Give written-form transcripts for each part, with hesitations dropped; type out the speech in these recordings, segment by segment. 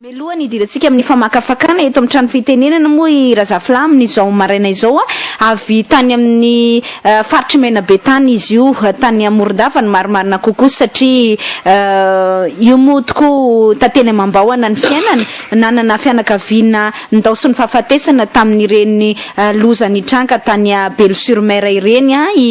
Melohany idirantsika amin'ny famakafakana eto amin'ny trano fitenenana moa i Razafla amin'izao maraina izao avy tany amin'ny faritry Menabe tany izy io tany Morondava ny marimarina kokoa satria io moa tokoa tantely amam-bahona ny fiainana nanana fianakaviana ndao sy ny fahafatesana tamin'ireny loza nitranga tany Belle-sur-Mer ireny i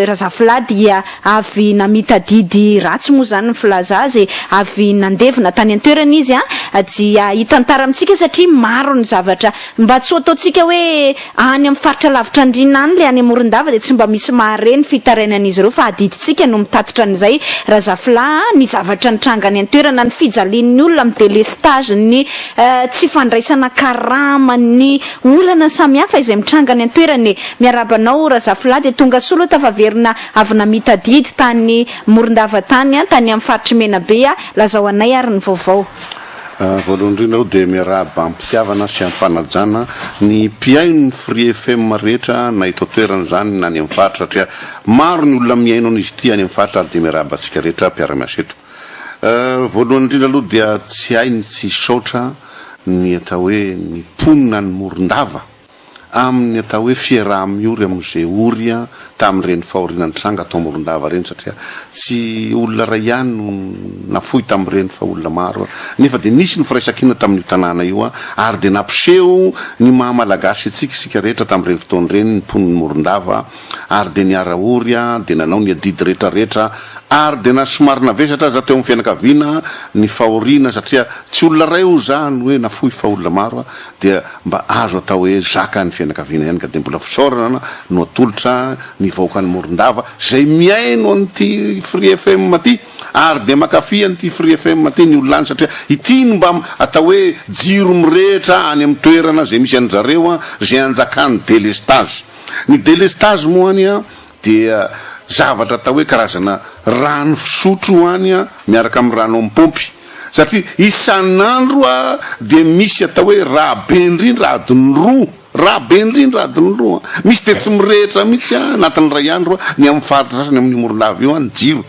Razafla dia avy namita didy ratsy moa zany ny filaza azy avy nandevina tany an-toerana izy dia hitantara amintsika satria maro ny zavatra mba tsy ataotsika hoe any amin'ny faritra lavitra andrina any le any Morondava dia tsy mba misy mahareny fitarainan'izy ireo fa adiditsika no mitatitra an'izay Razafla ny zavatra nitrangany an-toerana ny fijalian'ny olona amin'ny délestage ny tsy fandraisana karama ny olana samihafa izay mitrangany an-toerana miarabanao Razafla dia tonga solo tafaverina avy namita didy tany Morondava tany amin'ny faritry Menabe lazao anay ary ny vaovao. Voalohany indrindra aloha dia miarahaba ampitiavana sy ampanajana ny mpiaino ny Free FM rehetra na eto toerana zany na any amin'ny faritra satria maro ny olona miaino an'izy ity any amin'ny faritra ary dia miarahaba antsika rehetra mpiara-miasa eto. Voalohany indrindra aloha dia tsy hainy tsy saotra ny atao hoe ny ponina ny Morondava amin'ny atao hoe fiaraha-miory amin'izay ory tamin'ireny fahorianany tranga atao Morondava reny satria tsy olona ray ihany no nafoy tamin'ireny fa olona maro nefa dia nisy ny firaisan-kina tamin'io tanàna io ary dia nampiseho ny mahamalagasy antsika isika rehetra tamin'ireny fotoana ireny ny poniny Morondava ary dia niara ory dia nanao ny adidy rehetrarehetra ary dia nasomary navesatra za teo amin'ny fianakaviana ny fahoriana satria tsy olona ray io zany hoe nafoy fa olona maro dia mba azo atao hoe zaka ny fianakaviana ihany ka dia mbola fisaorana no atolotra ny vahoaka ny Morondava zay miaino an'ity Free FM ty ary dia makafy an'ity Free FM ty ny olona any satria ity no mba atao hoe jiro mirehitra any amin'ny toerana zay misy an'zareo zay anjakany délestage ny délestage moa any dia zavatra atao hoe karazana rano fisotro any miaraka amin'ny rano amin'ny pompy satria isan'andro dia misy atao hoe raha be indrindra adiny roa raha be indrindra adiny roa misy dia tsy mirehitra mihitsy anatin'ny ray andro ny amin'ny faritra sasany amin'ny Morondava io ny jiro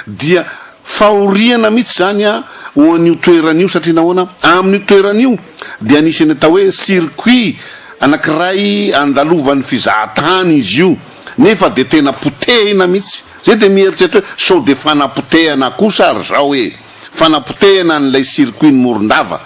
dia fahoriana mihitsy zany ho an'io toeran'io satria nahoana amin'io toeran'io dia anisany atao hoe circuit anankiray andalovan'ny fizahatany izy io nefa dia tena potehina mihitsy zay dia mieritreritra hoe sao dia fanapotehana kosa ary zao hoe fanapotehana n'ilay circuit ny Morondava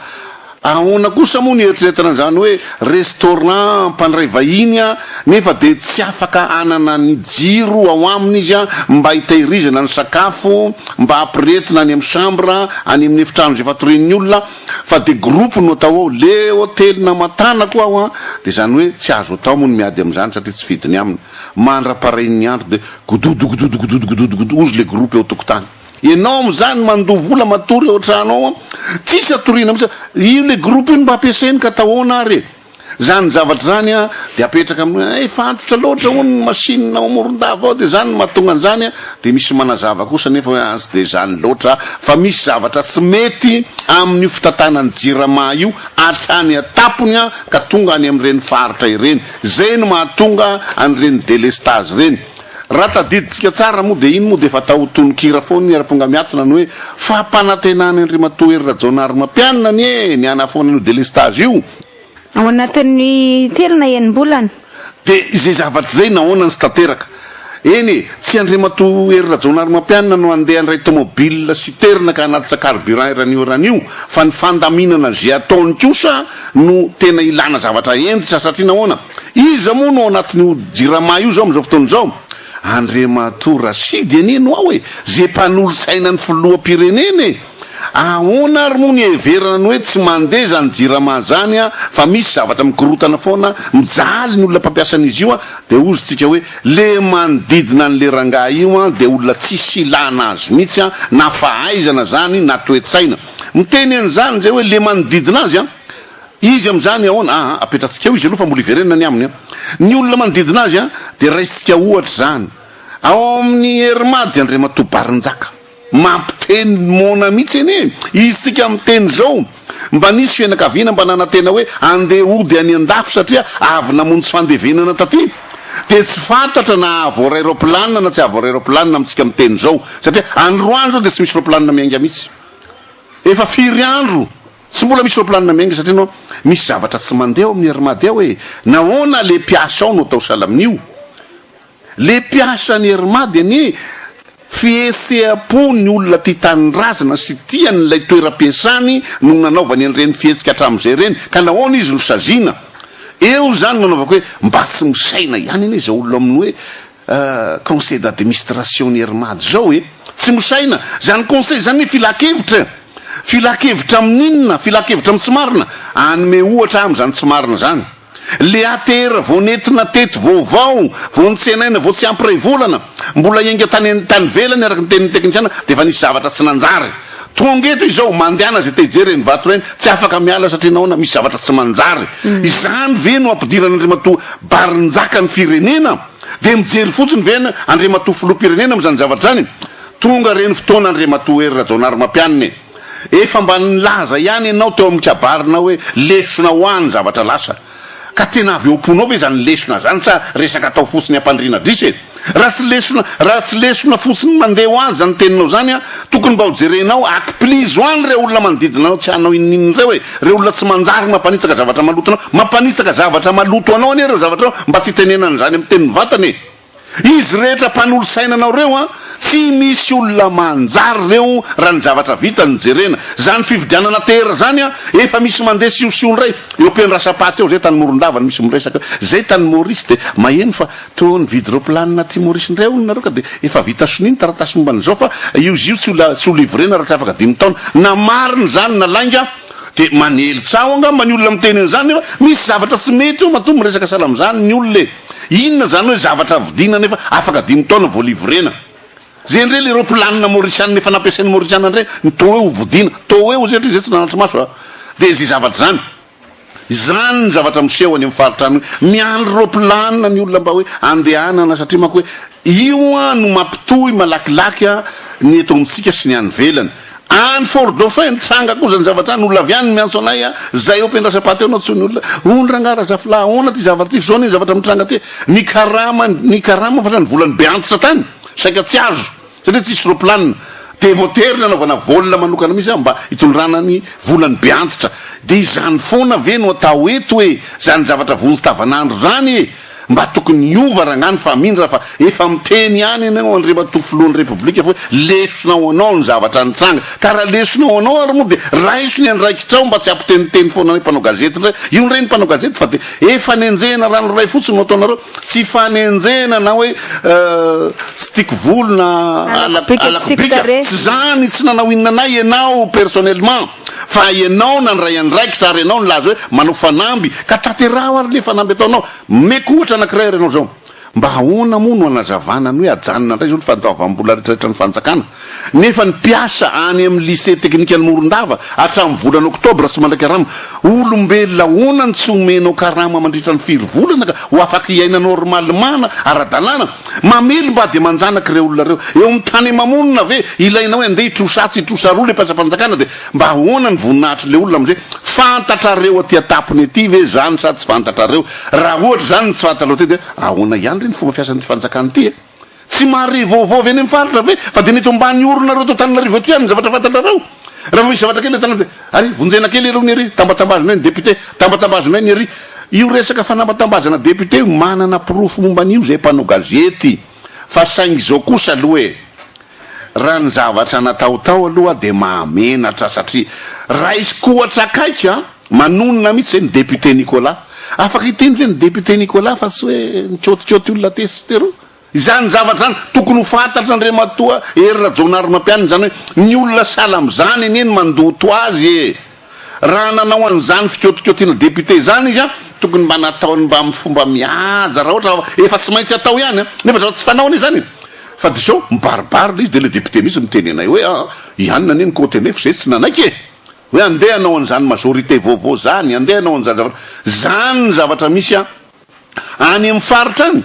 ahoana kosa moa ny eritreretana zany hoe restaurant mpandray vahiny nefa dia tsy afaka anana ny jiro ao aminy izy mba hitahirizana ny sakafo mba hampiretina any amin'ny chambre any amin'ny efitrano zay fatorin'ny olona fa dia groupe no atao ao le hotely na matana koa ao dia zany hoe tsy azo atao moa ny miady amin'izany satria tsy vidiny aminy mandra-parain'ny andro dia gododogodogodogodogodogodo ozy le groupe eo tokotany ianao am'izany mandovola matory ao trano tsisy atoriana mihitsy io le groupe io mba ampiasainy ka atahoana ary zany zavatra zany dia apetraka amin'ny fantatra loatra hono ny machine ao Morondava ao dia zany mahatonga an'izany dia misy manazava kosa nefa hoe tsy dia zany loatra fa misy zavatra tsy mety amin'io fitantanany jirama io hatrany atapony ka tonga any amin'ireny faritra ireny zay no mahatonga an'ireny délestage reny raha tadiditsika tsara moa dia iny moa dia efa atao tononkira foana ny ara-ponga miatona ny hoe fampanantenany Andriamatoa Hery Rajaonary Mampianina ny anafoana io délestage io ao anatin'ny telona enim-bolana dia izay zavatra zay nahoana ny sy tanteraka eny tsy Andriamatoa Hery Rajaonary Mampianina no andeha andray tomobile citerne ka anatitra carburant ranio fa ny fandaminana zay ataony kosa no tena ilana zavatra endritra satria nahoana iza moa no anatin'io jirama io zao am'izao fotoana zao Andriamatoa Rasidy aneno ao zay mpanolo saina ny filoham-pirenena ahoana ary moa ny heverana ny hoe tsy mandeha zany jirama zany fa misy zavatra mikorotana foana mijaly ny olona mpampiasan'izy io dia ozytsika hoe le manodidina n'le rangahy io dia olona tsisy ilana azy mihitsy na fahaizana zany na toe-tsaina miteny an'izany zay hoe le manodidina azy izy am'izany ahoana apetratsika eo izy aloha fa mbola iverenina ny aminy ny olona manodidina azy dia raisitsika ohatra zany ao amin'ny Herimady Andriamatoa Barinjaka mampiteny mona mihitsy eny izitsika miteny zao mba nisy fianakaviana mba nanantena hoe andeha ody any an-dafo satria avy namonjy fandevenana taty dia tsy fantatra na avao aéroplanina na tsy avao aéroplanina amitsika miteny zao satria andro andro dia tsy misy aéroplanina miainga mihitsy efa firy andro tsy mbola misy roplanina miainga satria anao misy zavatra tsy mandeha ao amin'ny herimady ao hoe nahoana le mpiasa ao no atao salamin'io le mpiasa ny herimady any fihetseham-po ny olona ty tanyrazana sy tiany lay toeram-piasany no nanaovany an'ireny fihetsika hatramin'izay reny ka nahoana izy no saziana eo zany nanaovako hoe mba tsy misaina ihany anie zao olona amin'ny hoe conseil d'administration ny herimady zao hoe tsy misaina zany conseil zany hoe filakevitra amin'inona filakevitra amin'ny tsy marina anome ohatra am'zany tsy marina zany le atera vo nentina tety vaovao vo nitsenaina vo tsy ampiray volana mbola enga tany velany araky ny tenin'ny teknisiana de efa nisy zavatra tsy nanjary tongeto izao mandehana zay tejery ny vato reny tsy afaka miala satria nahoana misy zavatra tsy manjary izany ve no ampidiran'Andriamatoa barinjaka ny firenena de mijery fotsiny vena Andriamatoa filoham-pirenena am'zany zavatra zany tonga reny fotoana Andriamatoa ery Rajaonary Mampianiny efa mba nilaza ihany ianao teo amin'ny kabarina hoe lesona ho any zavatra lasa ka tena avy eom-ponao ve zany lesona zany sa resaka atao fotsiny ampandriana drisy raha tsy lesona fotsiny mandeha ho azy zany teninao zany a tokony mba ho jerenao akipilizy ho any re olona manodidina anao tsy hanao inininy reo hoe re olona tsy manjary mampanitsaka zavatra maloto anao mampanitsaka zavatra maloto anao anie reo zavatra ao mba tsy tenenany zany amin'ny tenin'ny vatany izy rehetra mpanolo sainanao reo a tsy misy olona manjary reo raha ny zavatra vita ny jerena zany fividianana tera zany a efa misy mandeha siosion ray eo ampiany rasapaty eo zay tany morondavany misy miresaka zay tany Maurice de maheno fa to ny vidy roplanina ty Maurice ndray olonareo ka de efa vita soniny taratasy momban'izao fa io tsy ho livrena raha tsy afaka 5 taona na mariny zany na lainga de manely tsao angamba ny olona miteny an'izany nefa misy zavatra tsy mety eo mato miresaka salam'izany ny olona inona zany hoe zavatra vidina nefa afaka 5 taona vo livrena zay ndre le roplanina Mauriciana nefa nampiasain'ny Mauriciana ndray to hoe ho vodina to hoe ho zay tsy nanatry maso de zay zavatra zany ny zavatra miseho any amin'ny faritra any miandry roplanina ny olona mba hoe andehanana satria manko hoe io a no mampitohy malakilaky a ny eto amitsika sy ny any velany any Fort Dauphin tranga koa zany zavatra any olona avy any miantso anay a zay eo ampiandrasapaty eo na tsony olona ony rangara zafla ona ty zavatra ty zao ny zavatra mitranga ty ny karama fa zany volany be antitra tany saika tsy azo satria tsisy roplanina de motery nanaovana volina manokana misy mba hitondrana ny volany be antitra de izany foana ve no atao eto hoe zany zavatra vonjy tavanandro zany mba tokony niova ragnany fa mindra fa efa miteny ihany ianao Andriamatoa filohan'ny repoblika fa lesonao anao ny zavatra nitranga ka raha lesonao anao ary moa de raisony andraikitrao mba tsy ampiteniteny foana ny mpanao gazety ndray io ndray ny mpanao gazety fa de efa nenjena rano ray fotsiny no ataonareo tsy fanenjena na hoe tsy tiako volona alapika tsy zany tsy nanao inonanay ianao personnellement fa ianao nandray andraikitra ary ianao nilaza hoe manao fanamby ka tateraho ary le fanamby ataonao meko ohatra anankiray ary ianao zao mba ahoana moa no anazavana ny hoe ajanona ndray zao ny fantaovam-bola rehetrarehetra ny fanjakana nefa ny mpiasa any amin'ny lycée teknika ny Morondava hatramin'ny volana oktobra sy mandraiky karama olombelona honany tsy omenao karama mandritra ny 4 volana ka ho afaka iaina normalemana ara-dalàna mamelo mba de manjanaky reo olona reo eo amin'ny tany mamonina ve ilainao hoe andeha hitrosatsy hitrosaroa le mpiasa-panjakana de mba ahoana ny voninahitry le olona am'izay fantatrareo aty atapony aty ve zany sady tsy fantatrareo raha ohatra zany tsy fantatro ty de ahoana ihany reny fomba fiasan'ny fanjakana ty tsy mahare vaovao ve any amin'ny faritra ve fa de nety ambany oronareo to Tananarivo aty ihany zavatra fantatrareo raha misy zavatra kely tana ary vonjena kely ero ny ery tambatambazana ny député tambatambazana ny ery io resaka fanambatambazana député manana pirofo momba an'io zay mpanao gazety fa saingy zao kosa aloha hoe raha ny zavatra nataotao aloha de mahamenatra satria raha izy kohatra akaika manonona mihitsy zay ny député Nicolas afaka hiteny ve ny député Nicolas fa tsy hoe mitsotikioty olona tesy tero izany zavatra zany tokony ho fantatra Andriamatoa ery Rajaonary Mampianiny zany hoe ny olona sala am'izany eny mandoto azy raha nanao an'izany fikiotikiotiana député zany izy a tokony mba nataony mba amin'ny fomba mihaja raha ohatra efa tsy maintsy atao ihany nefa zavatra tsy fanaony zany fa de zao mibaribary le izy de le député misy miteny anay hoe ihany naneny côté nefa zay tsy nanaiky hoe andeha anao an'izany majorité vaovao zany andeha anao an'izany zavatra zany ny zavatra misy any amin'ny faritra any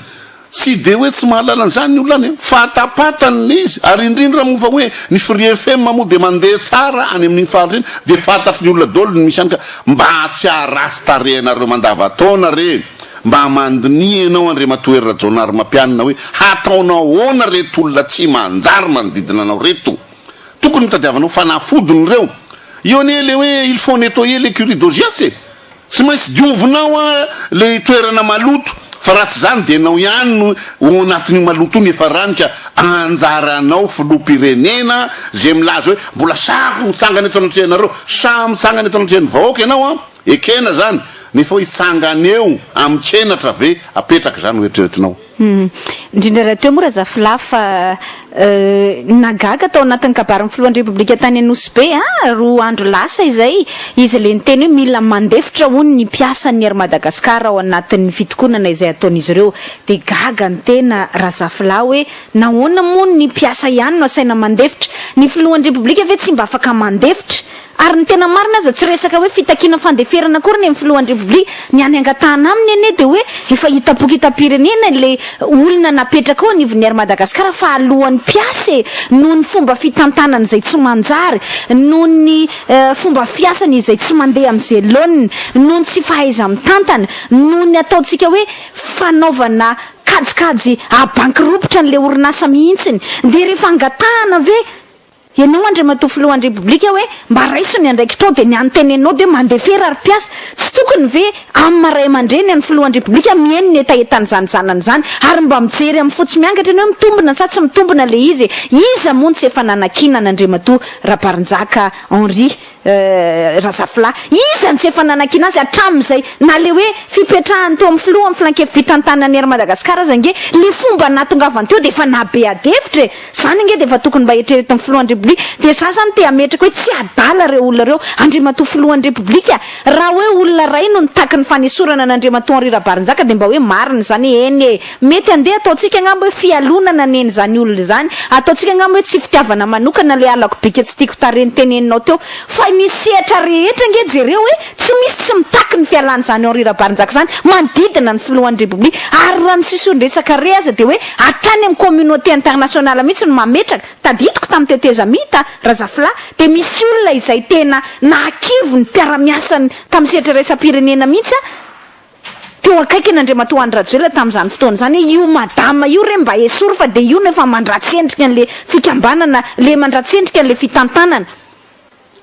tsy de hoe tsy mahalala an'izany ny olona any fatapatany izy ary indrindra moa fa hoe ny Free FM moa de mandeha tsara any amin'ny faritra iny de fantatry ny olona dolo ny misy any ka mba tsy arasy tarehinareo mandavataona re mba mandini ianao Andriamatoa ery Rajaonary Mampianina hoe hataonao ahoana reto olona tsy manjary manodidina anao reto tokony mitadiavanao fanafodiny reo io ane le hoe il faut nettoyer l'écurie d'Augias tsy maintsy diovinao a le toerana maloto fa raha tsy zany de anao ihany no ao anatin'io maloto iny efa ranika anjaranao filoham-pirenena zay milaza hoe mbola sako mitsangana eto anatrehanareo sa mitsangana eto anatrehan'ny vahoaka ianao a ekena zany nefa hoe itsangana eo am'tsenatra ve apetraka zany hoeritreretinao indrindra raha teo moa raha zafilafa nagaga tao anatin'ny kabarin'ny filohan'ny repoblika tany anosy be roa andro lasa izay izy le niteny hoe mila mandefitra hony ny mpiasan'ny ery Madagasikara ao anatin'ny fitokonana izay ataon'izy ireo de gaga ny tena raha zafila hoe nahoana moa ny mpiasa ihany no asaina mandefitra ny filohan'ny repoblika ve tsy mba afaka mandefitra ary ny tena marina aza tsy resaka hoe fitakiana fandeferana kory ny amin'ny filohan'ny repoblika ny any angatahana aminy ane de hoe efa hitapokitam-pirenena le olona napetraka ao anivon'ny ery Madagasikara fa alohan'ny mpiasa noho ny fomba fitantanana izay tsy manjary noho ny fomba fiasany izay tsy mandeha amin'izay laoniny noho ny tsy fahaiza mitantana noho ny ataontsika hoe fanaovana kajikajy abankiropitra n'le orinasa mihitsiny de rehefa angatahana ve ianao andriamatoa filohan'ny repoblika hoe mba raiso ny andraikitrao de ny antenenao de mandefera ary mpiasa tsy tokony ve amin'ny maray aman-dreny any filohan'ny repoblika mihaino ny etaetany zany zanany zany ary mba mijery amin'ny fotsy miangatra ny hoe mitombona sa tsy mitombona le izy iza moa tsy efa nanankinana andriamatoa Rabarinjaka Henri Razafila iza ny tsy efa nanankiana azy hatramin'izay na le hoe fipetrahany teo amin'ny filoha amin'ny filankevim-pitantanany ery Madagasikara zany nge le fomba natongavany teo de efa nabe adevitra zany nge de efa tokony mba eritreretin'ny filohan'ny repoblika de za zany te ametraka hoe tsy adala reo olona reo andriamatoa filohan'ny repoblika raha hoe olona ray no nitaky ny fanesorana an'andriamatoa Henri Rabarinjaka de mba hoe marina zany eny mety andeha ataontsika angamba hoe fialonana neny zany olona zany ataontsika angamba hoe tsy fitiavana manokana le alako bika tsy tiako tareny teneninao teo fa ny sehatra rehetra nge jereo hoe tsy misy tsy mitaky ny fialany zany Henri Rabarinjaka zany manodidina ny filohan'ny repoblika ary raha ny sisony resaka re aza de hoe hatrany amin'ny communauté internationale mihitsy no mametraka tadidiko tamin'ny teteza mita Razafila de misy olona izay tena nahakivo ny mpiara-miasany tamin'ny sehatra resam-pirenena mihitsy teo akaiky n'andriamatoa Andry Rajoelina tamin'izany fotoana zany io madama io re mba esory fa de io nefa mandratsendrika an'le fikambanana le mandratsendrika an'le fitantanana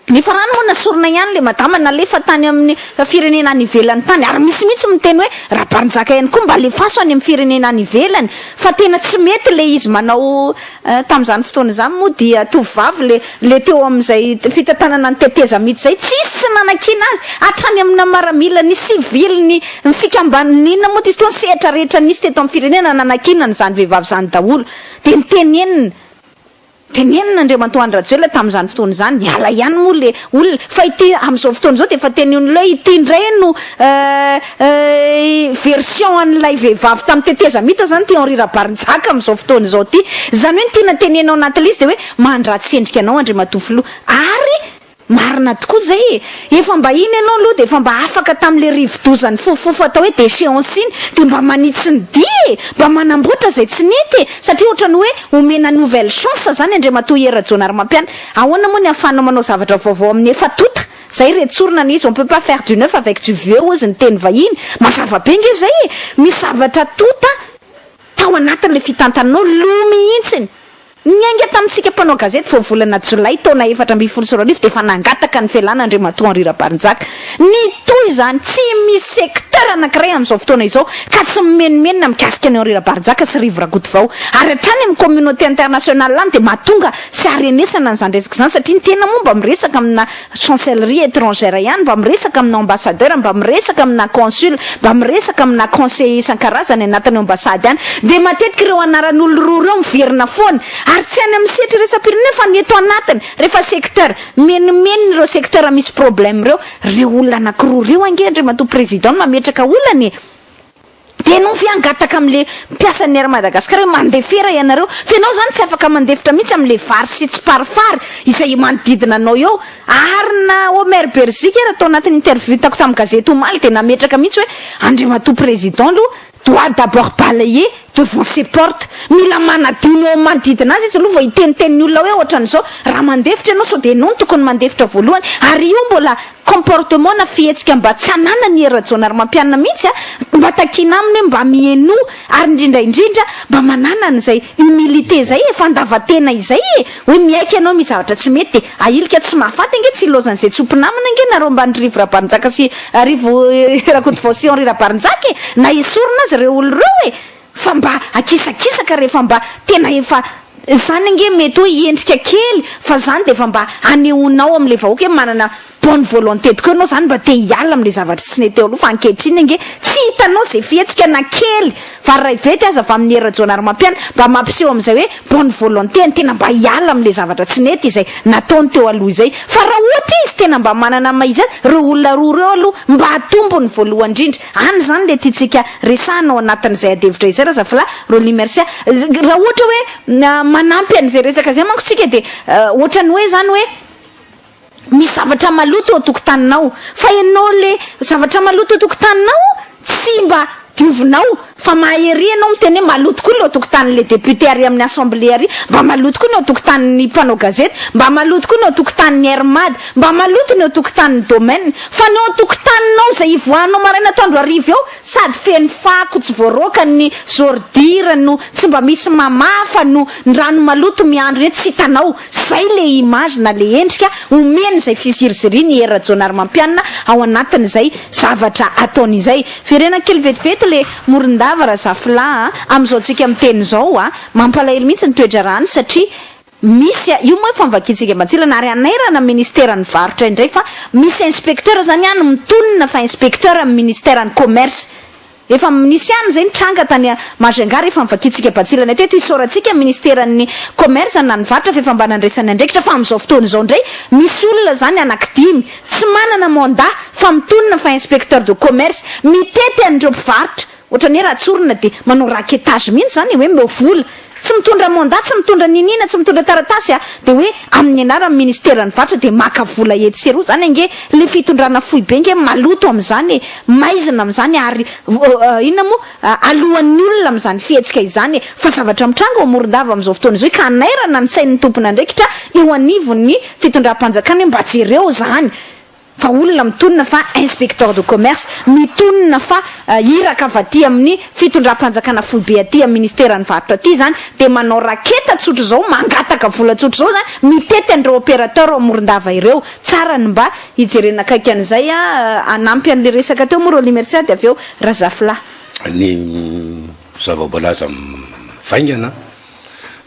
nefa rano moa nasorona ihany le madama nalefa tany amin'ny firenena any ivelany tany ary misy mihitsy miteny hoe Rabarinjaka ihany koa mba alefaso any amin'ny firenena any ivelany fa tena tsy mety le izy manao tamin'izany fotoana zany moa dia tovavy le teo amin'izay fitantanana ny teteza mihitsy zay tsisy nanankiana azy hatrany amina maramila ny civil ny fikambanana inona moa izy teo ny sehatra rehetra nisy teto amin'ny firenena nanankinany zany vehivavy zany daholo de nitenenina andriamatoa Andry Rajoelina tamin'izany fotoana zany miala ihany moa le olona fa ity amin'izao fotoana zao de efa tenen'olona hoe ity indray no version an'ilay vehivavy tamin'ny teteza mita zany ty Henri Rabarinjaka amin'izao fotoana zao ty zany hoe tiana tenenao anatin'le izy de hoe mandratsendrika anao andriamatoa filoha ary marina tokoa zay efa mba iny ianao aloha de efa mba afaka tamin'le rivodozany fofofo atao hoe déchéance iny de mba manitsy ny dia mba manamboatra zay tsy nety satria ohatrany hoe omena nouvelle chance zany andriamatoa Rajoelina Ramampiana ahoana moa ny ahafahanao manao zavatra vaovao amin'ny efa tota zay retsorina n'izy on peut pas faire du neuf avec du vieux ozy ny teny vahiny mazava be nge zay misy zavatra tota tao anatin'le fitantananao lo mihitsiny Nyange tamitsika mpanao gazety vao volana Jolay taona 2024 de efa nangataka ny fialan'andriamatoa Henri Rabarinjaka. Ny toy zany tsy misy secteur anankiray amin'izao fotoana izao ka tsy mimenimena mikasika ny Henri Rabarinjaka sy Rivo Rakotovao. Ary hatrany amin'ny communauté internationale any de mahatonga sy arenesana an'izany resaka zany satria ny tena moa mba miresaka amina chancellerie étrangère ihany, mba miresaka amina ambassadeur, mba miresaka amina consul, mba miresaka amina conseiller isan-karazany anatin'ny ambassade any. De matetika ireo anaran'olo roa reo miverina foana. Ary tsy any amin'ny sehatra resam-pirenena fa ny eto anatiny rehefa secteur menimeny ireo secteur misy problème reo olona anankiroa reo angendry matoa président mametraka olany de no fiangataka am'le mpiasan'ny Air Madagascar mandefera ianareo fa ianao zany tsy afaka mandefitra mihitsy am'le vary sy tsy parifary izay manodidina anao eo. Ary na Omer Berzika raha tao anatin'ny interview tako tamin'ny gazety Omaly de nametraka mihitsy hoe andriamatoa président aloha doit d'abord balayer devant ses portes. Mila manadino ao manodidina azy izy aloha vao hiteniteny olona hoe ohatran'izao raha mandefitra ianao sao de ianao no tokony mandefitra voalohany ary io mbola comportement na fihetsika mba tsy anana ny era-jonary mampianana mihitsy mba takina aminy hoe mba mieno ary indrindraindrindra mba manana n'izay humilité zay fandavatena izay hoe miaiky ianao mizavatra tsy mety de ailika tsy mahafaty ange tsy ilozan'izay tsompinamana ange nareo mbany rivo rabarinjaka sy rivo rakotovosion ry rabarinjaka na esorina azy reo olo reo fa mba akisakisaka rehefa mba tena efa zany ange mety hoe endrika kely fa zany de efa mba aneonao am'le vahoaka hoe manana bonne volonté tokoa anao zany mba te hiala am'le zavatra tsy neteo aloha fa ankehitriny ange tsy hitanao zay fihetsika na kely fa ray vety aza va amin'ny era-jonary mampiana mba mampiseho am'izay hoe bonne volonté ny tena mba hiala am'le zavatra tsy nety izay nataony teo aloha izay fa raha ohatra izy tena mba manana maizy azy reo olona roa reo aloha mba hatombony voalohany indrindra any zany le tiatsika resanao anatin'izay adevitra izay raha zafla roli merci raha ohatra hoe manampy an'izay resaka zay manko tsika de ohatrany hoe zany hoe misy zavatra maloto ao tokotaninao fa ianao le zavatra maloto ao tokotaninao tsy mba diovinao fa mahery anao miteny hoe maloto koa le ao tokotanin'le député ary amin'ny assemblée ary mba maloto koa ny ao tokotanin'ny mpanao gazety mba maloto koa ny ao tokotanin'ny hermady mba maloto ny ao tokotanin'ny domaine fa ny ao tokotaninao zay ivoanao maraina toandro arivo eo sady feny fako tsy voaroaka ny zordira no tsy mba misy mamafa no ny rano maloto miandro tsy hitanao zay le image na le endrika omeny zay fisiriziri ny era-jonary mampianina ao anatin'izay zavatra ataon'izay firena kely vetivety le morondava raha zafla am'izao tsika miteny zao mampalahelo mihitsy ny toedra rany satria misy io moa famvakitsika matsila ary anairana ministère ny varotra indray fa misy inspecteur zany any mitonina fa inspecteur amin'ny ministère ny commerce efa nisy any zay nitranga tany Majunga efa mivakitsika batsilana teto isoratsika ministère ny commerce na ny varotra fa efa mba nandraisany andraikitra fa am'izao fotoana izao indray misy olona zany anankidimy tsy manana mandat fa mitonina fa inspecteur de commerce mitety an'ireo mpivarotra ohatrany hoe raha tsorina de manao raquettage mihitsy zany hoe mba vola tsy mitondra mandat tsy mitondra ninina tsy mitondra taratasy de hoe amin'ny anarany ministère ny varotra de maka vola etsero zany ange le fitondrana fohy be nge maloto am'izany maizina am'izany ary inona moa alohan'ny olona am'izany fihetsika izany fa zavatra mitranga ao Morondava am'izao fotoana izao ka nairana ny sain'ny tompona andraikitra eo anivon'ny fitondram-panjakana mba jereo zany fa olona mitonina fa inspecteur de commerce mitonina fa iraka avaty amin'ny fitondram-panjakana fohy be aty amin'ny ministère ny varotra aty zany de manao raketa tsotro zao mangataka vola tsotro zao zany mitety an'ireo opérateur ao Morondava ireo tsara ny mba hijerena akaiky an'izay anampy an'le resaka teo moa reo limercia de avy eo razafla ny zava-balaza vaingana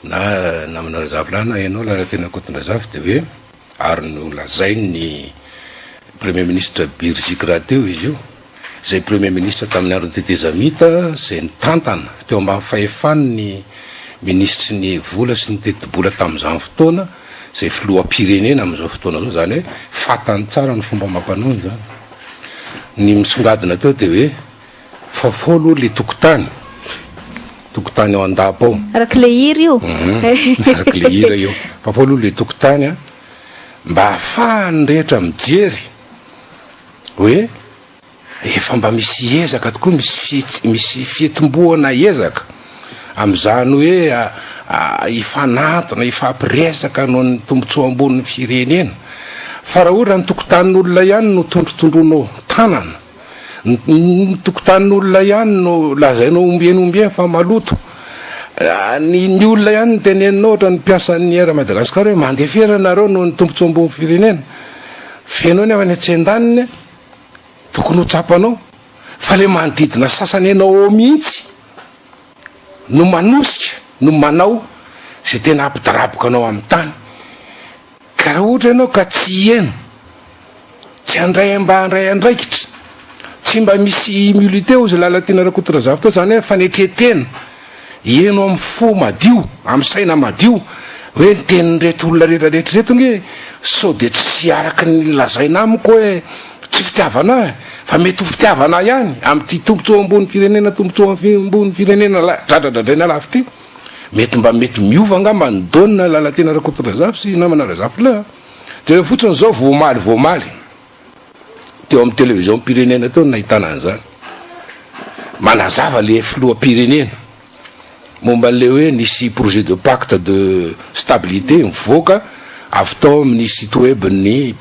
na namana razafla na ianao la tena kotonrazafy de hoe ary no lazay ny premier ministre Birzik raha teo izy io zay premier ministre tamin'ny androny tetezamita zay nitantana teo ambany fahefany ny ministre ny vola sy ny tetibola tamin'izany fotoana zay filoam-pirenena amin'izao fotoana zao zany hoe fatany tsara ny fomba mampanony zany ny misongadina teo de hoe fa folo le tokotany ao andapa ao arak'le hira io arak'le hira io fa folo le tokotany mba ahafahany rehetra mijery hoe efa mba misy ezaka tokoa misy fietimboana ezaka am'izany hoe ifanatona ifampiresaka no ny tombotsoa ambonin'ny firenena fa raha ohatra ny tokotanin'olona ihany no tondrotondronao tanana ny tokotanin'olona ihany no lazainao ombieny fa maloto ny olona ihany ny teneninao ohatra ny mpiasan'ny era Madagasikara hoe mandeha nareo no ny tombotsoa ambony firenena fenao nefa ny atsendaniny tokony ho tsapanao fa le manodidina sasany enao ao mihitsy no manosika no manao zay tena ampidaraboka anao amin'ny tany ka raha ohatra ianao ka tsy eno tsy andray mba andray andraikitra tsy mba misy humilité ho zay lalatina rakotorazavy tao zany hoe fanetretena eno amin'ny fo madio amin'ny saina madio hoe ny tenin'reto olona rehetrarehetra reto nge sao de tsy araky ny lazaina amiko hoe tsy fitiavana fa mety ho fitiavana ihany amin'ty tombotsoa ambony firenena tombotsoa ambony firenena dradradradraina lavitra ty mety mba mety miova angamba ny donna lalatena rakotorazafy sy namana razafy la de fotsiny zao voamaly teo amin'ny télévision pirenena teo nahitana an'izany manazava le filoam-pirenena momba le hoe nisy projet de pacte de stabilité mivoaka avy tao amin'ny site web ny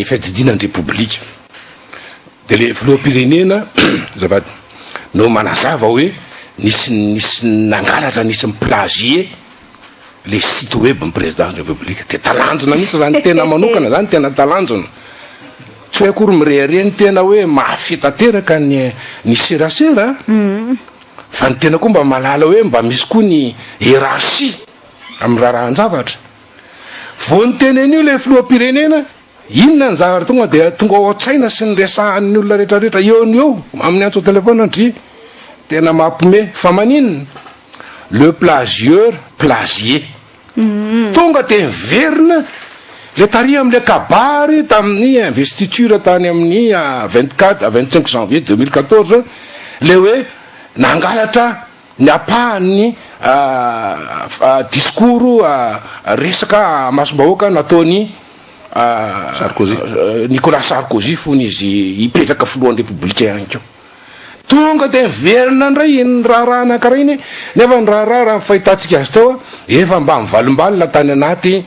fiadidinan'ny république de le filoham-pirenena zavady no manazava hoe nisy nangalatra nisy miplagier le site web ny président de république de talanjona mihitsy raha ny tena manokana zany tena talanjona tsy hoe akory mirehireny tena hoe mahafitateraka ny serasera fa ny tena koa mba malala hoe mba misy koa ny hiérarchie amin'ny raharahan-javatra vo ny tenen'io le filoham-pirenena inona ny zavatra tonga de tonga ao an-tsaina sy ny resahan'ny olona rehetrarehetra eo ny eo amin'ny antso telefona andry tena mampime fa maninona le plagieur plagier tonga de miverina le taria am'le kabary tamin'ny investiture tany amin'ny 24 à 25 janvier 2014 le hoe nangalatra ny apahan'ny discours resaka masom-bahoaka nataony Sarkozy Nicolas Sarkozy fony izy hipetraka filohan'ny république ihany keo tonga de miverina ndray ny raharaha anakara iny nefa ny raharaha fahitatsika azy tao efa mba mivalimbalina tany anaty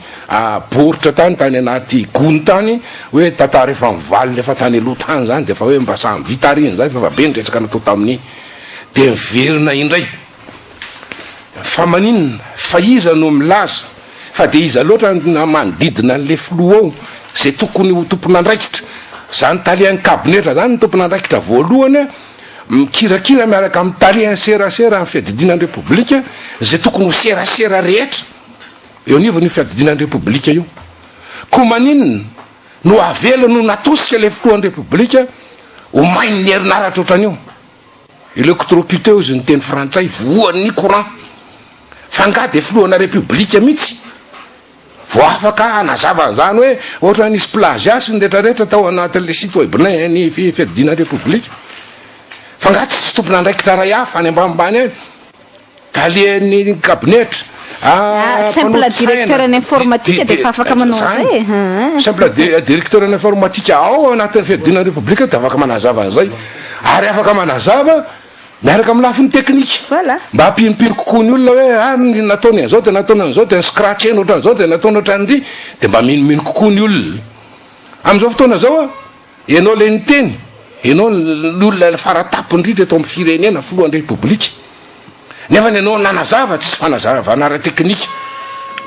boritra tany anaty gony tany hoe tatara efa mivalina efa tany aloha tany zany de fa hoe mba samy vitariny zany fa be nitresaka natao tamin'ny de miverina indray fa maninona fa iza no milaza fa de iza loatra manodidina an'le filoha ao zay tokony ho tompon'andraikitra zany talian'ny kabinetra zany ny tompon'andraikitra voalohany mikirakira miaraka amin'ny talien serasera amin'ny fiadidinan'ny république zay tokony ho serasera rehetra eo aniva ny fiadidinan'ny république io ko maninona no avela no natosika le filohan'ny république ho mainy ny herinaratra ohatran'io électrocuté izy ny teny frantsay voan'ny courant fa nga de filohana république mihitsy vo afaka anazava an'izany hoe ohatra nisy plagiat sy ny rehetrarehetra tao anatin'le site webnay ny fiadidinan'ny république fa nga tsy tompon'andraikitra ray hafa any ambanimbany any talian'ny kabinetra simple directeur en informatique de fa afaka manao zay simple directeur en informatique ao anatin'ny fiadidinan'ny république de afaka manazava an'izay ary afaka manazava miaraka amin'ny lafiny teknika voilà mba hampinompino kokoa ny olona hoe nataony an'izao de nataony an'izao de scratcheny ohatran'izao de nataony ohatran'ity de mba minomino kokoa ny olona am'izao fotoana zao ianao le ny teny ianao olona faratapindrindra eto amin'ny firenena filohan'ny république nefa ny ianao nanazava tsy fanazavana ara teknika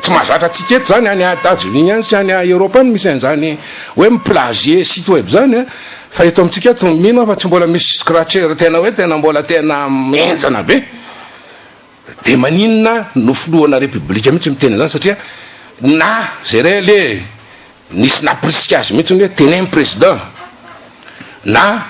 tsy mahazatra atsika eto zany any États-Unis any sy any Europe any misy an'izany hoe miplagier site web zany fa eto amintsika eto mino fa tsy mbola misy scratcher tena hoe tena mbola tena menjana be de maninona no filohana république mihitsy miteny zany satria na zay re le nisy naprisika azy mihitsy hoe tenemy président na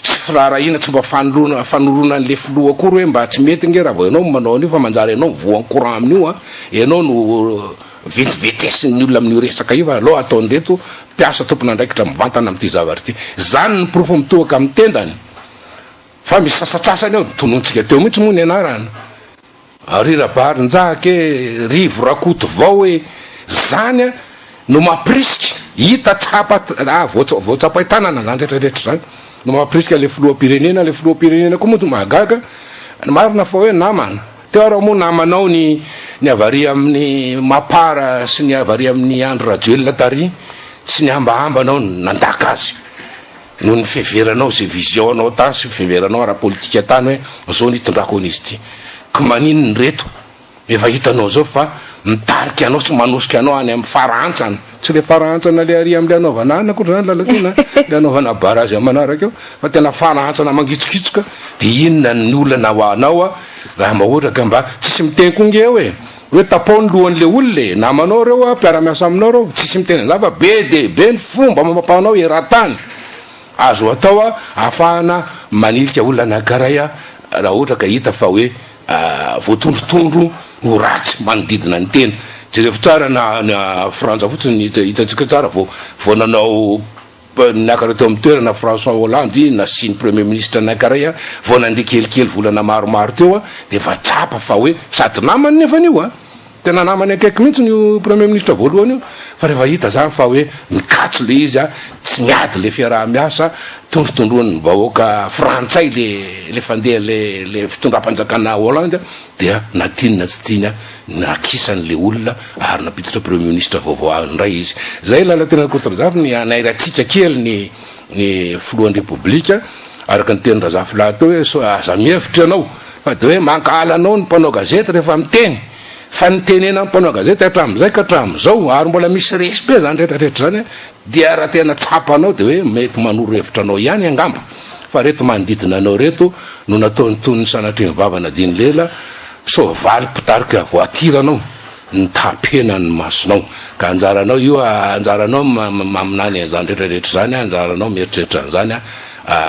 tsy firarahina tsy mba fanorona an'le filoha akory hoe mba tsy mety nge raha vo ianao manao an'io fa manjary ianao mivoan'ny courant amin'io ianao no vetivitesin'ny olona amin'io resaka io fa aloha ataondeto mpiasa tompon'andraikitra mivantana am'ty zavatra ty zany ny profo mitohaka amin'ny tendany fa misy sasatsasany ao tonontsika teo mihitsy moa ny anarana ryrabary njake rivo rakoto vao hoe zany no mampirisika hita tsapa voatsapaitanana zany rehetrarehetra zany no mampirisika le filoham-pirenena le filoham-pirenena koa moa to mahagaga marina fa hoe namana teo raha moa namanao ny avaria amin'ny mapara sy ny avaria amin'ny andro rajoelona tary tsy ny ambahambanao nandaka azy no ny fiheveranao zay vision anao tany sy fiheveranao ara-politika tany hoe zao nitondrako an'izy ty ko maninony reto efa hitanao zao fa mitarika anao sy manosika anao any amin'ny farahantsana tsy le farahantsana le ari am'le anaovana any akoatra zany lalatina le anaovana barazy amin'ny manaraka eo fa tena farahantsana mangitsokitsoka de inona ny olana ho anao raha mba ohatra ka mba tsisy miteny konge hoe tapao ny lohan'le olole namanao reo mpiara-miasa aminao reo tsisy miteny an'za fa be de be ny fomba mamampahanao eran-tany azo atao ahafahana manilika olona anakaray raha ohatra ka hita fa hoe voatondrotondro ho ratsy manodidina ny tena jerevy tsara na frantsa fotsiny hitatsika tsara vo nanao nakara teo amin'ny toerana François Hollande nasiny premier ministre anakaray vo nandeha kelikely volana maromaro teo de fa tsapa fa hoe sady namany nefa an'io tena namany akaiky mihitsy ny premier ministre voalohany io fa rehefa hita zany fa hoe mikatso le izy a tsy miady le fiaraha-miasa tondrotondroany vahoaka frantsay le fandeha le fitondram-panjakana Hollande dia natinina tsy tiana nakisan'le olona ary napititra premier ministre vaovao ndray izy zay lalatena Kotorazafy ny anairatsika kely ny filohan'ny repoblika araka ny teny Razafy teo hoe so aza mihevitra anao fa de hoe mankala anao ny mpanao gazety rehefa miteny fa nitenena ny mpanao gazety hatram'izay ka hatram'izao ary mbola misy respect zany rehetrarehetra zany dia raha tena tsapanao de hoe mety manoro hevitra anao ihany angamba fa reto manodidina anao reto no nataony tony sanatry ny vavana diny lela sovaly pitarika voatiranao ny tapena ny masonao ka anjaranao io anjaranao maminany zany rehetrarehetra zany anjaranao mieritreritra an'izany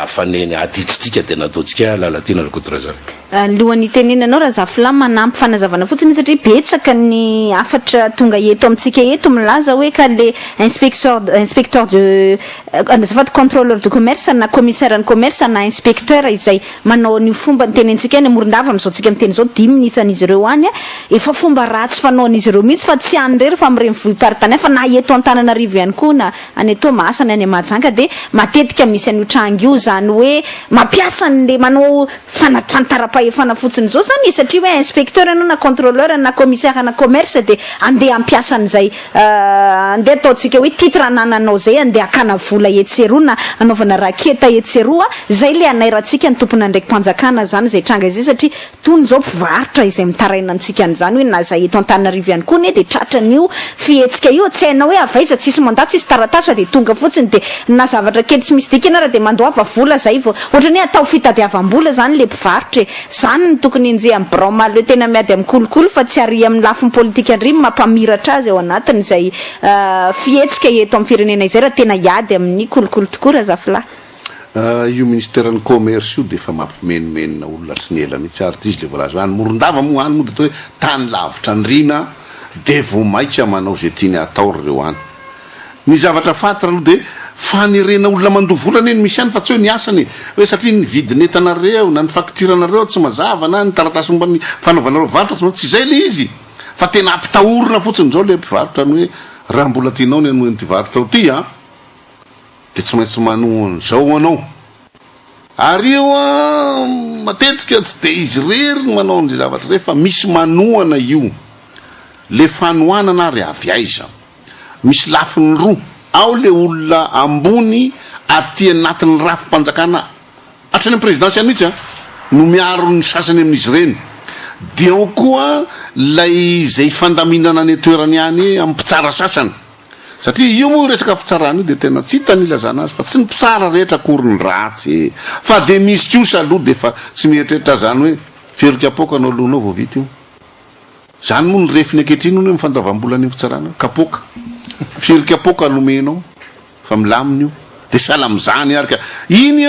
faneny atitsitsika de nataotsika lalatina le Kotorazafy lohan'ny tenenanao Razafy manampy fanazavana fotsiny satria betsaka ny afatra tonga eto amintsika eto milaza hoe ka le inspecteur de azafady contrôleur de commerce na commissaire ny commerce na inspecteur izay manao ny fomba ny tenentsika ny Morondava am'izao tsika miteny zao 10 nisan'izy ireo any efa fomba ratsy fanaon'izy ireo mihitsy fa tsy any rery fa am'ireny vohiparitany fa na eto Antananarivo ihany koa na any eto Masana any Mahajanga de matetika misy an'io trango io zany hoe mampiasa n'le manao fanatara-pahefana fotsiny zao zany satria hoe inspecteur anao na contrôleur na commissaire na commerce de andeha ampiasa an'izay andeha ataotsika hoe titre anananao zay andeha akana vola etseroa na anaovana raketa etseroa zay le anairantsika ny tompona ndraiky mpanjakana zany zay tranga izay satria tony zao mpivarotra izay mitaraina antsika an'izany hoe na zay eto Antananarivo ihany koa ne de tratran'io fihetsika io tsy hainao hoe avaiza tsisy mandaty tsisy taratasy fa de tonga fotsiny de na zavatra kely tsy misy dikana raha de mandoava vola zay vao ohatrany hoe atao fitadiavam-bola zany le mpivarotra zany ny tokony injea amin'ny bramal hoe tena miady amin'ny kolokolo fa tsy ary amin'ny lafiny politika andrimy mampamiratra azy ao anatiny zay fihetsika eto amin'ny firenena izay raha tena iady amin'ny kolokolo tokoa Razafy io ministère ny commerce io de fa mampimenomenona olona tsy ny ela mihitsy ary izy le voalaza any Morondava moa any moa de hoe tany lavitra andrina de vo maika manao zay tiany atao reo any ny zavatra fatara aloha de fanerena olona mandovolana eny misy any fa tsy hoe ny asany hoe satria ny vidinentanareo na ny facturanareo tsy mazava na ny taratasy momba ny fanaovanareo varotra tsy zay le izy fa tena ampitahorina fotsiny zao le mpivarotra ny hoe raha mbola tianao ny anoen'ity varotra ao ty de tsy maintsy manohany zao anao ary io matetika tsy de izy rery ny manao an'izay zavatra re fa misy manohana io le fanohanana ary avy aiza misy lafiny roa ao le olona ambony aty anatin'ny rafim-panjakana hatrany amin'ny présidence any mihitsy no miaro ny sasany amin'izy ireny dia ao koa lay zay fandaminana ny toerany any amin'ny mpitsara sasany satria io moa resaka fitsarana io de tena tsy hitany ilazana azy fa tsy ny mpitsara rehetra akoriny ratsy fa de misy kosa aloha de fa tsy mieritreritra zany hoe ferikapoka anao alohanao vao vita io zany moa ny refiny ankehitriny hoe mifandavam-bola ny fitsarana kapoka firikapoka nomenao fa milaminy io de sala am'izany ary ka iny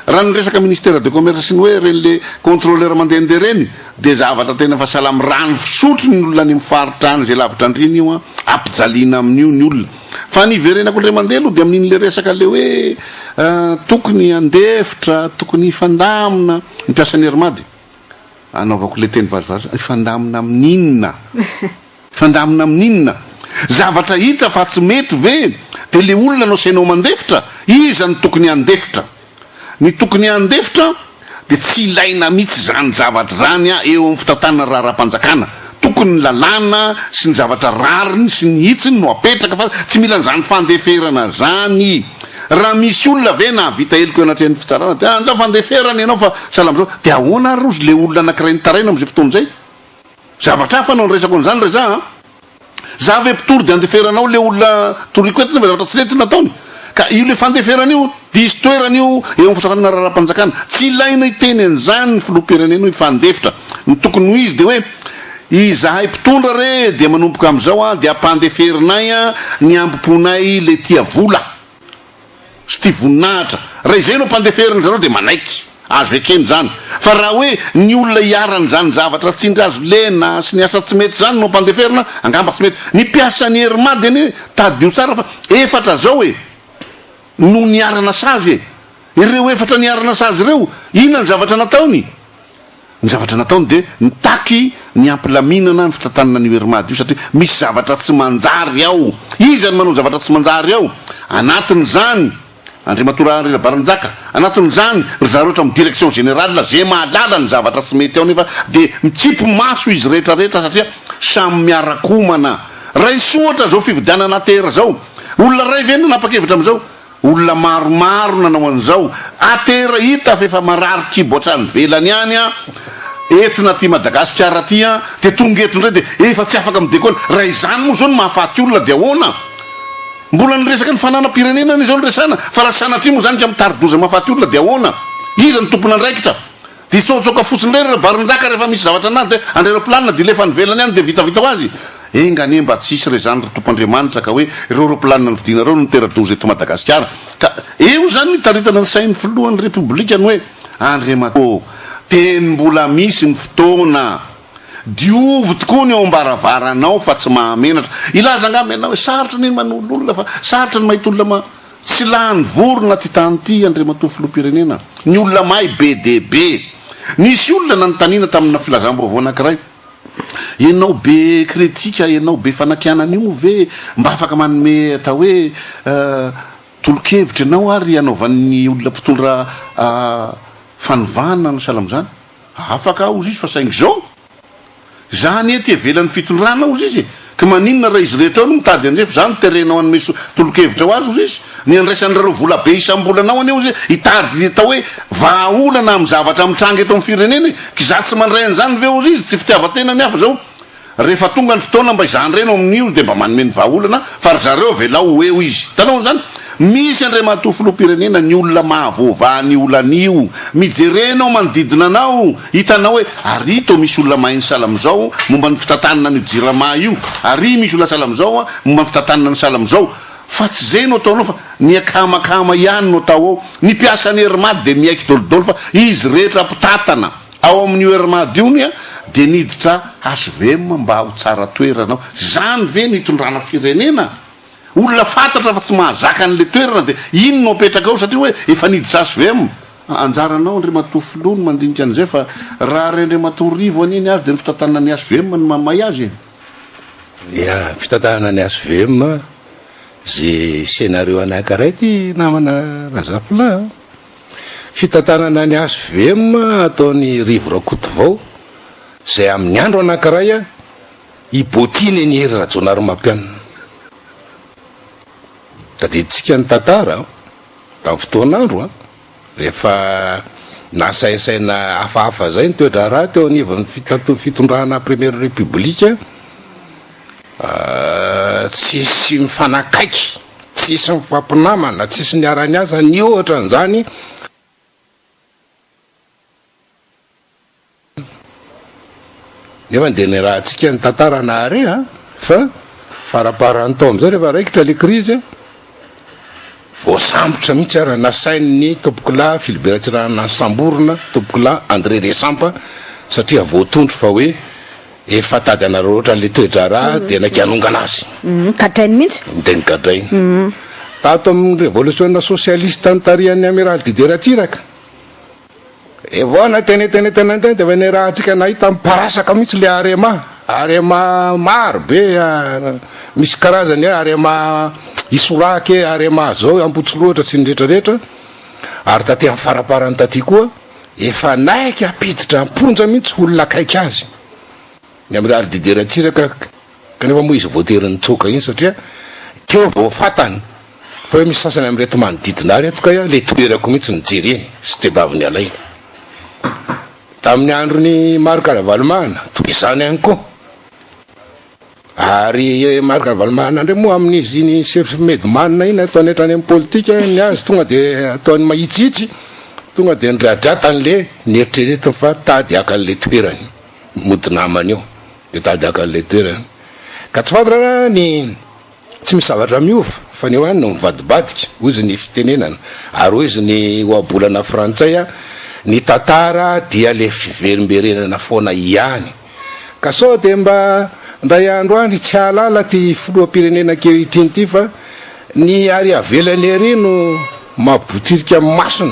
raha ny resaka ministère de commerce sy ny hoe renyle contrôleur mandehandeha reny de zavatra tena fa sala am'rano fisotro ny olona ny mifaritra any zay lavitra andriny io ampijaliana amin'io ny olona fa niverenako le mandeha aloha de amin'iny le resaka le hoe tokony andefitra tokony fandamina ny piasan'ny hermady anaovako le teny vazivazy fandamina amin'inona fandamina amin'inona zavatra hita fa tsy mety ve de le olona no sainao mandefitra iza ny tokony andefitra ny tokony andefitra de tsy ilaina mihitsy zany zavatra zany eo amin'ny fitatana raha-panjakana tokony lalàna sy ny zavatra rariny sy ny hitsiny no apetraka fa tsy mila n'zany fandeferana zany raha misy olona ve na vita heliko eo anatrehan'ny fitsarana de andao fandeferany ianao fa salam'zao de ahoana ary rozy le olona anankiray nytaraina am'izay fotoana zay zavatra hafa anao ny resako an'izany re za ve mpitory de andeferanao le olona toriko etiny va zavatra tsy letina ataony ka io le fandeferan'io disy toeran'io eo amin'ny fitatana raha-panjakana tsy ilaina hiteny an'izany ny filoham-pirenena hoe fandefitra ny tokony ho izy de hoe izahay mpitondra re de manomboka am'izao de ampandeferinay ny ambomponay le tia vola sy ty voninahitra raha izay no ampandeferina zareo de manaiky azo ekeny zany fa raha hoe ny olona hiarany zany zavatra tsy indrazo lena sy ny asa tsy mety zany no ampandeferina angamba tsy mety ny piasan'ny hermady any tadio tsara fa efatra zao no niarana sazy ireo efatra niarana sazy ireo inona ny zavatra nataony ny zavatra nataony de nitaky ny ampilaminana ny fitantanana ny hermady io satria misy zavatra tsy manjary ao. Izy any manao zavatra tsy manjary ao anatin'izany Andriamatora Baranjaka anatin'izany ry zareo oatra amin'ny direction générale zay mahalala ny zavatra tsy mety ao nefa de mitsipy maso izy rehetrarehetra satria samy miarakomana. Ray soatra zao fividianana atera zao olona ray ve nanapa-kevitra am'izao olona maromaro nanao an'izao atera hita fa efa marary kiboatra ny velany any a etina ty Madagasikara ty a de tonga eto ndray de efa tsy afaka midekona raha izany moa zao ny mahafaty olona de ahoana mbola nyresaka ny fananam-pirenena ny zao ny resana fa raha sanatria moa zany ka mitaridoza mahafaty olona de ahoana iza ny tompona andraikitra de tsotsoka fotsiny rey Baranjaka rehefa misy zavatra anazy de andreo planina de lefa ny velany any de vitavita ho azy engane mba tsisy re zany ry tompoandriamanitra ka hoe ireo planina ny vidinareo no teradoza eto Madagasikara ka eo zany nitaritana ny sain'ny filohan'ny republika ny hoe Andriamato teny mbola misy ny fotoana diovy tokoa ny ao ambaravaranao fa tsy mahamenatra ilaza angamy ianao hoe sarotra ny manolo olona fa sarotra ny mahita olona tsy lany vorona ty tany ty Andriamato filoham-pirenena ny olona mahay be de be nisy olona nanontaniana tamina filazam-baovao anankiray ianao be kritika ianao be fanakianan'io ve mba afaka manome atao hoe tolo-kevitra ianao ary anaovan'ny olona mpitondra fanovana ny salamo zany afaka ao izy fa saingy zao zany ety evelan'ny fitondrana ao izy ka maninona raha izy rehetra ao no mitady andrefa zany terenao anome tolo-kevitra ho azy ozy izy ny andraisan'rareo vola be isam-bolanao any eo izy hitady atao hoe vahaolana amin'ny zavatra mitranga eto amin'ny firenena ka za tsy mandray an'izany ve ozy izy tsy fitiavatena ny hafa zao rehefa tonga ny fotoana mba izany reny amin'io de mba manome ny vahaolana fa ry zareo velao eo izy tanao zany misy Andriamato filoham-pirenena ny olona mahavoava ny olan'io mijerenao manodidina anao hitanao hoe ary to misy olona mahay ny salamo zao momba ny fitantanana ny jirama io ary misy olona salamo zao momba ny fitantanana ny salamo zao fa tsy zay no ataonao fa ny akamakama ihany no atao ao ny piasan'ny hermady de miaiky dolodolo fa izy rehetra mpitatana ao amin'io hermady io nya de niditra HVM mba ho tsara toeranao zany ve nitondrana firenena olona fantatra fa tsy mahazaka an'le toerana de ino no apetraka ao satria hoe efa niditra HVM anjaranao Andriamato filoha ny mandinika an'izay fa raha ry Andriamato rivo aniny azy de ny fitantanana ny HVM ny mamay azy ya fitantanana ny HVM zay scénario anankiray ty namana Razafla fitantanana ny HVM ataony rivo Rakotovao zay amin'ny andro anankiray a ibotiny ny hery Rajonary Mampianina da de tsika ny tantara tamin'ny fotoan'andro rehefa nasaisaina hafahafa zay ny toedra raha teo anivon'ny fitondrana première république tsisy mifanakaiky tsisy mifampinamana tsisy ny arany aza ny ohatra an'izany nefa de ny raha tsika ny tantara nahare fa faraparany tao am'izay rehefa raikitra le crise voasambotra mihitsy ara nasain'ny tompokila Philibert Ratsirahana Samborona tompokila André Resampa satria voatondro fa hoe efa tady anareo ohatra le toedra raha de nakianongana azy katrainy mihitsy de nikadrainy tato amin'ny révolution socialiste nitarian'ny amiral Didier Ratsiraka evoana tenetena de fa ny raha tsika nahita miparasaka mihitsy le arema maro be misy karazany arema isorake arema zao ampotsoloatra sy ny rehetrarehetra ary taty amin'ny faraparany taty koa efa naiky apiditra amponja mihitsy olona akaiky azy ny amiral Didier Ratsiraka kanefa moa izy voatery nitsoka iny satria teo vao fatany fa hoe misy sasany am'reto manodidina ary atoka le toerako mihitsy nijereny sy tebaviny alaina tamin'ny androny Marc Ravalomanana toy izany ihany koa ary Marc Ravalomanana ndray moa amin'izy iny chef Medman iny ataony hatrany amin'ny politika ny azy tonga de ataony mahitsitsy tonga de nydradratany ny eritreretiny fa tady akan'le toerany modinamany io de tady akan'le toerany ka tsy fantatra ny tsy misy zavatra miova fa ny eo any no mivadibadika hoy izy ny fitenenana ary hoy izy ny oabolana frantsay ny tantara dia le fiverimberenana foana ihany ka sao de mba ndray andro any tsy halala ty filoham-pirenena kehitriny ty fa ny ary avelany ery no mabotirika masony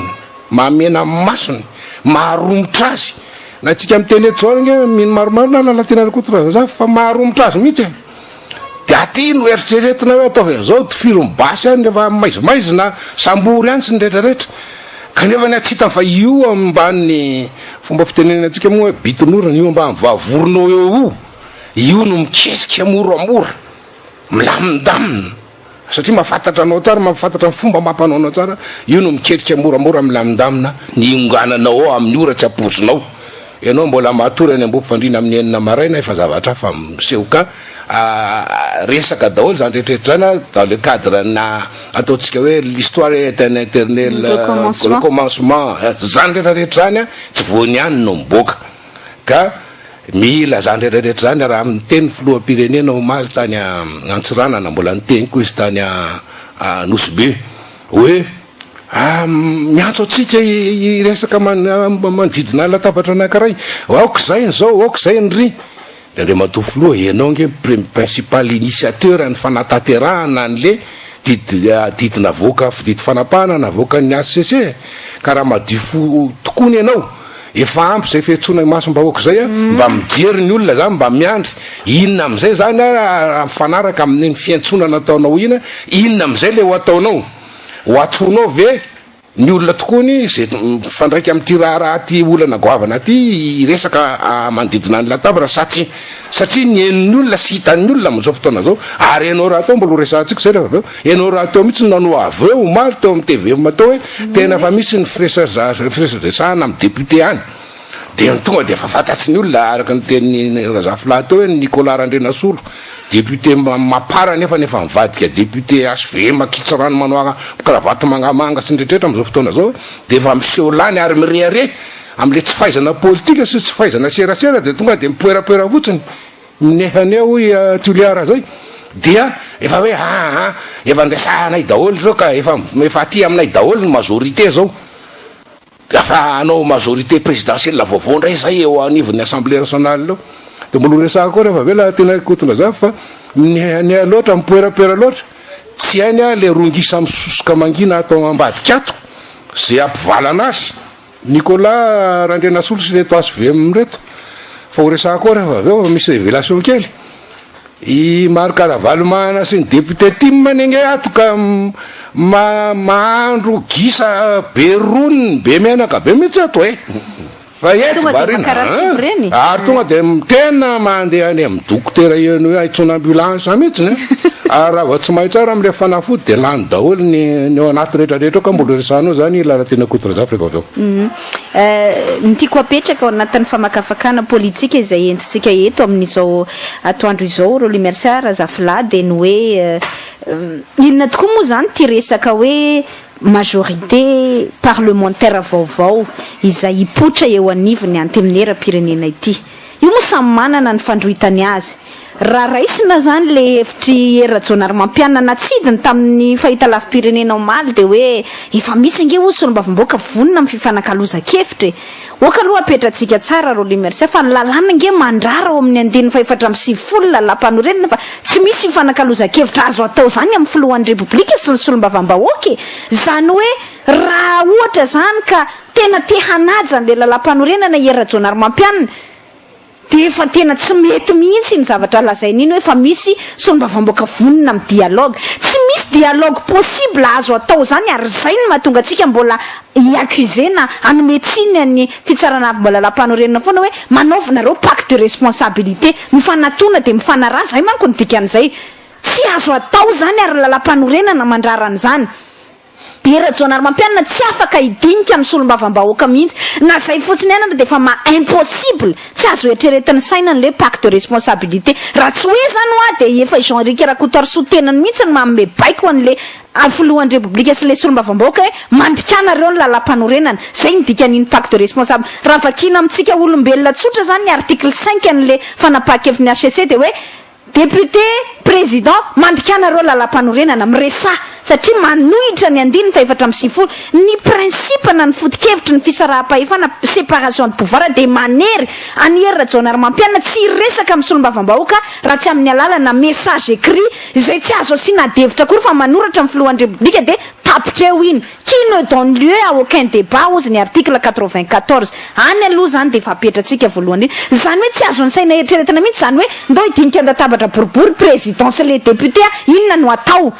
mamena masony maharomotra azy na tsika miteny eto zao nge mino maromaro na lalatina kotra za fa maharomotro azy mihitsy de aty no eritreretina hoe ataovy an'izao tifiro mibasy any efa maizimaizina sambory any sy ny rehetrarehetra kanefa ny atsita fa io ambany fomba fitenenana atsika moa hoe bitinorana io ambany vavoronao eo io no miketrika moramora milamindamina satria mahafantatra anao tsara mahafantatra ny fomba mampanaonao tsara io no miketrika moramora milamindamina ny ingananao ao amin'ny ora tsy apozinao ianao mbola matory any ambopy fandrina amin'ny enina maraina efa zavatra fa misehoka resaka daholo zany rehetrarehetra zany dans le cadre na ataontsika hoe l'histoire est un éternel le commencement zany rehetrarehetra zany tsy voany any no miboaka ka mila zany rehetrarehetra zany raha miteny filoham-pirenena omaly tany Antsiranana mbola niteny koa izy tany Nosy-be hoe miantso atsika iresaka manodidina latabatra anankiray aoka zay zao aoka zay nyry de ndre matofo loha ianao nge principal initiateur ny fanatanterahana an'le didina voaka fididy fanapahana na voaka ny ACC ka raha madifo tokony ianao efa ampy zay fiantsona masom-bahoaka zay mba mijery ny olona zany mba miandry inona am'izay zany mifanaraka amin'ny fiantsona nataonao inona am'izay le ho ataonao ho atsonao ve ny olona tokony zay fandraiky am'ty raha ty olana goavana ty resaka manodidina ny latabatra satria ny eniny olona sy hitan'ny olona am'izao fotoana zao ary ianao raha atao mbola resantsika zay rehefa aveo ianao raha atao mihitsy nanao aveo omaly teo amin'ny TV matao hoe tena fa misy ny firesadresahana amin'ny député any de tonga de efa fantatsy ny olona araka ny teny razafila teo hoe Nicolas Randrenasolo député mapara nefa mivadika député HVM kitsy rano manao kravaty mangamanga sy ndrehetrehtra am'izao fotoana zao de efa miseho lany ary mirehare am'le tsy fahaizana politika sy tsy fahaizana serasera de tonga de mipoerapoera fotsiny minehaneo hoy Tuliara zay dia efa hoe efa ndresahanay daholo zao ka efa aty aminay daholo ny majorité zao afa anao majorité présidentielle vaovao ndray zay eo anivon'ny assemblée nationale eo de mbola resaka koa rehefa vela tena kotona za fa ny loatra mipoerapoera loatra tsy hainy le rongisa misosoka mangina atao ambadikato zay ampivalana azy Nicolas Randrenasolo sy reto HVM reto fa ho resaka koa rehefa aveo misy révélation kely i Marc Karavalomana sy ny député Tim manenge ato ka mahandro gisa be roniny be menaka be mihitsy ato fa eto variny ary tonga de tena mandeha any amin'ny dokotera eno hoe aitsona ambulance mihitsy ary raha vao tsy mahay tsara am'le fanafody de lany daholo ny ao anaty rehetrarehetra ka mbola resanao zany lalatena kotra zafy rehefa aveo ny tiako apetraka ao anatin'ny famakafakana politika izay entitsika eto amin'izao atoandro izao rôle merciar Razafila de ny hoe inona tokoa moa zany ty resaka hoe majorité parlementaire vaovao izay hipotra eo anivony anteminera-pirenena ity io moa samy manana ny fandroitany azy raha raisina zany le hevitry Erajonary Mampianana natsidiny tamin'ny fahita lafi-pirenena omaly de hoe efa misy nge solombavam-baoaka vonona amin'ny fifanakaloza-kevitra oka aloha apetratsika tsara rôle merciar fa ny lalàna nge mandrara ao amin'ny 270 lalam-panorenana fa tsy misy fifanakaloza-kevitra azo atao zany amin'ny filohan'ny repoblika sy ny solombavam-bahoaka zany hoe raha ohatra zany ka tena te hanaja an'le lalam-panorenana Erajonary Mampianana de efa tena tsy mety mihitsy ny zavatra lazain'iny hoe fa misy solombavam-baoaka vonona amin'ny dialogue tsy misy dialogue possible azo atao zany ary zay ny mahatonga atsika mbola iaccusé na anometsiny ny fitsarana avy mbola lalam-panorenana foana hoe manaovanareo pacte de responsabilité mifanatona de mifanara zay manko ny dikan'izay tsy azo atao zany ary lalam-panorenana mandraran'izany Erajonary Mampianana tsy afaka hidinika amin'ny solombavam-bahoaka mihitsy na zay fotsiny anana de efa impossible tsy azo eritreretiny saina le pacte de responsabilité raha tsy hoe zany hoa de efa Jean-Luc Rakotoarisoa tenany mihitsy ny manome baiko an'le filohan'ny repoblika sy le solombavam-bahoaka hoe mandikanareo ny lalam-panorenana zay ny dikan'iny pacte de responsable raha vakina amintsika olombelona tsotra zany ny article 5 an'le fanapahan-kevin'ny HCC de hoe député président mandrikanareo lalam-panorenana miresaha satria manohitra ny andiny fa 450 ny principe na ny foto-kevitry ny fisaraha-pahefana séparation de pouvoir de manery anierina jaonary mampianina tsy resaka amin'ny solombavam-bahoaka raha tsy amin'ny alalana message écrit izay tsy azo asiana devitra kory fa manoratra amin'ny filohan'ny république de tapitreo iny qui ne donne lieu à aucun débat ozy ny article 94 any aloha zany de efa apetratsika voalohany iny zany hoe tsy azo ny saina eritreretina mihitsy zany hoe ndo hidinika andatabatra boribory présidence les députés inona no atao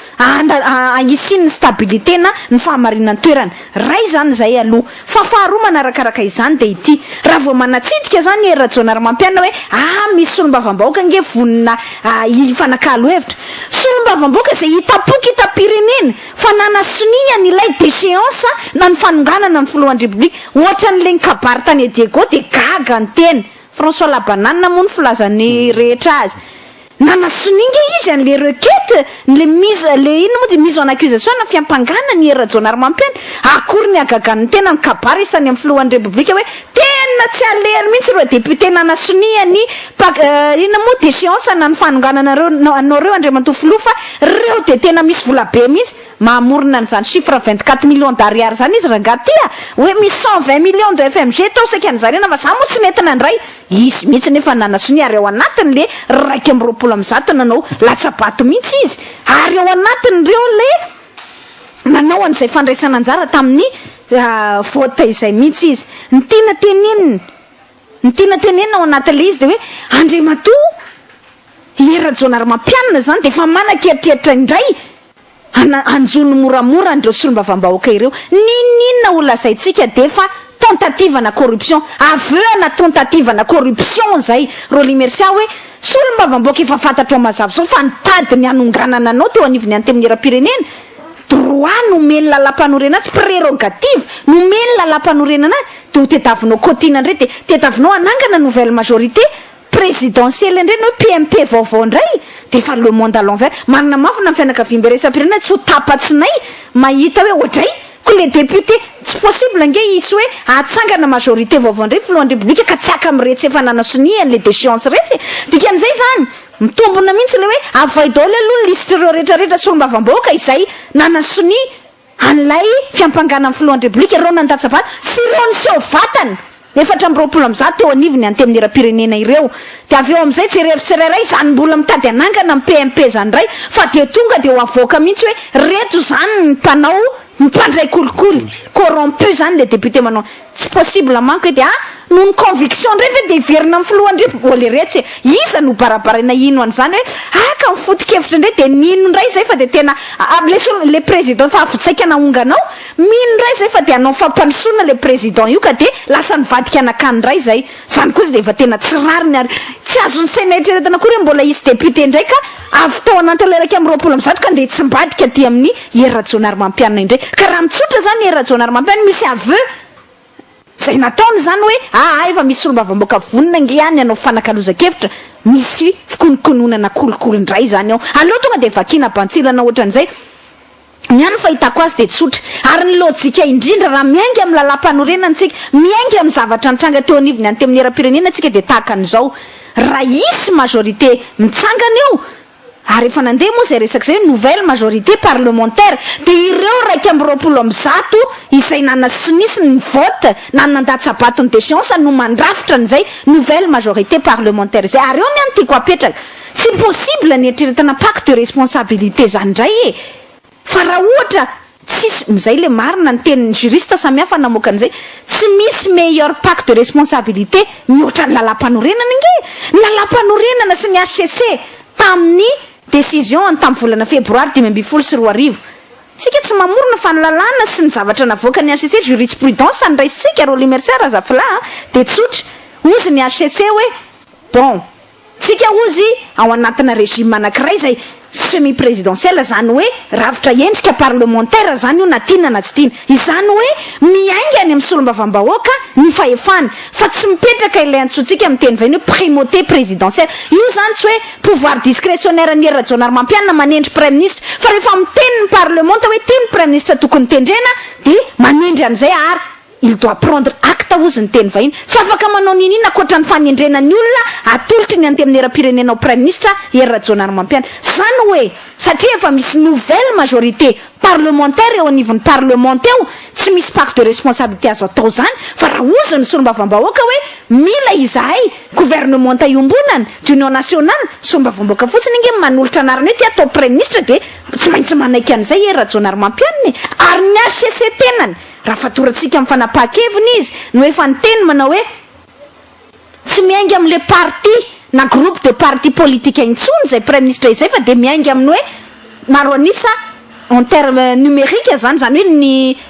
agnisiany stabilité na ny fahamarinany toerana ray zany zay aloha fa faharoa manarakaraka izany de ity raha vao manatsidika zany era jaonary mampianina hoe misy solombavam-bahoaka nge vonina ifanakalo hevitra solombavam-bahoaka zay hitapoky hitapirenena fa nanasoniana ny ilay déchéance na ny fanonganana ny filohan'ny république ohatran'le ny kabary tany Diego de gaga ny teny François Labanana moa ny filazany rehetra azy nanasoninga izy an'le requête le ino moa de mise en accusation na fiampangana ny era jaonary mampiana akory ny agagan'ny tena ny kabary izy tany amin'ny filohan'ny république hoe tena tsy alehany mihitsy reo député nanasonia ny ino moa déchéance na ny fanonganana anareo andriamatoa filoha fa reo de tena misy vola be mihitsy mamorona an'izany chiffre 24 millions d'ariary zany izy rangatya hoe misy 120 millions de FMG tao sakan'zarena fa za moa tsy nentina ndray izy mihitsy nefa nanasonia ary ao anatin'le raiky amby roapolo am'zato nanao latsabato mihitsy izy ary ao anatin'reo le nanao an'izay fandraisana anjara tamin'ny vote izay mihitsy izy ny tiana tenenina ao anatin'le izy de hoe andriamatoa era jaonary mampianina zany de efa manakeritreritra indray anjony moramora andreo solombavam-bahoaka ireo ninina ho lazaitsika de fa tentative na corruption aveu na tentative na corruption zay Roly Mercia hoe solombavam-bahoaka efa fantatro mazava so fa nitady ny anonganana anao teo anivony any tamin'ny era-pirenena droit nomeny lalam-panorenana tsy prérogative nomeny lalam-panorenana de ho tetavinao cotina indray de tetavinao anangana nouvelle majorité présidentielle indray no PMP vaovao indray de fa le monde à l'envers manana mafy na fianakaviam-be resapirenena tsy ho tapatsinay mahita hoe ohatray ko le député tsy possible nge isy hoe atsangana majorité vaovao indray filohan'ny république ka tsy aka am'retsy efa nanasonia an'le déchéance retsy dikan'izay zany mitombona mihitsy le hoe avay daoly aloha listre reo rehetrarehetra solombavam-bahoaka izay nanasonia an'lay fiampangana amin'ny filohan'ny république reo nandatsabato sy reo ny seho vatany efatra amby roapolo am'zato teo anivony any tamin'ny era-pirenena ireo de avy eo am'izay jerevitsirairay zany mbola mitady anangana amin'ny PMP zany ray fa de tonga de ho avoaka mihitsy hoe reto zany ny mpanao mpandray kolikoly corrompu zany le député manao tsy possible manko hoe de noho ny conviction ndray ve de iverina amin'ny filohan'ny le retsy iza no barabaraina ino an'izany hoe ka mifoto-kevitra indray de nino ndray zay fa de tena le président fa avotsaika naonganao mino ndray zay fa de anao fampandrosoana le président io ka de lasa nivadika anakany ndray zay zany koa izy de efa tena tsy rariny ary tsy azony saina eritreretana kory hoe mbola isy député ndray ka avy tao anatyleraiky amby roapolo am'zato ka nde tsy mbadika ty amin'ny era jaonary mampianina indray ka raha mitsotra zany era jaonary mampianina misy aveu zay nataony zany hoe efa misy solombavam-bahoaka vonina nge any anao fanakalozakevitra misy fikononkononana kolokolo indray zany ao aloha tonga de vakina bantsilana ohatran'izay ny any fahitako azy de tsotra ary ny lojika indrindra raha miaingy amin'ny lalam-panorenana antsika miaingy amin'ny zavatra nitranga teo anivony any tamin'ny era-pirenena antsika de tahaka an'izao raha isy majorité mitsangana eo ary efa nandeha moa zay resaka zay nouvelle majorité parlementaire de ireo raiky amby roapolo am'zato izay nanasonisy ny vote na nandatsabato ny déchéance no mandrafitra n'izay nouvelle majorité parlementaire zay ary eo ny any tiako apetraka tsy possible ny eritreretana pacte de responsabilité zany ndray fa raha ohatra tsisy mizay le marina ny tenin'ny juriste samihafa namoaka an'izay tsy misy meilleur pacte de responsabilité mihoatra ny lalam-panorenana nge lalam-panorenana sy ny HCC tamin'ny décision tamin'ny volana febroary 2024 tsika tsy mamorona fanalalana sy ny zavatra navoaka ny HCC jurisprudence andraisitsika Roly Mercia razafla de tsotra ozy ny HCC hoe bon tsika ozy ao anatina régime anankiray zay semi présidentielle zany hoe ravitra endrika parlementaire zany io na tiana na tsy tiana izany hoe miaingany amin'ny solombavam-bahoaka ny fahefana fa tsy mipetraka ilay antsotsika amin'ny teny vahiny hoe primauté présidentielle io zany tsy hoe pouvoir discrétionnaire ny era jaonary mampianina manendry premier ministre fa rehefa miteny ny parlement hoe teny premier ministre tokony tendrena de manendry an'izay ary il doit prendre acte ozy ny teny vahiny tsy afaka manao ninina akoatra ny fanendrenany olona atolotry ny anty amin'ny era-pirenena prime ministre Pierre John-Armampiana zany hoe satria efa misy nouvelle majorité parlementaire eo anivon'ny parlement eo tsy misy pacte de responsabilité azo atao zany fa raha ozy ny solombavambahoaka hoe mila izahay gouvernement iombonana d'union nationale solombavambahoaka fotsiny inge manolotra anarany hoe ty atao prime ministre de tsy maintsy manaiky an'izay Pierre John-Armampiana ary ny HCC tenany raha fatoratsika amin'ny fanapahan-keviny izy no efa ny teny manao hoe tsy miainga amin'le parti na groupe de parti politique intsony zay prime ministre izay fa de miainga amin'ny hoe maro anisa en terme numérique zany hoe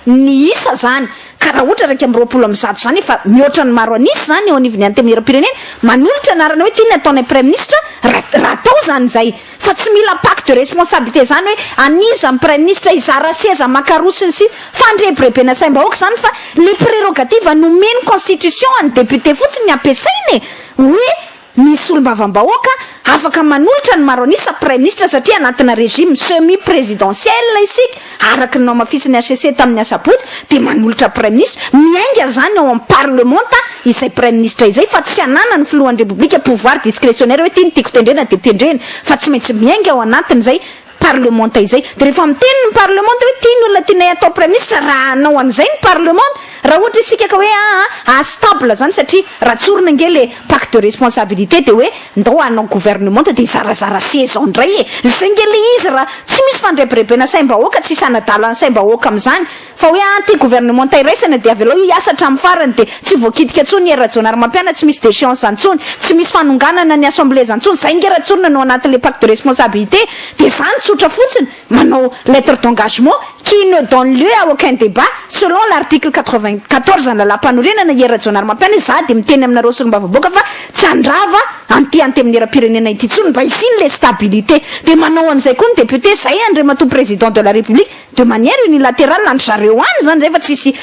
ny isa zany ka raha ohatra raika am'roapolo am'zato zany efa mihoatra ny maro anisy zany eo anivony any amin'ny era-pirenena manolotra anarana hoe tiany ataonay prime ministre raha atao zany zay fa tsy mila pacte de responsabilité zany hoe aniza amin'ny prime ministre izara seza makarosiny sy fandrebirebena saim-bahoaka zany fa les prérogatives nomeny constitution any député fotsiny ny ampiasainy hoe misy olombavambahoaka afaka manolotra ny maro anisa prime ministre satria anatina régime semi présidentiel isika araky ny namafisiny HCC tamin'ny asabotsy de manolotra prime ministre miainga zany ao amin'ny parlement izay prime ministre izay fa tsy anana ny filohan'ny république pouvoir discrétionnaire hoe tiany tiako tendrena de tendrena fa tsy maintsy miainga ao anatin'izay parlement izay de rehefa miteny ny parlement hoe tiany olona tianay atao prime ministre raha anao an'izay ny parlement raha ohatra isika ka hoe stable zany satria raha tsorina nge le pacte de responsabilité de hoe ndao anao gouvernement de zarazara saison ndray zay nge le izy raha tsy misy fandrebirebena saim-bahoaka tsy sanadalany saim-bahoaka am'zany fa hoe ty gouvernement iraisana de avy aloha iasa hatramin'ny farany de tsy voakitika ntsony Pierre John-Armampiana tsy misy déchéance antsony tsy misy fanonganana ny assemblée antsony zay nge raha tsorina no anatin'le pacte de responsabilité de zany tsotra fotsiny manao lettre d'engagement qui ne donne lieu à aucun débat selon l'article 94 na lapanoriana Pierre John-Armampiana za de miteny aminareo solombavambahoaka fa tsy andrava anty amin'ny era-pirenena ity tsony mba isiny le stabilité de manao an'izay koa ny député zay andriamatoa président de la république de manière unilatérale andry zareo any zany zay fa tsisy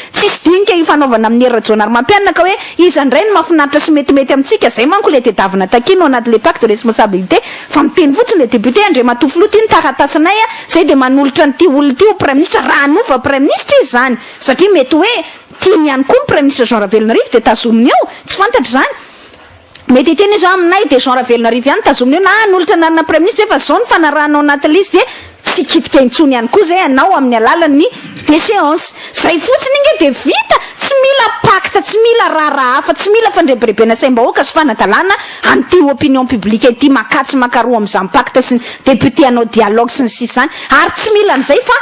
dinika ifanaovana amin'ny Pierre John-Armampiana ka hoe izy andray ny mahafinaritra sy metimety amintsika zay manko le tedavina takino anaty le pacte de responsabilité fa miteny fotsiny le député andriamatoa filoha ty ny taratasinay zay de manolotra nyty olona ty ho prime ministre raha anova prime ministre izy zany satria mety hoe tiany ihany koa ny prime ministre Jean Ravelonarivo de tazominy eo tsy fantatry zany mety teny zao aminay de Jean Ravelonarivo ihany tazominy eo na anolotra anarana prime ministre fa zao ny fanarahanao anatin'le izy de tsy kitika intsony ihany koa zay anao amin'ny alalan'ny déchéance zay fotsiny inge de vita tsy mila pacte tsy mila raha hafa tsy mila fandrebirebena saim-bahoaka sy fanatalana anty opinion publique ty makatsy makaroa am'izany pacte sy député anao dialogue sy ny sisy zany ary tsy mila an'izay fa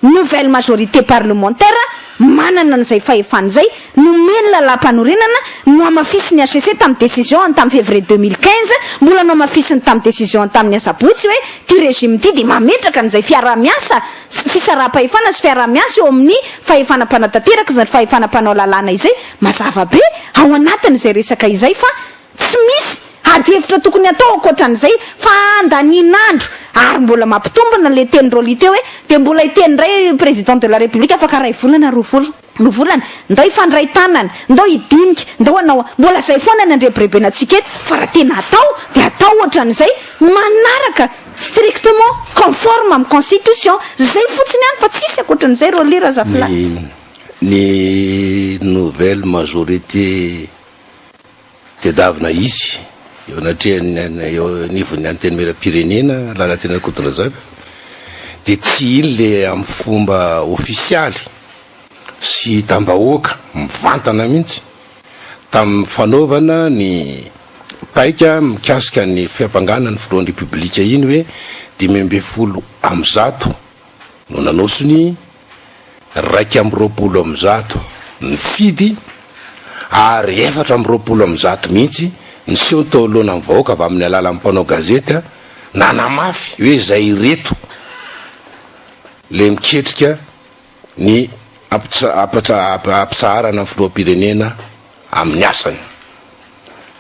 nouvelle majorité parlementaire manana an'izay fahefany zay nomeny lalam-panorenana no amafisiny HCC tamin'ny décision tamin'ny février 2015 mbola no amafisiny tamin'ny décision tamin'ny asabotsy hoe ty régime ty de mametraka an'izay fiarah-miasa fisaraha-pahefana sy fiarah-miasa eo amin'ny fahefana-panatanteraka zany fahefana-panao lalàna izay mazava be ao anatin'izay resaka izay fa tsy misy ady hevitra tokony atao akoatran'izay fa andaninandro ary mbola mampitombona le teny rôly teo hoe de mbola iteny ray président de la république afaka ray volana roa volana ndao ifandray tanana ndao idinika ndao anao mbola zay foana ny andrebirebena antsika eto fa raha tena atao de atao ohatran'izay manaraka strictement conforme amin'ny constitution zay fotsiny any fa tsisy akoatran'izay rôly razafilany ny nouvelle majorité tedavina izy eo anatreha eo nivony anteny mera-pirenena lalatena kodra zaka de tsy iny le amin'ny fomba ofisialy sy tambahoaka mivantana mihitsy tamin'ny fanaovana ny paika mikasika ny fiampangana ny filohan'ny république iny hoe 12% no nanosony 2% ny fidy ary 4% mihitsy ny seho tao alohana ny vahoaka avy amin'ny alala mpanao gazety nanamafy hoe zay reto le miketrika ny ampitsaharana ny filoham-pirenena amin'ny asany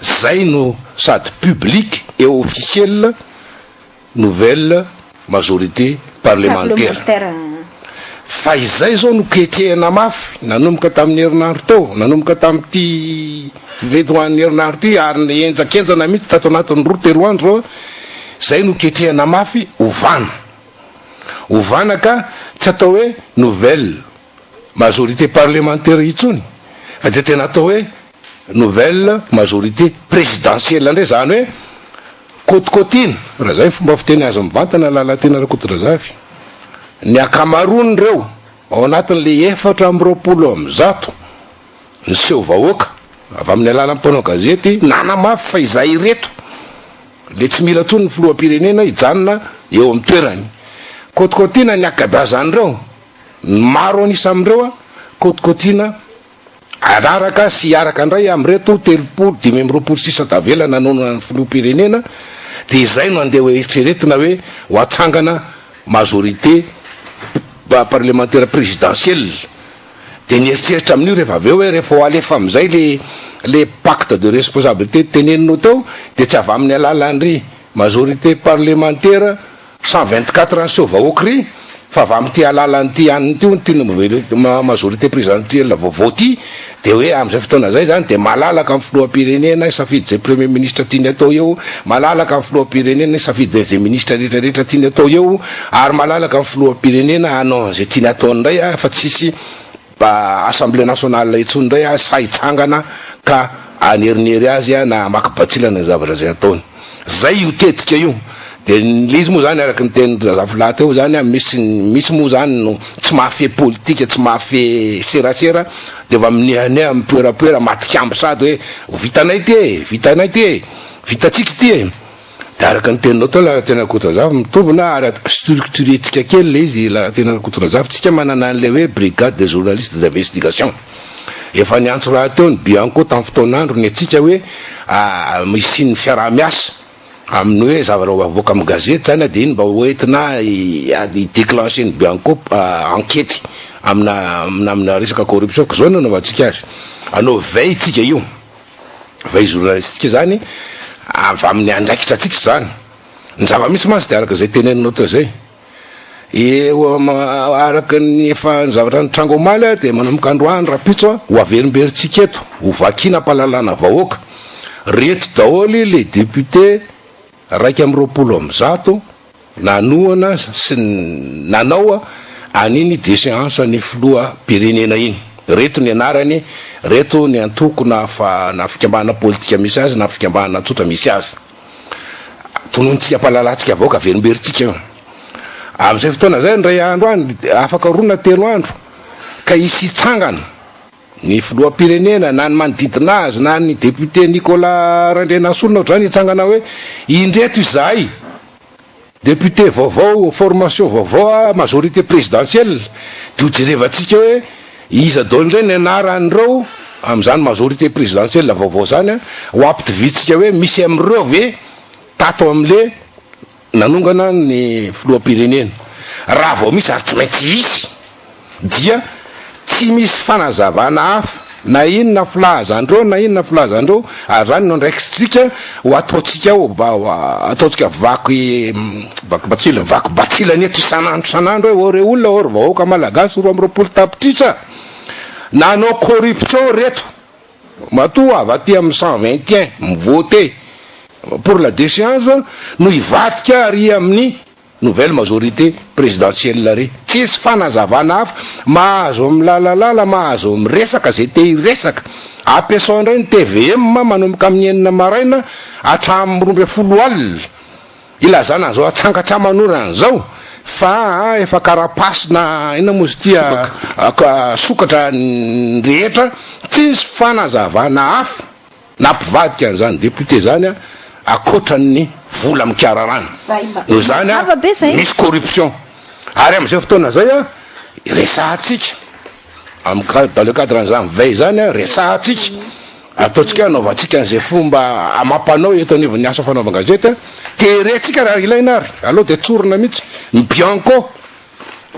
zay no sady public et officiel nouvelle majorité parlementaire fa izay zao no ketrehana mafy nanomboka tamin'ny herinandro tao nanomboka tamin'ity fivetoan'ny herinandro ty ary ny enjakenjana mihitsy tato anatin'ny roa teroandro zao zay no ketrehana mafy ovana ka tsy atao hoe nouvelle majorité parlementaire itsony fa de tena atao hoe nouvelle majorité présidentielle ndray zany hoe kotikotina raha zay fomba fiteny azy mivantana lalatena rakotorazavy ny akamarony reo ao anatin'le 420 ny seho vahoaka avy amin'ny alala mpanao gazety nanamafy fa izay reto le tsy mila tsony ny filoham-pirenena hijanona eo amin'ny toerany kotikotina ny akabazany reo maro anisa amindreo a kotikotina araraka sy araka ndray amreto 3 davela nanonona ny filoham-pirenena de izay no andeha eritreretina hoe ho atsangana majorité parlementaire présidentielle de nieritseritra amin'io rehefa aveo hoe rehefa ho alefa am'izay le pacte de responsabilité teneninao tao de tsy avy amin'ny alalan'ry majorité parlementaire 124 any seo vahoaky ry fa avy amin'ty alalan'ty aniny tyo ty majorité présidentielle vaovao ty de hoe am'izay fotoana zay zany de malalaka amin'ny filoham-pirenena safidy zay premier ministre tiany atao eo malalaka amin'ny filoham-pirenena safidy zay ministre rehetrarehetra tiany atao eo ary malalaka amin'ny filoham-pirenena anao zay tiany atao ndray fa tsisy assemblée nationale itsony ndray saitsangana ka anerinery azy na makabatsilana zavatra zay ataony zay io tetika io de izy moa zany araky ny teny zafila teo zany misy moa zany no tsy mahafehy politika tsy mahafehy serasera de va minihanay amy poerapoera matikamby sady hoe vitanay ty vitatsika ty de araky ny teninao tao la tena kotorazavy mitombona ary structuretsika kely le izy la tena kotorazavy tsika manana an'le hoe brigade des journalistes d'investigation efa niantso raha teo ny bianco tamin'ny fotoanandro ny atsika hoe misy ny fiaraha-miasa amin'ny hoe zavatra avoaka amin'ny gazety zany de iny mba hoentina déclencher ny bianco enquête amina resaka corruption ka zao nanaovantsika azy anao veille tsika io veille journalistique zany avy amin'ny andraikitra atsika zany ny zava-misy masy de araka zay teneninao teo zay araky ny efa ny zavatra ny trango omaly de manomboka androany rapitso ho averimberitsika eto ho vakina mpalalana vahoaka reto daholy le député raiky amy 20 nanoana sy nanao aniny déchéance ny filoha pirenena iny reto ny anarany reto ny antoko na fikambana politika misy azy na fikambana tsotra misy azy tonontsika mpalalatsika vahoaka averimberitsika io am'izay fotoana zay ndray andro any afaka rona telo andro ka isy tsangana ny filoham-pirenena na ny manodidina azy na ny député Nicolas Randrenasolona zany itsangana hoe indreto izahay député vaovao formation vaovao majorité présidentielle de hojerevatsika hoe iza daholo ndray ny anaran'ireo am'izany majorité présidentielle vaovao zany ho ampitivitsika hoe misy am'ireo ve tato am'le nanongana ny filoham-pirenena raha vao misy ary tsy maintsy isy dia tsy misy fanazavana hafa na inona filazandreo na inona filazandreo ary zany no ndraikitsika ho ataotsika ataotsika vaky batsilany eto isanandro hoe ore olona ory vahoaka malagasy 20 tapitrisa nanao corruption reto matoa avy aty amin'ny 121 mivoté pour la déchéance no ivadika ary amin'ny nouvelle majorité présidentielle re tsisy fanazavana hafa mahazo milalalala mahazo miresaka zay te iresaka ampiasao ndray ny TVM manomboka amin'ny 9 maraina hatramin'ny 12 alina ilazana zao atsangatsaman'orana zao fa efa karapasina ina mozy tia sokatra rehetra tsisy fanazavana hafa nampivadika an'izany député zany akoatran'ny vola mikararana no zany misy corruption ary am'izay fotoana zay resahatsika dans le cadre n'zany veille zany resahatsika ataotsika anaovantsika an'izay fomba amampanao eto anivon'ny asa fanaovan-gazety teretsika raha ilaina ary aloha de tsorona mihitsy bianco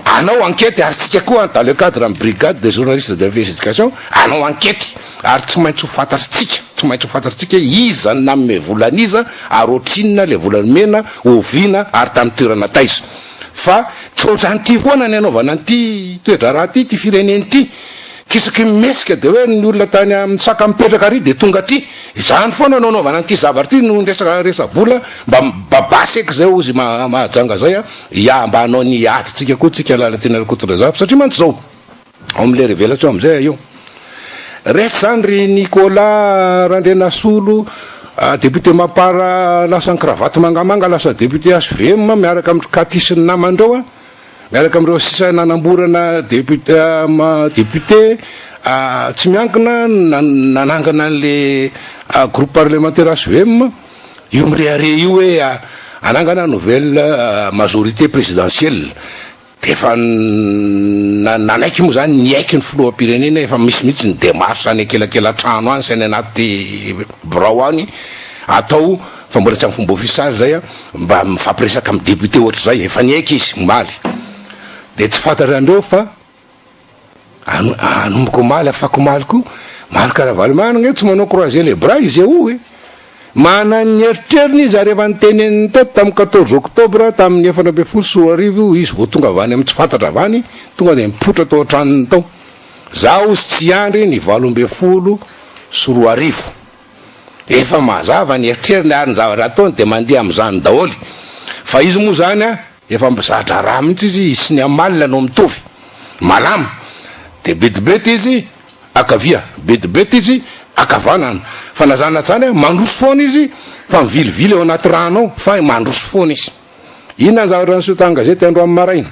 anao enquête ary tsika koa dans le cadre amin'ny brigade des journalistes d'investigation anao enquête ary tsy maintsy ho fantatritsika izy zany namme volan'iza ary otrinina le volany mena oviana ary tamin'ny toerana taiza fa tsotrany ty foana ny anaovana an'ty toedra raha ty fireneny ty kisaky mihesika de hoe ny olona tany amin'ny saka mipetraka ary de tonga ty zany foana no anaovana an'ty zavatra ty no resa-bola mba babasy eky zay ozy mahajanga zay mba anao ny aditsika koa tsika lala tena kotorazavy satria mantsy zao am'le révélation am'izay io rehetra zany ry Nicolas Randrenasolo député Mapara lasa cravaty mangamanga lasa député HVM miaraka amin'ny Katisy ny namandreo miaraka am'ireo sisa nanamborana député tsy miankina nanangana an'le groupe parlementaire HVM io mirehare io hoe anangana nouvelle majorité présidentielle de efa nanaiky moa zany niaiky ny filoham-pirenena efa misy mihitsy ny démarche any akelakela-trano any sainy anaty birao any atao fa mbola tsy amin'ny fomba ofisialy zay mba mifampiresaka amin'ny député ohatra zay efa niaiky izy maly de tsy fantatra andreo fa anomboko maly afako maly koa maly Karavalomana tsy manao croiser les bras izy eo mana ny eritreriny izy rehefa nyteneniny teto tamin'ny 14 octobre tamin'ny 2014 izy vao tonga avany amin'ny tsy fantatra avany tonga de mipotra tao an-tranony tao zaho izy tsy andry ny 2014 efa mazava ny eritreriny ary ny zavatra ataony de mandeha am'izany daholy fa izy moa zany efa mizatra raha mihitsy izy sy ny amalina no mitovy malama de betibety izy akavia betibety izy akavanana fa nazana zany mandroso foana izy fa mivilivily eo anaty rano ao fa mandroso foana izy inona ny zavatra nisotan'ny gazety andro amin'ny maraina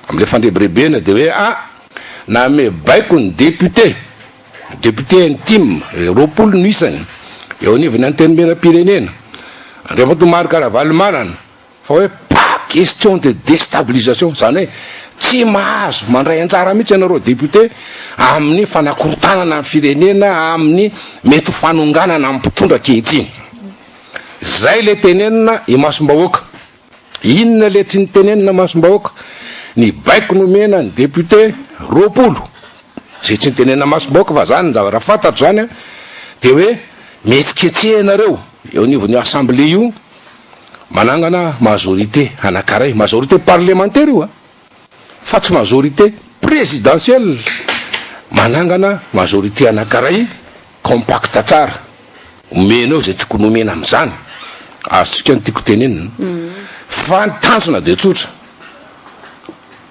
am'le fandrebirebena de hoe name baiko ny député intime roapolo no isany eo anivony anteny mena-pirenena andriamato Maro Karavalomana fa hoe pas question de déstabilisation zany hoe tsy mahazo mandray anjara mihitsy ianareo député amin'ny fanakorotanana ny firenena amin'ny mety fanonganana amin'ny mpitondra kehitriny zay le tenenina i masom-bahoaka inona le tsy nitenenina masom-bahoaka ny baiko nomena ny député roapolo zay tsy nitenenina masom-bahoaka fa zany ny zavatra fantatro zany de hoe mety ketsehanareo eo anivon'io assemblée io manangana majorité anankiray majorité parlementaire io fa tsy majorité présidentielle manangana majorité anankiray compacte tsara omena eo zay tokony nomena am'izany azotsika ny tiako tenenina fa tanjona de tsotra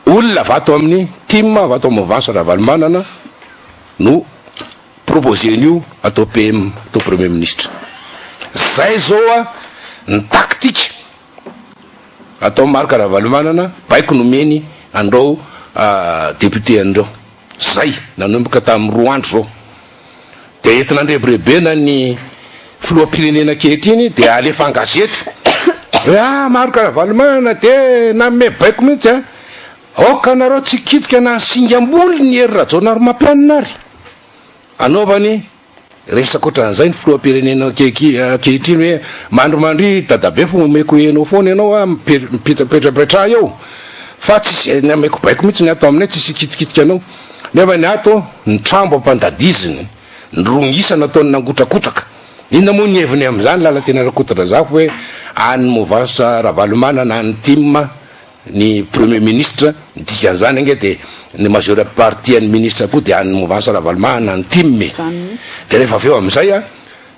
olona vato amin'ny team vato amin'ny mouvance Ravalomanana no proposen'io atao PM atao premier ministre zay zao ny tactique atao Maro Karavalomana baiko nomeny andreo député andreo zay nanomboka tamin'ny roa andro zao de entina andrebirebena ny filoham-pirenena kehitriny de alefa an-gazety hoe Maro Karavalomana de name baiko mihitsy oka nareo tsy kitika na singam-boly ny hery rajonary mampianina ary anaovany resaka ohatran'izay ny filoham-pirenena kehitriny hoe mandromandry dadabe fo momeko enao foana ianao mipetrapetrapetra eo fa tsy nameko baiko mihitsy ny atao aminay tsisy kitikitika anao nefa ny ato ny trambo ampandadiziny ny rongisana ataony nangotrakotraka inona moa ny heviny am'izany lala tena rakotatra zafo hoe any mouvance Ravalomana na ny team ny premier ministre dikan'izany ange de ny majeure partie ny ministre koa de any mouvance Ravalomana ny team de rehefa aveo am'izay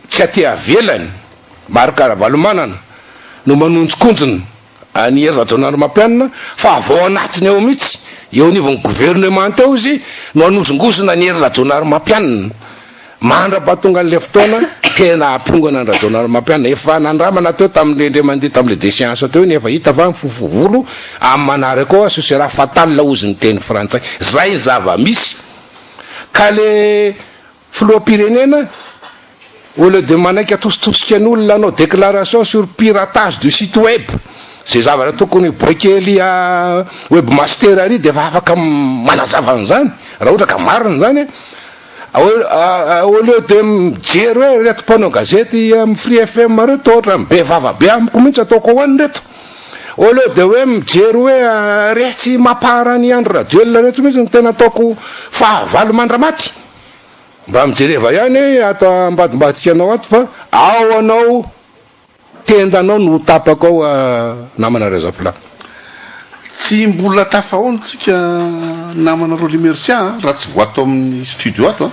tsy aty avelany Maro Karavalomana no manonjokonjony any hery rajonary mampianina fa avao anatiny eo mihitsy eo anivon'ny gouvernement eo izy no anozongosona ny hery rajonary mampianina mandra-pahatonga an'le fotoana tena ampongana ny rajonary mampianina efa nandramana teo tamin'le ndre mandeha tamin'le déchéance teo iny efa hita fa mifofovolo amin'ny manary koa ce sera fatal ozy ny teny frantsay zay ny zava-misy ka le filoham-pirenena au lieu de manaiky atositosika ny olona anao déclaration sur piratage du site web zay zavatra tokony boikely webmaster ary de efa afaka manazava an'izany raha ohatra ka marina zany au lieu de mijery hoe reto mpanao gazety amin'ny Free FM reto ohatra mibe vavabe amiko mihitsy ataoko hoany reto au lieu de hoe mijery hoe retsy maparany andro radioel reto mihitsy ny tena ataoko fahavalo mandramaty mba mijereva ihany atao ambadimbadika anao ato fa ao anao tendanao no tapaka ao namana Rezafla tsy mbola tafahoantsika namanareo limercia raha tsy voatao amin'ny studio ato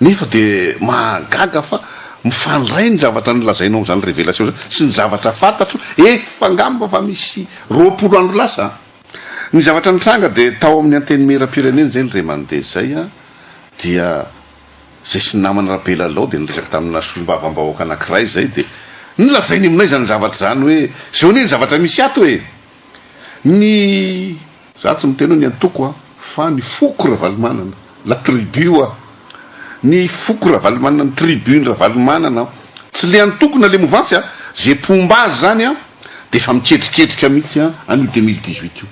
nefa de mahagaga fa mifandray ny zavatra nylazainao zany révélation sy ny zavatra fantatro efa ngamba fa misy 20 andro lasa ny zavatra nitranga de tao amin'ny anteny mera-pirenena zay ny ray mandeha zay dia zay sy namana rabelalao dia niresaka tamina solombavam-bahoaka anankiray zay dia nylazainy aminay zany zavatra zany hoe zao ny zavatra misy ato hoe ny za tsy miteny hoe ny antoko fa ny foko Ravalomanana la tribu ny foko Ravalomanana ny tribu ny Ravalomanana tsy le antoko na le mouvance zay pomba azy zany dia efa miketriketrika mihitsy an'io 2018 io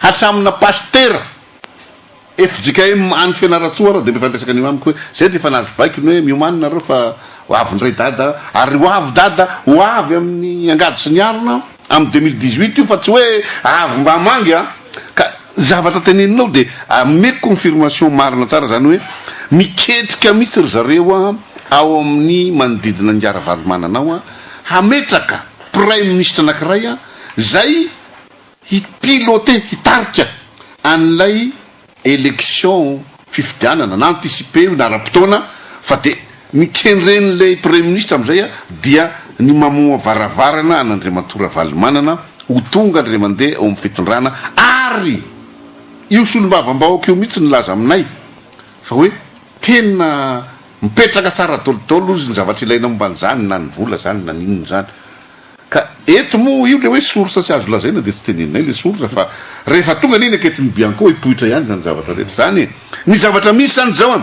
hatramina pasteur FJKM any Fianaratsoa dia mifampiasaka ny amiko hoe zay dia efa nahazo baiko ny hoe miomanina reo fa ho avy ndray dada ary ho avy dada ho avy amin'ny angady sy ny arona amin'ny 2018 io fa tsy hoe avy mba mangy ka zavatra teneninao dia meko confirmation marina tsara zany hoe miketrika mihitsy ry zareo ao amin'ny manodidina ny Ravalomananao hametraka prime ministre anankiray zay hipilote hitarika an'ilay élection fifidianana na anticipe io na ara-potoana fa dia mikendren'ilay premier ministre amin'izay dia ny mamoa varavarana an'Andriamatoa Ravalomanana ho tonga andre mandeha ao amin'ny fitondrana ary io solombavam-bahoaka io mihitsy nilaza aminay fa hoe tena mipetraka tsara dolodolo izy ny zavatra ilaina momba an'izany na ny vola zany na ninony zany ka eto moa io le hoe source tsy azo lazaina dia tsy teneninay le source fa rehefa tonga niny anketiny bianco hipohitra ihany zany zavatra rehetra zany ny zavatra misy zany zao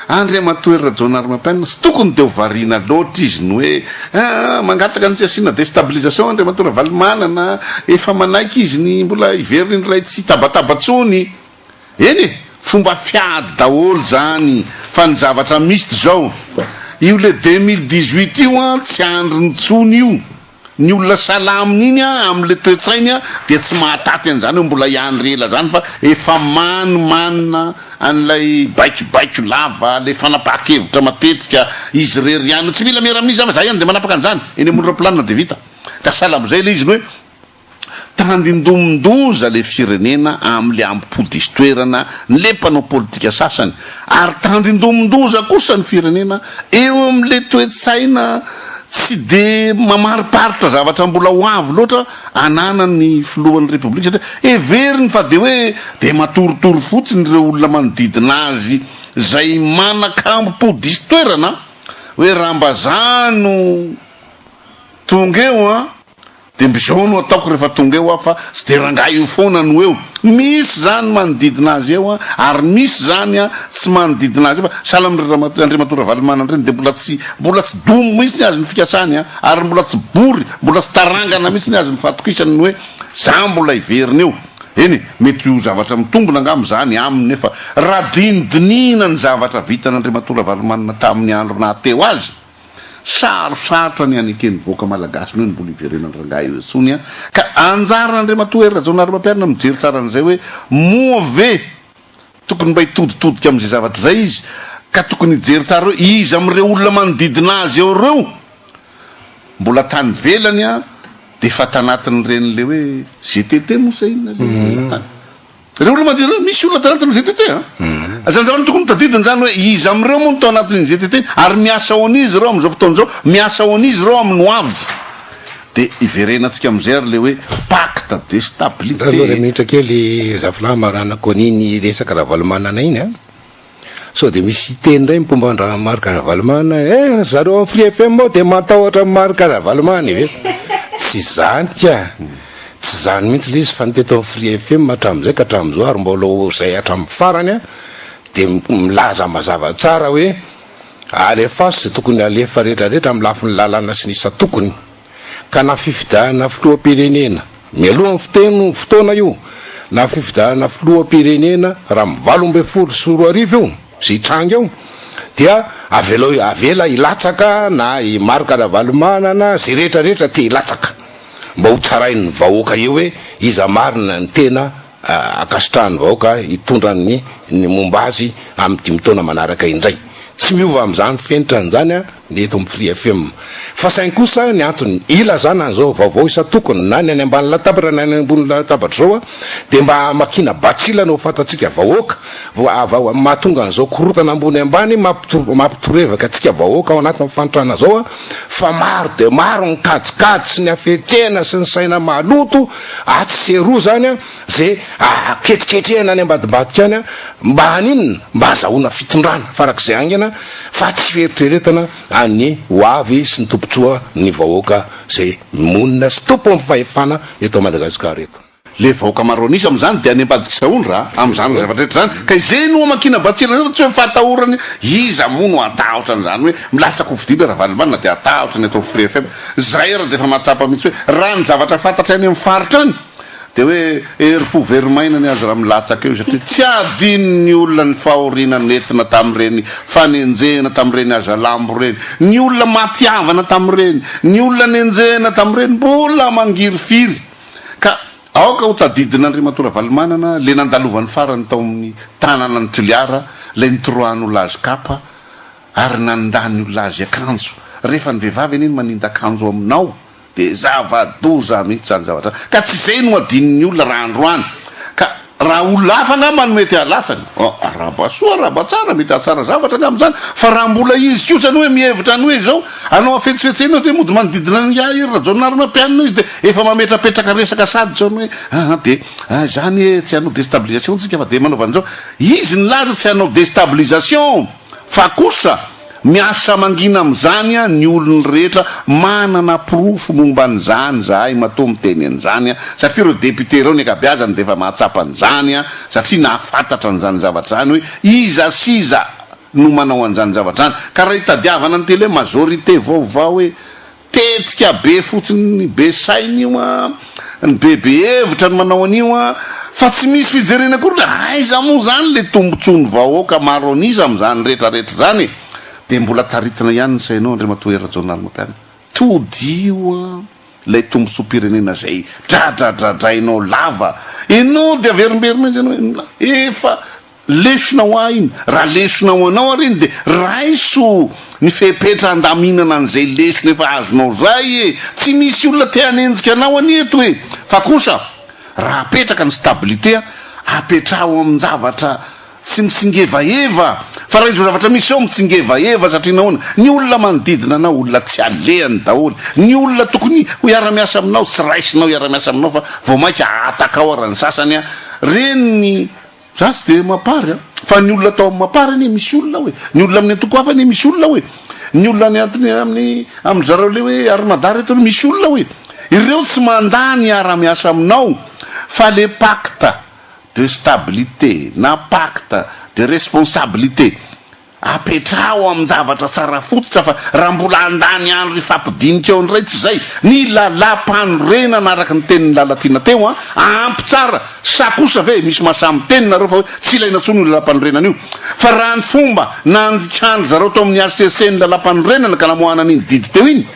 Andriamatoa Rajaonarimampianina sy tokony dia ho variana loatra izy ny hoe mangataka ny tsy asiana déstabilisation Andriamatoa Ravalomanana efa manaiky izy ny mbola iveriny ray tsy tabatabatsony eny fomba fiady daholo zany fa ny zavatra misy zao io le 2018 io tsy andro nitsony io ny olona salaminy iny amin'le toetsainy dia tsy mahataty an'izany hoe mbola iandrela zany fa efa manina an'ilay baikobaiko lava le fanapahakevitra matetika izy reriana tsy mila miara-amin'izy zany fa za ihany dia manapaka an'izany eny ambony raplanina dia vita ka salam'izay le izy ny hoe tandindomondoza le firenena amin'le ampodis-toerana le mpanao politika sasany ary tandindomondoza kosa ny firenena eo amin'le toetsaina tsy de mamariparitra zavatra mbola ho avy loatra anana ny filohan'ny republika satria everiny fa de hoe de matoritory fotsiny reo olona manodidina azy zay manakambo podis-toerana hoe rambazano tonga eo de mbizao no ataoko rehefa tonga eo fa tsy de rangah io foana no eo misy zany manodidina azy eo ary misy zany tsy manodidina azy eo fa sahala Andriamatoa Ravalomanana reny de mbola tsy domo mihitsy ny azy ny fikasany ary mbola tsy bory mbola tsy tarangana mihitsy ny azy ny fahatokisany ny hoe za mbola iveriny eo eny mety io zavatra mitombona angamy zany aminy nefa raha dinidinina ny zavatra vitan'Andriamatoa Ravalomanana tamin'ny andro nahateo azy sarosarotra ny anekeny voaka malagasy no mbola iverenany rangahy io tsony ka anjaran'Andriamatoa Rajaonarimampianina mijery tsara an'izay hoe moa ve tokony mba hitoditodika amin'izay zavatra zay izy ka tokony hijery tsara hoe izy amin'ireo olona manodidina azy eo reo mbola tany velany dia fa tanatin'ireny le hoe GTT mosa inona le reo olona manodidina misy olona tanatin'ny GTT zany zavatra tokony tadidiny zany hoe izy amin'ireo moa no tao anatin'ny GTT ary miasa hon'izy reo amin'izao fotoan'izao miasa hon'izy reo amin'ny hoavy dia iverenantsika amin'izay ary le hoe pacte de stabilité aloha minitra kely zafila marana koniny resaka Ravalomanana iny so dia misy teny indray mipomba marika Ravalomanana zareo amin'ny Free FM ao dia matahotra marika Ravalomanana ve tsy zany ka tsy zany mihitsy le izy fa niteto amin'ny Free FM hatramin'izay ka hatramin'izao ary mbola zay hatramin'ny farany dia milaza mazava tsara hoe alefa zay tokony alefa rehetrarehetra amin'ny lafin'ny lalàna sy nisa tokony ka na fifidahana filoham-pirenena mialohan'ny fotoana io na fifidahana filoham-pirenena raha mivalo amby folo sy roa arivo io sy hitranga eo dia avela ilatsaka na marika Ravalomanana zay rehetrarehetra te ilatsaka mba ho tsarain'ny vahoaka io hoe iza marina ny tena akasitrahan'ny vahoaka hitondra ny momba azy amin'ny 10 taona manaraka indray tsy miova amin'izany fenitra an'izany ny eto amin'ny Free FM fa sain kosa ny antony ila zany zao vaovao isa-tokony na ny any ambany latabatra na ny ambony latabatra zao de mba makina batsila no fantatsika vahoaka mahatonga an'izao korotana ambony ambany mampitorevaka atsika vahoaka ao anatin'ny fanotrana zao fa maro de maro ny kajikajy sy ny afetsena sy ny saina maloto atseroa zany zay ketriketrehana any ambadibadika any mba haninona mba azahoana fitondrana farak'izay angana fa tsy fieritreretana any hoavy sy ny tompontsoa ny vahoaka zay monina sy tompo amin'ny fahefana eto Madagasikara eto. Le vahoaka maro anisa am'zany de any ambadik'Saondra am'zany zavatra rehetra zany ka izay no makina batsila tsy hoe fahatahorany iza mono atahotra an'izany hoe milatsaka hovidina raha valimbanina de atahotra ny atao Free FM zay raha de efa mahatsapa mihitsy hoe raha ny zavatra fantatra any amin'ny faritra any de hoe herim-po verimaina ny azy raha milatsaka eo satria tsy adino ny olona ny fahoriana nentina tamin'ireny fanenjena tamin'ireny azalambo reny ny olona matiavana tamin'ireny ny olona nenjena tamin'ireny mbola mangiry firy ka aoka ho tadidin'Andriamatora Valimanana le nandalovan'ny farany tao amin'ny tanana ny Toliara le nitroahany olona azy kapa ary nandany olona azy akanjo rehefa ny vehivavy eny maninda akanjo aminao de zava-doza mihitsy zany zavatra ka tsy zay no adin'ny olona raha androany ka raha olona hafa angamba no mety halatsany araba soa araba tsara mety hatsara zavatra ny am'zany fa raha mbola izy kosany hoe mihevitra ny hoe zao anao afetsifetsena de mody manodidina ny iry raha zao narina mpianina izy de efa mametrapetraka resaka sady zao hoe de zany tsy hanao déstabilisation tsika fa de manaovan'izao izy ny laza tsy hanao déstabilisation fa kosa miasa mangina am'zany ny olony rehetra manana profo momba an'izany zahay matoa miteny an'izany satria reo député reo ny akabeazany de efa mahatsapa an'izany satria nahafantatra an'izany zavatra zany hoe iza siza no manao an'izany zavatra zany ka raha hitadiavana ny tele majorité vaovao hoe tetsika be fotsiny be sainy io ny bebe hevitra ny manao an'io fa tsy misy fijerena kory aiza moa zany le tombotsony vahoaka maro anisa am'zany rehetrarehetra zany de mbola taritina ihany ny sainao Andriamatoera Jonal Mampiana todio lay tombontsoam-pirenena zay dradradradrainao lava enao de averimberina izy anao efa lesonao ah iny raha lesonao anao areny de raiso ny fepetra andaminana an'izay lesona efa azonao zay tsy misy olona te hanenjika anao any eto hoe fa kosa raha apetraka ny stabilité apetrao amin'ny zavatra tsy mitsingevaeva fa raha izy zavatra misy ao mitsingevaeva satria nahoana ny olona manodidina anao olona tsy alehany daholo ny olona tokony ho iara-miasa aminao tsy raisinao iara-miasa aminao fa vao mainka atakao arany sasany reny zasy de mapary fa ny olona atao amin'ny mapary anie misy olona hoe ny olona amin'ny antoko hafa anie misy olona hoe ny olona ny antony amin'ny zareo le hoe ary-madary eto misy olona hoe ireo tsy mandany iara-miasa aminao fa le pacte de stabilité na pacte de responsabilité apetrao amin'ny zavatra tsara fototra fa raha mbola andany andro ifampidinika eo nyray tsy zay ny lalam-panorenana araka ny tenin'ny lalatina teo ampy tsara sa kosa ve misy mahasamy teninareo fa hoe tsy ilaina tsony io lalam-panorenana io fa raha ny fomba nandikandro zareo tao amin'ny HCC ny lalam-panorenana ka namohana n'iny didy teo iny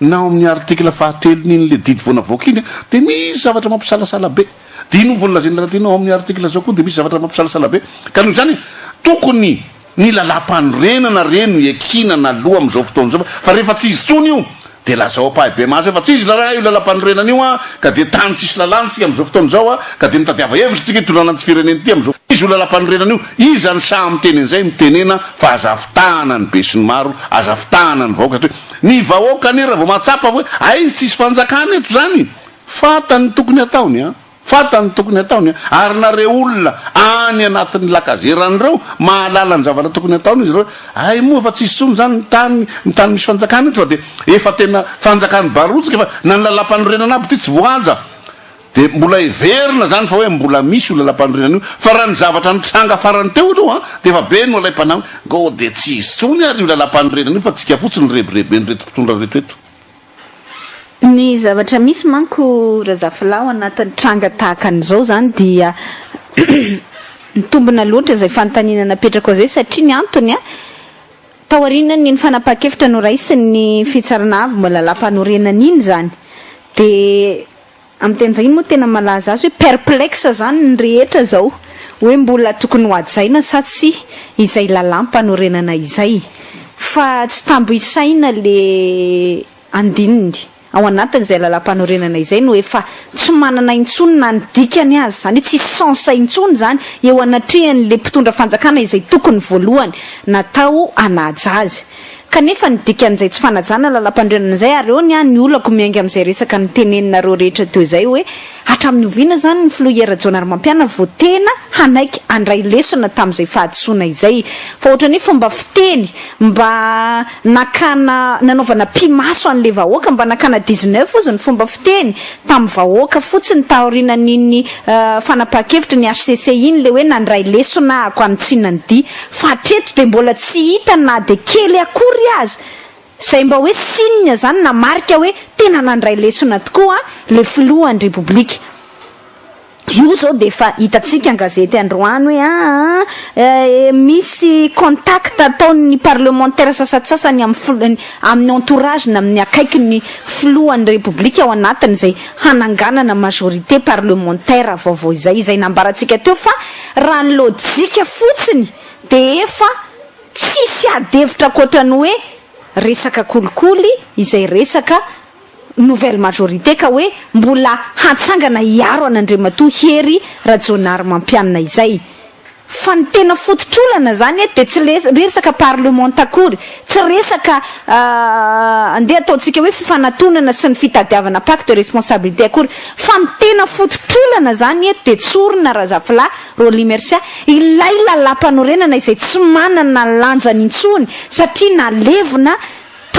nao amin'ny artikla fahatelon'iny le didy vonavoaka iny de misy zavatra mampisalasala be dino voalazeny rahatinao amin'ny artikla zao koa de misy zavatra mampisalasala be ka noho zany tokony ny lalam-panorenana reno ekinana aloha am'izao fotoana zao fa rehefa tsy izy tsony io de lazao apahy be maso fa tsy izy raha io lalam-panorenana io ka de tany tsisy lalantsika am'izao fotoana zao ka de mitadiava hevitra tsika hitolana tsy fireneny ty am'izao izy io lalam-panorenana io izy any samy miteny an'izay mitenena fa azavitahana ny be sy ny maro azavitahana ny vahoaka satria ny vahoaka anie raha vao mahatsapa hoe aizy tsisy fanjakana eto zany fatany tokony ataony fatany tokony ataony ary nareo olona any anatin'ny lakazeran'ireo mahalala ny zavatra tokony ataony izy reo ay moa fa tsisy tsony zany ny tany misy fanjakana eto fa de efa tena fanjakany barotsika fa na ny lalam-panorenana aby ty tsy voaja de mbola everina zany fa hoe mbola misy io lalam-panorenana io fa raha ny zavatra nitranga farany teo aloha de efa be no alay mpanao go de tsy izy tsony ary io lalam-panorenana io fa tsika fotsiny rebirebi ny reto mpitondra reto eto ny zavatra misy manko razafilao anatin'ny tranga tahaka an'izao zany dia mitombona loatra zay fanontaniana napetraka ao zay satria ny antony taoriana ny fanapa-kevitra no raisin'ny fitsarana avy mbola lalam-panorenana iny zany de amin'ny teny vahiny moa tena malaza azy hoe perplexe zany ny rehetra zao hoe mbola tokony ho ajaina sa tsy izay lalam-panorenana izay fa tsy tambo isaina le andininy ao anatin'izay lalam-panorenana izay no efa tsy manana intsony na ny dikany azy zany hoe tsy sensa intsony zany eo anatrehan'le mpitondra fanjakana izay tokony voalohany natao anaja azy kanefa ny dikan'izay tsy fanajana lalam-pandrenana izay ary eo ny olako miainga amin'izay resaka ny teneninareo rehetra teo izay hoe hatramin'ny oviana zany ny filoha Rajaonarimampianina vao tena hanaiky andray lesona tamin'izay fahadisoana izay fa ohatrany fomba fiteny mba nakana nanaovana pimaso an'le vahoaka mba nakana 19 ozy ny fomba fiteny tamin'ny vahoaka fotsiny taorinan'iny fanapaha-kevitra ny HCCI le hoe nandray lesona ako any Tsinandia fa hatreto de mbola tsy hita na de kely akory azy zay mba hoe signe zany na marika hoe tena nandray lesona tokoa le filohan'ny Repoblika io zao de fa hitatsika an-gazety androany hoe misy contact ataon'ny parlementaire sasatsasany amin'ny entourage na amin'ny akaikin'ny filohan'ny Repoblika ao anatin'izay hananganana majorité parlementaire vaovao izay nambaratsika teo fa raha ny lojika fotsiny de efa tsisy adevitra koatrany hoe resaka kolikoly izay resaka nouvelle majorité ka hoe mbola hatsangana hiaro an'Andriamatoa Hery Rajaonarimampianina izay fa ny tena fototrolana zany de tsy resaka parlement akory tsy resaka andeha ataontsika hoe fifanantonana sy ny fitadiavana pacte de responsabilité akory fa ny tena fototrolana zany de tsorina Razafla Roly Mercia ilay lalam-panorenana izay tsy manana lanjany intsony satria nalevina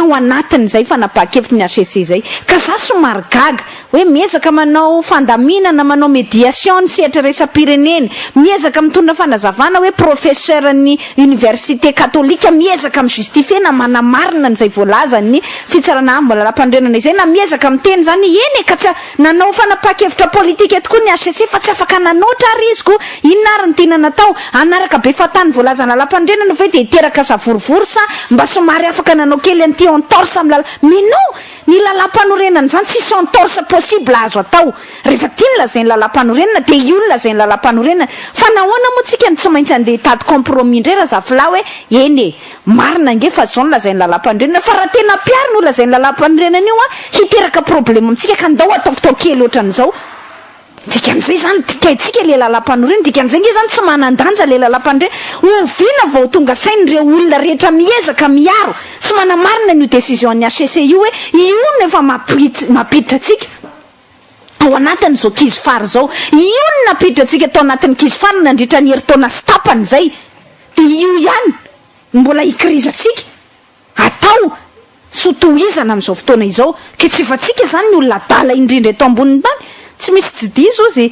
tao anatin'izay fanapaha-kevitry ny HCC zay ka za somary gaga hoe miezaka manao fandaminana manao médiation ny sehatra resa-pirenena miezaka mitondra fanazavana hoe professeur ny université katolika miezaka mijustifie na manamarina n'izay voalazany fitsarana amin'ny lalam-pandrenana izay na miezaka miteny zany eny ka tsy nanao fanapaha-kevitra politika tokoa ny HCC fa tsy afaka nanoatra ary izy ko inona ary ny tiana natao anaraka be fatany voalazana lalam-pandrenana fa de hiteraka savorivory sa mba somary afaka nanao kely anty entorse amin'ny lala mais non ny lalam-panorenana zany tsisy entorse possible azo atao rehefa tiany lazainy lalam-panorenana de io lazainy lalam-panorenana fa nahoana moa tsika ny tsy maintsy andeha tady compromis indray Razafla hoe eny marina nge fa zao ny lazainy lalam-panorenana fa raha tena piary no lazainy lalam-panorenana io hiteraka problème amitsika ka andao ataokatao kely ohatran'izao dikan'izay zany dikaitsika le lalam-panorenana dikan'izay nge zany tsy manan-danja le lalam-panorenana oviana vao tonga sain'ireo olona rehetra miezaka miaro sy manamarina ny décision ny HCC io hoe io no efa mampiditra atsika ao anatin'izao kizy fary zao io no napiditra atsika tao anatin'ny kizy fary nandritra ny herintaona sy tapany zay de io ihany mbola hikirizatsika atao sotohizana amin'izao fotoana izao ke tsy efatsika zany ny olona dala indrindra eto ambonin'ny tany tsy misy tsy diso izy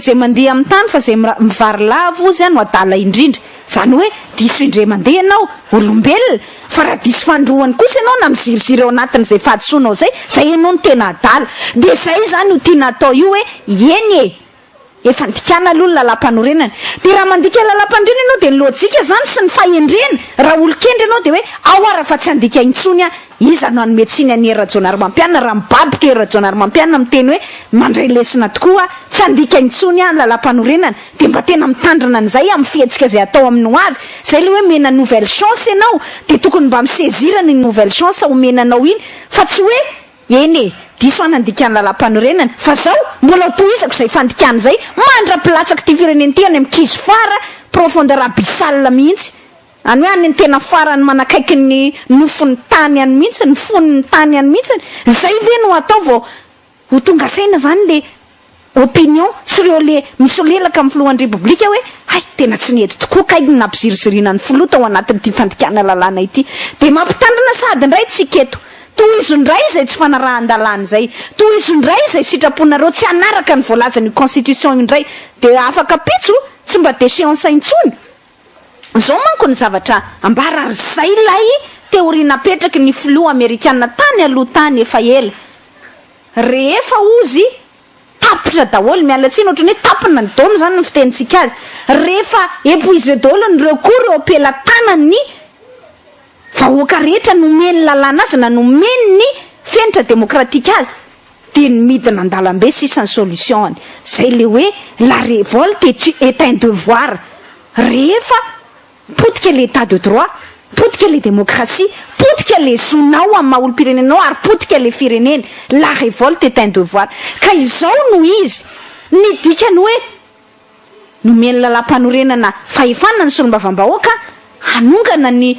zay mandeha amin'ny tany fa zay mivary lavo izy no adala indrindra zany hoe diso indray mandeha ianao olombelona fa raha diso fandrohany kosa ianao na miziriziry ao anatin'izay fahadisoanao zay ianao no tena adala de zay zany ho tiana atao io hoe eny efa ndikana aloha lalam-panorenana de raha mandika lalam-pandrena ianao de ny lojika zany sy ny fahendrena raha olo-kendry ianao de hoe ao ara fa tsy andika intsony iza no hanome tsiny any Rajaonarimampianina raha mibabika Rajaonarimampianina miteny hoe mandray lesona tokoa tsy andika intsony lalam-panorenana de mba tena mitandrina an'izay amin'ny fihetsika zay atao amin'ny hoavy zay le hoe mena nouvelle chance ianao de tokony mba misezirana ny nouvelle chance omenanao iny fa tsy hoe eny diso anandikany lalam-panorenana fa zao mbola tohizako zay fandikany zay mandra-pilatsaka ty fireneny ty any amin'ny kizy fara profondeur abyssale mihitsy any hoe any ny tena farany manakaiky ny nofony tany any mihitsy ny foniny tany any mihitsy zay ve no atao vao ho tonga saina zany le opinion sy reo le misy olelaka amin'ny filohan'ny Repoblika hoe ay tena tsy nety tokoa kainy nampizirizirina ny filoha tao anatin'ity fandikana lalàna ity de mampitandrina sady indray tsika eto tohizondray zay tsy fanarahan-dalàna zay tohizondray zay sitraponareo tsy anaraka ny voalazan'ny constitution indray de afaka pitso tsy mba déchéance intsony zao manko ny zavatra ambara ary zay lay teoria napetraky ny filoha amerikana tany aloha tany efa ela rehefa ozy tapitra daholo mialatsiny ohatrany hoe tapina ny daono zany ny fitenitsika azy rehefa épuisé daholo ny recours eo ampelantanany vahoaka rehetra nomeny lalàna azy na nomeny ny fenitra démocratique azy de ny midina an-dalambe sisany solution any zay le hoe la révolte est un devoir rehefa potika l'état de droit potika le démocratie, potika le zonao amin'ny maha olo-pirenenao ary potika le firenena. La révolte est un devoir. Ka izao no izy ny dikany hoe nomeny lalam-panorenana fahefanana ny solombavam-bahoaka hanongana ny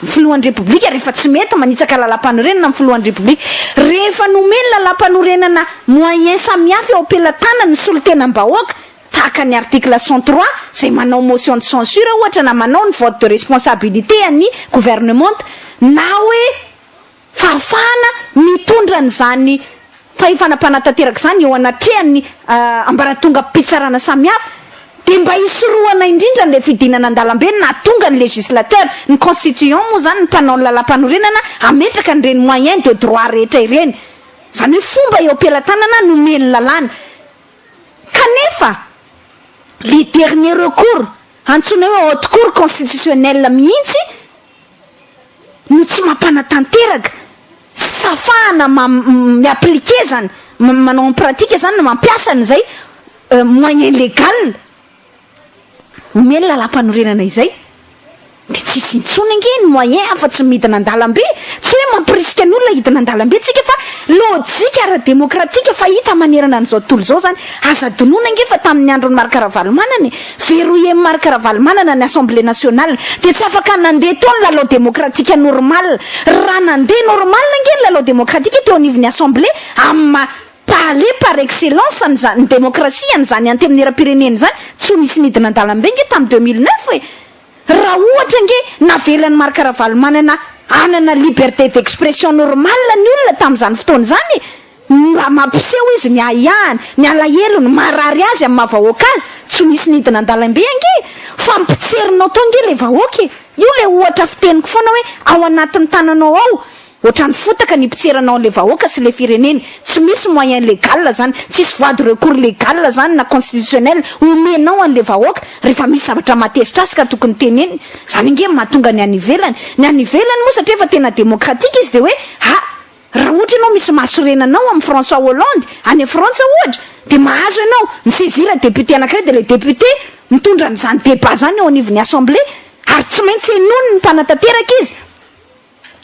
filohan'ny repoblika rehefa tsy mety manitsaka lalam-panorenana amin'ny filohan'ny repoblika. Rehefa nomeny lalam-panorenana moyen samihafa eo am-pelatana ny solotenam-bahoaka tahaka ny article 103 zay manao motion de censure ohatra na manao ny vote de responsabilité any gouvernement na hoe fahafahana mitondra n'izany fahefanam-panatanteraka zany eo anatrehan'ny ambaratonga mpitsarana samihafa de mba isorohana indrindra le fidinana an-dalambe natonga ny législateur ny constitution moa zany ny mpanao ny lalam-panorenana ametraka n'ireny moyen de droit rehetra ireny zany hoe fomba eo am-pelatanana nomeny lalàna. Kanefa le dernier recours antsoina hoe haute cour constitutionnelle mihitsy no tsy mampanatanteraka safahana miappliquer zany manao en pratique zany na mampiasa an'izay moyen légal omeny lalam-panorenana izay de tsisy intsony ange ny moyen afa-tsy midina an-dalambe tsy hoe mampirisika ny olona hidina an-dalambe tsika fa lojika ara-démocratique fa hita manerana an'izao tontolo zao zany aza donona ange fa tamin'ny andron'ny Marc Ravalomanana verrouillé Marc Ravalomanana ny assemblée nationale de tsy afaka nandeha teo ny lalao démocratique normal raha nandeha normal ange ny lalao démocratique teo anivon'ny assemblée amma palais par excellence ny démocratie an'izany antemnera-pirenena zany tsy nisy nidina an-dalambe nge tamin'ny 2009 hoe raha ohatra nge navelan'ny Marc Ravalomanana anana liberté d'expression normale ny olona tamin'izany fotoana zany mampiseho izy ny ahihahany ny alahelo ny marary azy amin'ny mahavahoaka azy tsy nisy nidina an-dalambe ange fa mpitserinao tao nge le vahoaka io le ohatra fiteniko foana hoe ao anatin'ny tananao ao ohatrany fotaka ny mpitseranao le vahoaka sy le fireneny tsy misy moyen légal zany tsisy voie de recours légal zany na constitutionnel omenao an'le vahoaka rehefa misy zavatra matezitra azy ka tokony teneny zany nge mahatonga ny anivelany moa satria efa tena démocratique izy de hoe raha ohatra ianao misy mahasorenanao amin'ny François Hollande any Frantsa ohatra de mahazo ianao ny saisir député anankiray de le député mitondra n'izany débat zany eo anivon'ny assemblée ary tsy maintsy enony ny mpanatanteraka izy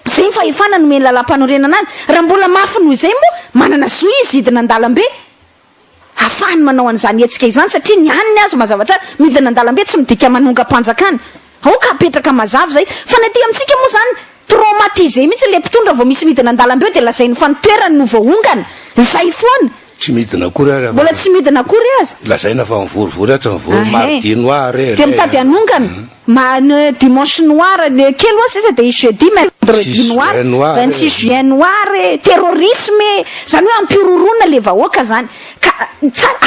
zay ny fahefana nomeny lalam-panorenana azy. Raha mbola mafy noho izay moa manana zo izy hidina an-dalambe ahafahany manao an'izany etsika izany satria ny aniny azy mazava tsara midina an-dalambe tsy midika manonga mpanjakana aoka apetraka mazava zay fa ny aty amintsika moa zany traumatisé mihitsy le mpitondra vao misy midina an-dalambe de lazainy fa nitoerany no voahongana zay foana tsy midina akory ary mbola tsy midina akory azy lazaina fa mivorivory atsy mivory mardi noir de mitady anongana dimanche noir kely oa sisa de jeudi vendredi noir 26 juin noir terrorisme zany hoe ampirorona le vahoaka zany ka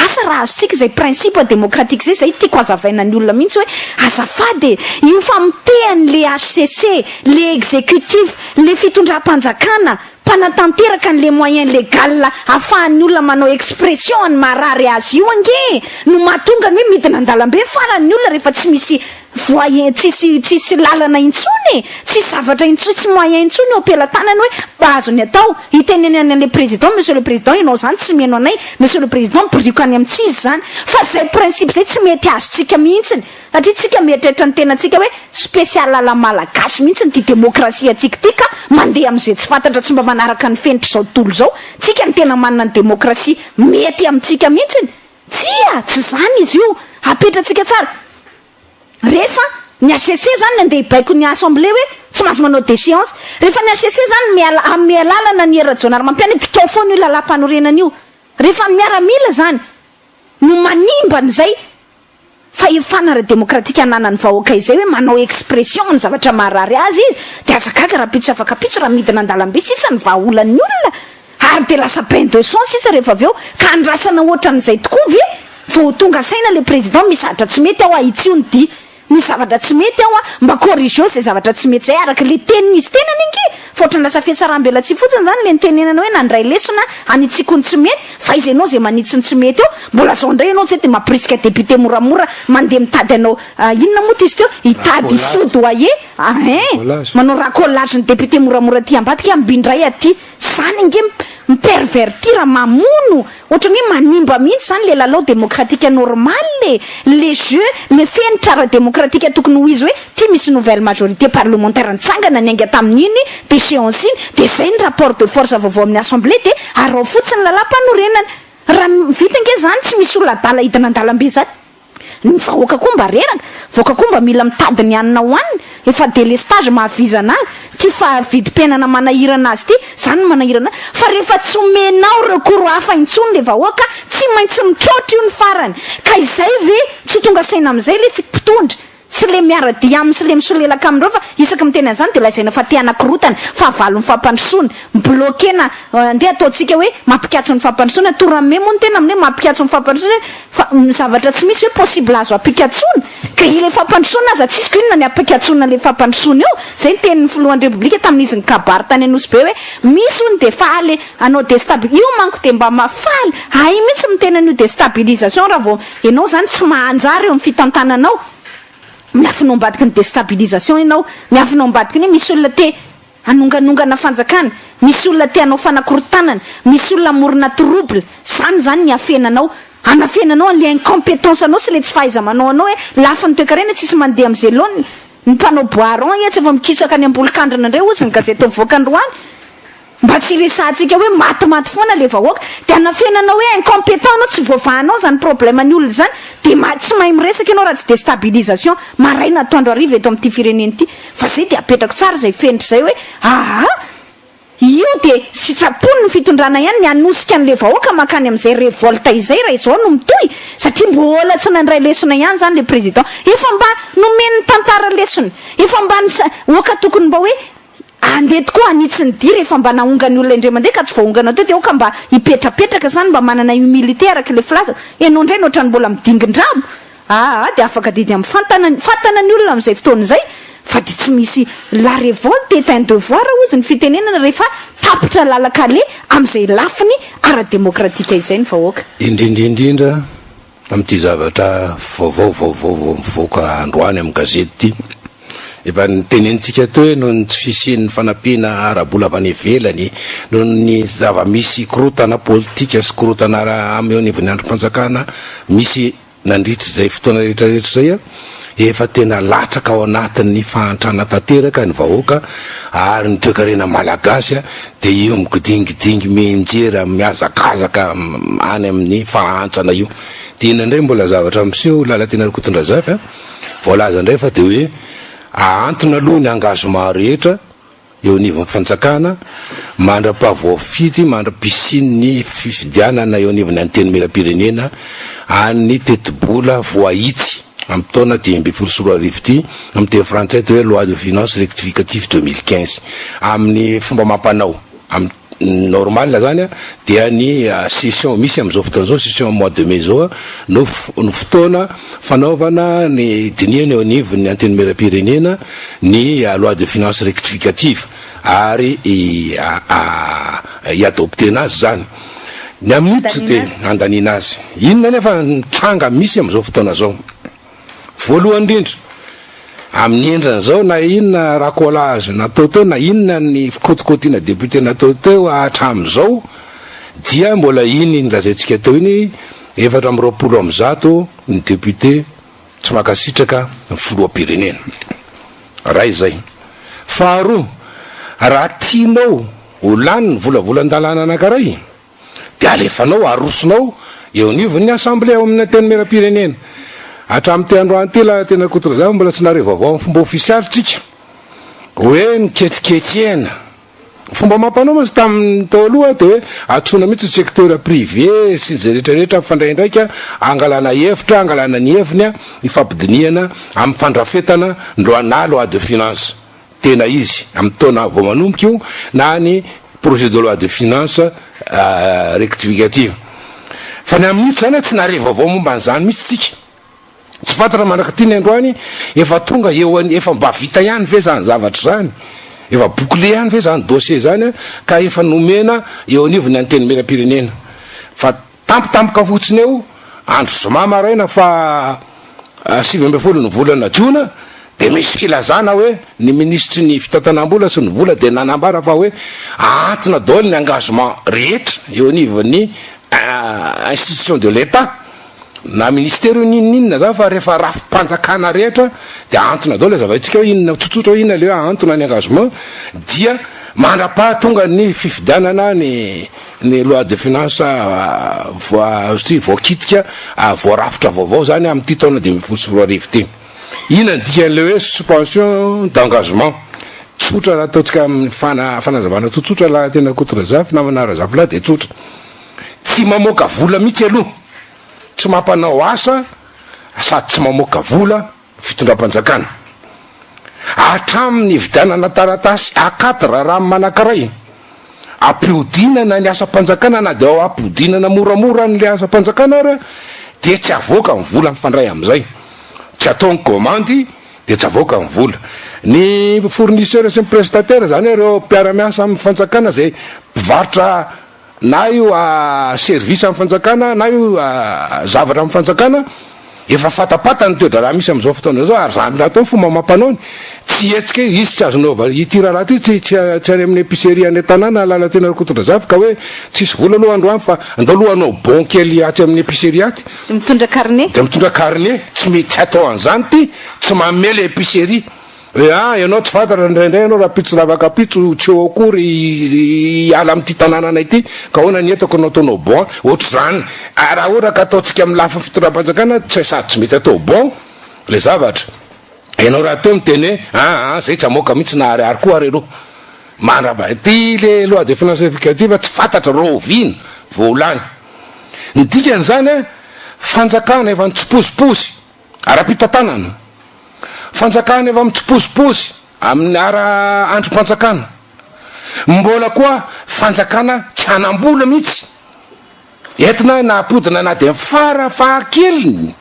asa raha azontsika zay principe démocratique zay tiako azavaina ny olona mihitsy hoe azafady io fa mitehany le HCC le exécutif le fitondram-panjakana mpanatanteraka n'le moyen légal ahafahan'ny olona manao expression ny marary azy io ange no mahatonga ny hoe midina an-dalambe faran'ny olona rehefa tsy misy voyen tsisy lalana intsony tsisy zavatra intsony tsy moyen intsony eo am-pelatanany hoe azony atao hiteneny an'le président monsieur le président ianao zany tsy meno anay monsieur le président boriko any amin'ny tsizy zany fa zay principe zay tsy mety azotsika mihitsiny satria tsika mieritreritra ny tenatsika hoe spécial ala malagasy mihitsy ny ty démocratie atsika ty ka mandeha am'izay tsy fantatra tsy mba manaraka ny fenitra zao tontolo zao tsika ny tena manana ny démocratie mety amintsika mihitsiny tsy zany izy io apetratsika tsara rehefa ny HCC zany nandeha hibaiko ny assemblée hoe tsy mahazo manao déchéance rehefa ny HCC zany ame lalana ny era-jonary mampiany dikao foana io lalam-panorenana io rehefa miaramila zany no manimba n'izay fahefana ara-démocratique ananany vahoaka izay hoe manao expression ny zavatra marary azy izy de azagaga raha pitso afaka pitso raha midina an-dalambe sisa ny vahaolan'ny olona ary de lasa bain de sang sisa rehefa avy eo ka andrasana ohatran'izay tokoa ve vao tonga saina le président misahatra tsy mety ao ahitsio ny di ny zavatra tsy mety ao mba corrigeo zay zavatra tsy mety zay araka le tenin'izy tenany ange fa ohatrany lasa fiatsaram-bela tsy fotsiny zany le nitenenana hoe nandray lesona anitsikony tsy mety fa izy ianao zay manitsiny tsy mety eo mbola zao ndray ianao zay de mampirisika député moramora mandeha mitady anao inona moa ty izy teo hitady soudoyer manao racolage ny député moramora ty ambadika ambindray aty zany nge mipervertira mamono ohatrany hoe manimba mihitsy zany le lalao démocratique normal le jeu le fenitra ara-démocratique tokony ho izy hoe ty misy nouvelle majorité parlementaire nitsangana ny ainga tamin'iny de séance iny de zay ny rapport de force vaovao amin'ny assemblée de arao fotsiny lalam-panorenana raha vita nge zany tsy misy olona adala hidina an-dalambe zany ny vahoaka koa mba reraka vahoaka koa mba mila mitady ny anina hoaniny efa délestage mahavizana ty fa vidim-piainana manahirana azy ty zany manahirana fa rehefa tsy omenao recours hafa intsony le vahoaka tsy maintsy mitrotro io ny farany ka izay ve tsy tonga saina am'izay le fitopitondra sy le miaradi aminy sy le misolelaka amindreo fa isaky miteny an'izany de lazaina fa te anakorotana fa avalo ny fampandrosoana mibloquena andeha ataontsika hoe mampikatso ny fampandrosoana torame moa ny tena amin'hoe mampikatso ny fampandrosoana fa zavatra tsy misy hoe possible azo apikatsoana ka ile fampandrosoana aza tsisy ko inona ny apikatsoana le fampandrosoana io zay ny tenin'ny filohan'ny republika tamin'izy ny kabary tany anosy be hoe misy ony de faly anao io manko de mba mafaly ay mihitsy mitena an'io déstabilisation raha vao ianao zany tsy mahanjary eo amin'ny fitantananao miafinao ambadiky ny déstabilisation ianao miafinao ambadiky ny misy olona te anonganongana fanjakana misy olona te anao fanakorotanana misy olona morona trouble zany ny afenanao anafenanao an'le incompétence anao sy le tsy fahaiza-manao anao hoe lafa ny toekarena tsisy mandeha am'izay loany ny mpanao boiron tsy efa mikisaka any ambolo-kandrina indray ozy ny gazety mivoaka androany mba tsy resahantsika hoe matimaty foana le vahoaka de anafenanao hoe incompétent anao tsy voavahanao zany problème ny olona zany de tsy mahay miresaka ianao raha tsy déstabilisation maraina atoandro ariva eto amin'ity fireneny ity fa zay de apetrako tsara zay fenitra zay hoe io de sitrapony ny fitondrana ihany ny anosika an'le vahoaka makany am'izay révolte izay raha izao no mitohy satria mbola tsy nandray lesona ihany zany le président efa mba nomeny tantara lesony efa mba oka tokony mba hoe andeha tokoa anitsy ny diry efa mba naongany olona indray mandeha ka tsy vaongana teo de oka mba hipetrapetraka zany mba manana humilité araka le filaza ianao indray no ohatrany mbola midingindrabo de afaka didy amin'ny fantana ny olona am'izay fotoana zay fa de tsy misy la révolte est un devoir ozy ny fitenenana rehefa tapitra lalakale am'izay lafiny ara-démocratique izay ny vahoaka indrindrindrindra am'ty zavatra vaovao mivoaka androany amin'ny gazety ty efa nytenentsika teo hoe noho ny tsy fisian'ny fanampina arabola avany ivelany noho ny zava-misy korotana politika sy korotana amy anivon'ny androm-panjakana misy nandritra zay fotoana rehetrarehetra zay efa tena latraka ao anatin'ny fahantrana tanteraka ny vahoaka ary ny toekarena malagasy de io migidingidingy menjera miazakazaka any amin'ny fahantrana io de inandray mbola zavatra miseho lala tena rikotondra zafy voalaza indray fa de hoe aantona aloha ny engagement rehetra eo anivon'ny fanjakana mandra-pavoafity mandra-pisiny ny fifidianana eo anivon'ny anteny mera-pirenena any tetibola voahitsy amin'ny taona 2024 ty amin'ny teny frantsay te hoe loi de finance rectificatif 2015 amin'ny fomba mampanao normal zany dia ny session misy am'izao fotoana zao session mois de mai zao no fotoana fanaovana ny diniany eo anivon'ny anteny mera-pirenena ny loi de finance rectificative ary iadoptena azy zany ny amin'ity de andanina azy inona nefa tranga misy am'izao fotoana zao voalohany indrindra amin'ny endrany zao na inona racolage natao teo na inona ny kotikôtina député natao teo hatram'izao dia mbola iny nlazaintsika teo iny 420 ny député tsy makasitraka ny filoam-pirenena raha izay faharoa raha tianao ho lany ny volavolan-dalàna anankiray de alefanao arosonao eo anivon'ny assemblée ao amin'ny anteny mera-pirenena hatramin'ny te androany ty la tena kotora zany mbola tsy nare vaovao amin'ny fomba ofisialy tsika hoe miketriketriena fomba mampanao masy tamin'ny tao aloha de hoe atsona mihitsy secteur privé sy zay rehetrarehetra mifandray ndraika angalana hevitra angalana ny heviny ifampidiniana amin'ny fandrafetana ndroana loi de finance tena izy amin'ny taona vao manomboka io na ny projet de loi de finance rectificative fa ny amin'n'ity zany tsy nare vaovao momba an'izany mihitsy tsika tsy fantatra mandraka ty ny androany efa tonga eo efa mba vita ihany ve zany zavatra zany efa bouclé ihany ve zany dossier zany ka efa nomena eo anivon'ny anteny mera-pirenena fa tampotampoka fotsiny eo andro zoma maraina fa 7 ny volana jona de misy filazana hoe ny ministry ny fitantanam-bola sy ny vola de nanambara fa hoe antona daholo ny engagement rehetra eo anivon'ny institution de l'état na ministère ninninona zany fa rehefa rafim-panjakana rehetra de antona daholo zavaitsika hoe inona tsotsotra hoe inona le hoe antona ny engagement dia mandra-paha tonga ny fifidianana ny loi de finance voakitika voarafitra vaovao zany am'ty taona 2024 ty ina dikan'le hoe suspension d'engagement tsotra raha ataotsika amin'ny fanazavana tsotsotra laha tena kotorazafy namana razafy laha de tsotra tsy mamoaka vola mihitsy aloha tsy mampanao asa sady tsy mamoaka vola fitondram-panjakana hatramin'ny vidianana taratasy akatra raha manankiray ampiodinana ny asa-panjakana na de ao ampiodinana moramora n'le asa-panjakana ara de tsy avoaka ny vola mifandray am'izay tsy ataony komandy de tsy avoaka ny vola ny fournisseur sy ny prestataire zany ireo mpiara-miasa amin'ny fanjakana zay mpivarotra na io service amin'ny fanjakana na io zavatra amin'ny fanjakana efa fatapata ny toedra raha misy am'izao fotoana zao ary zany raha atao fomba mampanaony tsy etsika izy tsy azonao ity raharaha ty tsy any amin'ny épicerie any tanàna alala tena rakototra zavy ka hoe tsisy vola aloha androany fa andao alohanao bon kely aty amin'ny épicerie aty de mitondra carnet de mitondra carnet tsy atao an'izany ty tsy mamela épicerie hoe ianao tsy fantatra indraindray anao raha pitso lavaka pitso tsy eo akory ala am'ty tanànanay ity ka hoana ny etako anao ataonao bon ohatra zany raha ohatra ka ataotsika amin'ny lafa fitondram-panjakana tsy sady tsy mety atao bon le zavatra ianao raha teo miteny hoe zay tsy amoaka mihitsy na ariary koa ary aloha mandraba ty le loi de finance rectificative tsy fantatra rovina voalany ny dikany zany fanjakana efa nitsiposiposy ara-pitantanana fanjakana efa mitsiposiposy amin'ny ara androm-panjakana mbola koa fanjakana tsy hanam-bola mihitsy entina napodina na de mifarafahakeliny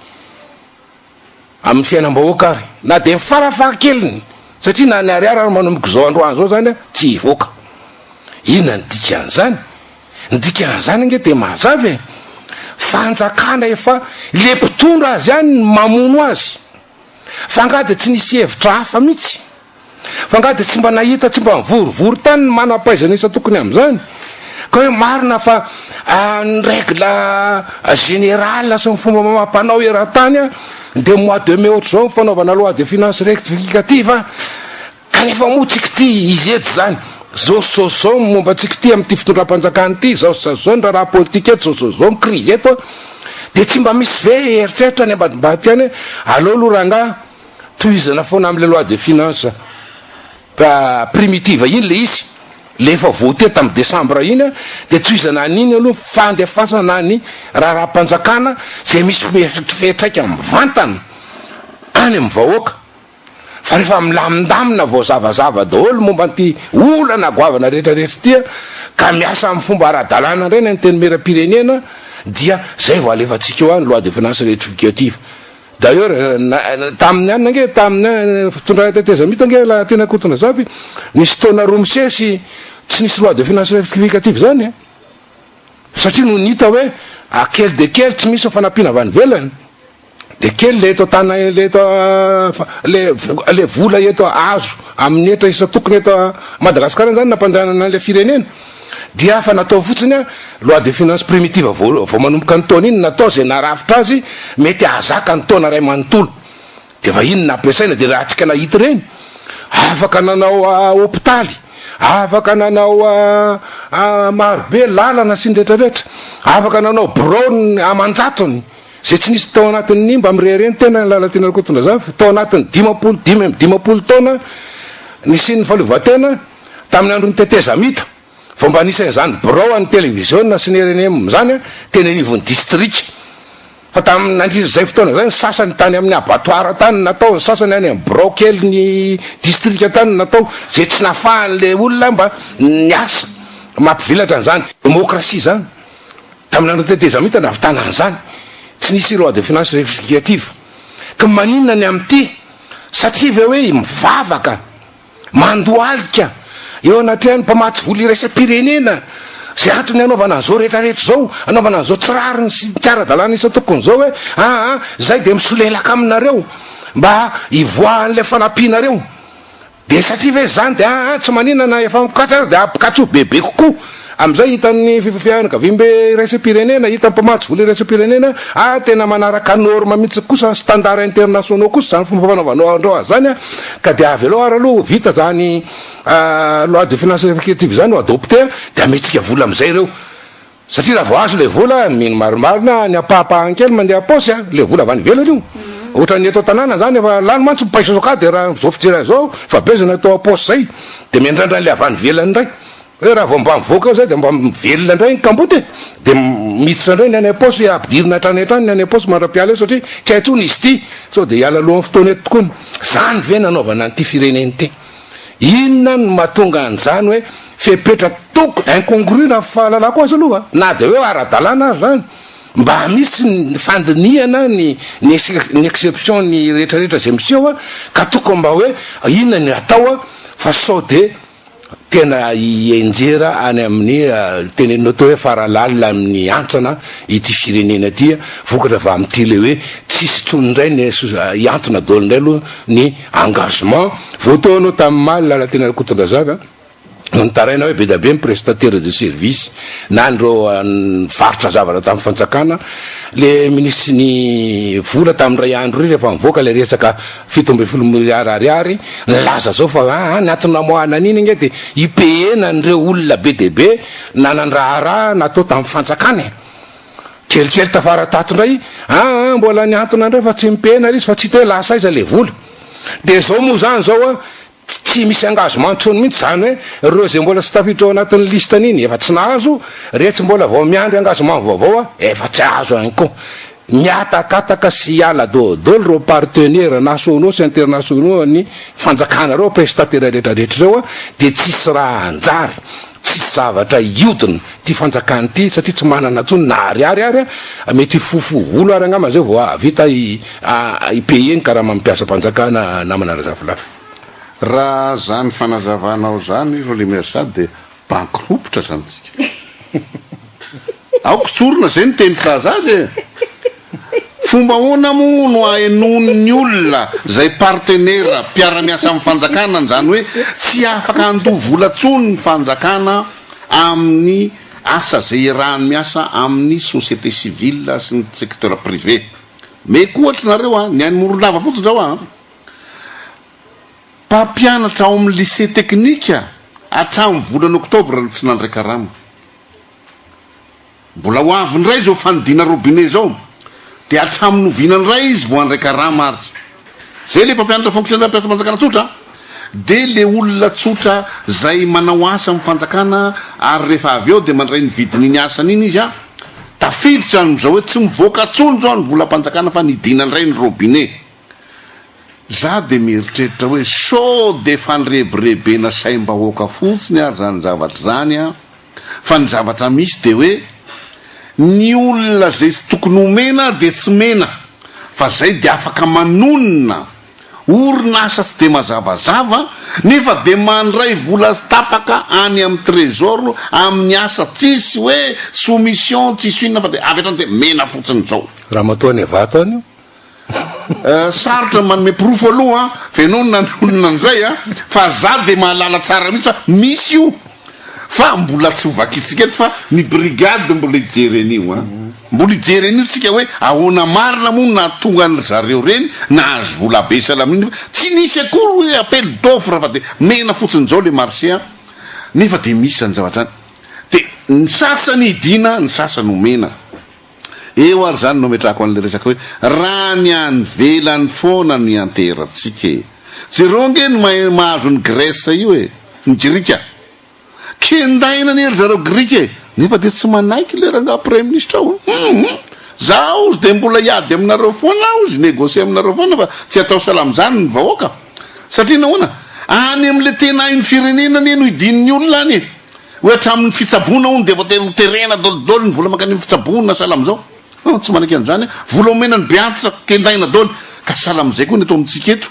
amin'ny fiainam-bahoaka ary na de mifarafahakeliny satria na ny ariary manomboka zao androany zao zany tsy hivoaka ina ny dikan'zany ny dikan'zany nge de mazavy fanjakana efa le mpitondra azy any mamono azy fangady tsy nisy hevitra hafa mihitsy fangady tsy mba nahita tsy mba mivorivory tany ny manam-paizana isa tokony am'izany ka hoe marina fa ny règle générale sy ny fomba mamampanao eran-tany de mois de mai ohatra zao fanaovana loi de finance rectificative kanefa motsika ty izy ety zany zao sozao momba tsika ty am'ty fitondram-panjakany ty zao sazao ny raha politika eto zao ny crise eto de tsy mba misy ve eritreritra ny ambadimbady any aleo aloha ranga toizana foana am'le loi de finance primitive iny le izy lefa voté tamy décembre iny de toizana an'iny aloha fandefasana ny raha-panjakana zay misy fetraika mivantana any amy vahoaka fa rehefa milamindamina vao zavazava daholo momba nty olana goavana rehetrarehetra tya ka miasa amy fomba ara-dalàna reny ny teny mera-pirenena dia zay vo alefatsika eo any loi de finance rectificative d'ailleurs tamin'ny anina nge tamin'ny fitondra teteza mita nge la tena kotona zavy nisy taona roa misesy tsy nisy loi de finance rectificative zany satria no nita hoe akely de kely tsy misy fanampiana avany velany de kely le eto tana le eto le vola eto azo amin'ny etra isa tokony eto Madagasikara zany nampandehanana le firenena dia fa natao fotsiny loi de finance primitive vao manomboka ny taona iny natao zay narafitra azy mety ahazaka ny taona ray manontolo de fa iny nampiasaina de raha tsika nahita reny afaka nanao hôpitaly afaka nanao marobe lalana sy ny rehetrarehetra afaka nanao brone amanjatony zay tsy nisy tao anatin'ny mba mirereny tena lala tena rikotona zavy tao anatin'ny 10 taona nisy ny faleovatena tamin'ny andro ny teteza mita fa mba nisy zany brao any télévision sy ny RNM zany tena anivon'ny district fa tamin'ny nandrisa zay fotoana zany sasany tany amin'ny abattoir tany natao ny sasany any amin'ny brao kely ny district tany natao zay tsy nafahan'le olona mba niasa mampivilatra an'izany démocratie zany tamin'ny andro teteza mita navitana an'izany tsy nisy loi de finance rectificative ka maninona ny am'ty satria ve hoe mivavaka mandoalika eo anatrehany mpamatsy vola iraisam-pirenena zay antony anaovana an'izao rehetrarehetra zao anaovana an'izao tsirariny sy tsy ara-dalàna isa tokony zao hoe zay de misolelaka aminareo mba ivoan'le fanampinareo de satria ve zany de tsy maninana efa mikatsa de apikatso bebe kokoa am'izay hitan'ny fianakavimbe raisam-pirenena hitan'ny mpamatsy vola raisam-pirenena tena manaraka norme mihitsy kosa standard internationaux kosa zany fomba fanaovanao andreo azy zany ka de avy aloha ary aloha vita zany loi de finance rectificative zany adopté de ametsika vola am'izay reo satria raha vao azo le vola mino marimarina ny apahapahan-kely mandeha posy le vola avy any ivelany io ohatra ny eto tanàna zany efa lany mantsy mipaisosoka de raha zao fijery zao fa bezana atao aposy zay de miandrandray le avy any ivelany ndray raha vao mba mivoaka ao zay de mba mivelona ndray ny kamboty de miditra ndray ny any aposy ampidirina hatrany hatrany ny any aposy mandra-piala eo satria tsy haintsony izy ty sao de hiala alohan'ny fotoana eto tokoa zany ve nanaovana nyity fireneny ty inona no mahatonga an'izany hoe fepetra toko incongru na fahalalako azy aloha na de hoe ara-dalàna azy zany mba misy ny fandiniana ny exception ny rehetrarehetra zay miseho ka toko mba hoe inona ny atao fa sao de tena ienjera any amin'ny tenenao teo hoe faralalina amin'ny antsana ity firenena ty vokatra va am'ty le hoe tsisy tsony ndray ny iantona dolo ndray aloha ny engagement voatao anao tamin'ny maly lala tena rakotondrazava nitaraina hoe be da be ny prestataire de service na andreo varotra zavatra tamin'ny fanjakana le ministry ny vola tamin'ny ray andro ry rehefa mivoaka le resaka 7 milliard ariary nilaza zao fa niantona-moana an'iny nge de ipena n'ireo olona be de be nanandraharaha natao tamin'ny fanjakana kelikely tafara tato ndray mbola niantona ndray fa tsy mipena izy fa tsy te lasa iza le vola de zao moa zany zao tsy misy engagement tsony mihitsy zany hoe reo zay mbola tsy tafiditra ao anatin'ny listan'iny efa tsy nahazo rehetra mbola vao miandry engagement vaovao efa tsy azo any koa miatakataka sy hiala dodolo reo partenaire nationaux sy internationaux ny fanjakana reo prestataire rehetrarehetra zao de tsisy raha anjary tsisy zavatra iodina ty fanjakany ty satria tsy manana tsony na ariary mety fofo olo ary angama zay vao vita ipaye eny ka raha mampiasa mpanjakana namana razafilafy raha zany fanazavanao zany ro le mersa de bankropotra zany tsika aoko tsorona zay ny teny filazazy fomba ona mo no aenon'ny olona zay partenaire mpiara-miasa amin'ny fanjakana zany hoe tsy afaka ando vola tsony ny fanjakana amin'ny asa zay irahany miasa amin'ny société civile sy ny secteur privé mais kohatry nareo ny any moronava fotsiny zao mpampianatra ao amin'ny lycée technique hatramin'ny volana octobre tsy nandray karama mbola ho avy ndray zao fanidina robinet zao de hatramin'ny ovinany ray izy vo andray karama ary zay le mpampianatra fonctionnaire mpiasa fanjakana tsotra de le olona tsotra zay manao asa amin'ny fanjakana ary rehefa avy eo de mandray ny vidiny ny asan'iny izy tafilitra am'zao hoe tsy mivoaka tsony zao ny volam-panjakana fa nidinany ray ny robinet za de mieritreritra hoe so de fa nyrebirebena saim-bahoaka fotsiny ary zany zavatra zany fa ny zavatra misy de hoe ny olona zay tsy tokony omena de tsy mena fa zay de afaka manonona orinasa tsy de mazavazava nefa de mandray vola sy tapaka any amin'ny trésor amin'ny asa tsisy hoe soumission tsisy inona fa de avy hatrany de mena fotsiny zao raha matoany avato any sarotra manome profo aloha fenonona ny olona an'izay fa za de mahalala tsara mihitsy fa misy io fa mbola tsy hovakitsika eto fa ny brigade mbola ijeren'io mbola ijeren'io tsika hoe ahoana marina moa na tonga ny zareo reny na azo vola be salaminy tsy nisy akory hoe appel d'offre fa de mena fotsiny zao le marché nefa de misy zany zavatra de ny sasany idina ny sasany omena eo ary zany no metrako an'le resaka hoe raha ny any velany foana ny anteratsika jereo nge ny mahazo ny Grèce io ny grika kendaina ny ery zareo grika nefa de tsy manaiky le ranga premier ministre ao zaho de mbola iady aminareo foana aho zy négocie aminareo foana fa tsy atao salamy zany ny vahoaka satria nahoana any am'le tena iny firenena ny no idininy olona any hoe hatramin'ny fitsabona ony de voaterena dolidolo ny vola makany fitsabona salamy zao tsy manaky an'izany vola omena ny beantitra kendaina dolo ka salam'izay koa ny atao amintsika eto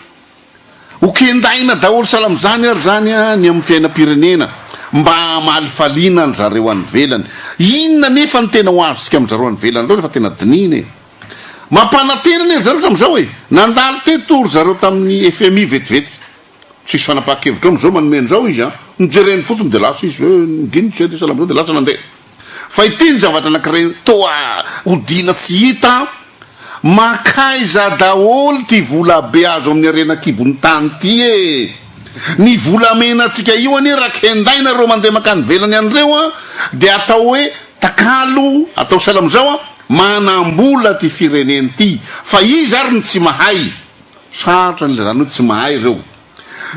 ho kendaina daholo salam'zany ary zany ny amin'ny fiainam-pirenena mba mahalifaliana ny zareo any velany inona nefa ny tena ho azotsika amin'ny zareo any velany reo rehefa tena dininy mampanantenany zareo tam'izao hoe nandalo tetory zareo tamin'ny FMI vetivety tsisy fanapaha-kevitra am'izao manomen'izao izy nijereny fotsiny de lasa izy hoe nidinitra de salam'izao de lasa nandeha fa ity ny zavatra anankiray toa odina tsy hita makaiza daholo ty vola be azo amin'ny arena-kibony tany ty e ny volamena atsika io anie rakendaina reo mandeha makany velany an'ireo de atao hoe takalo atao salam'izao manambola ty fireneny ty fa izy ary ny tsy mahay saratra n'le zany hoe tsy mahay reo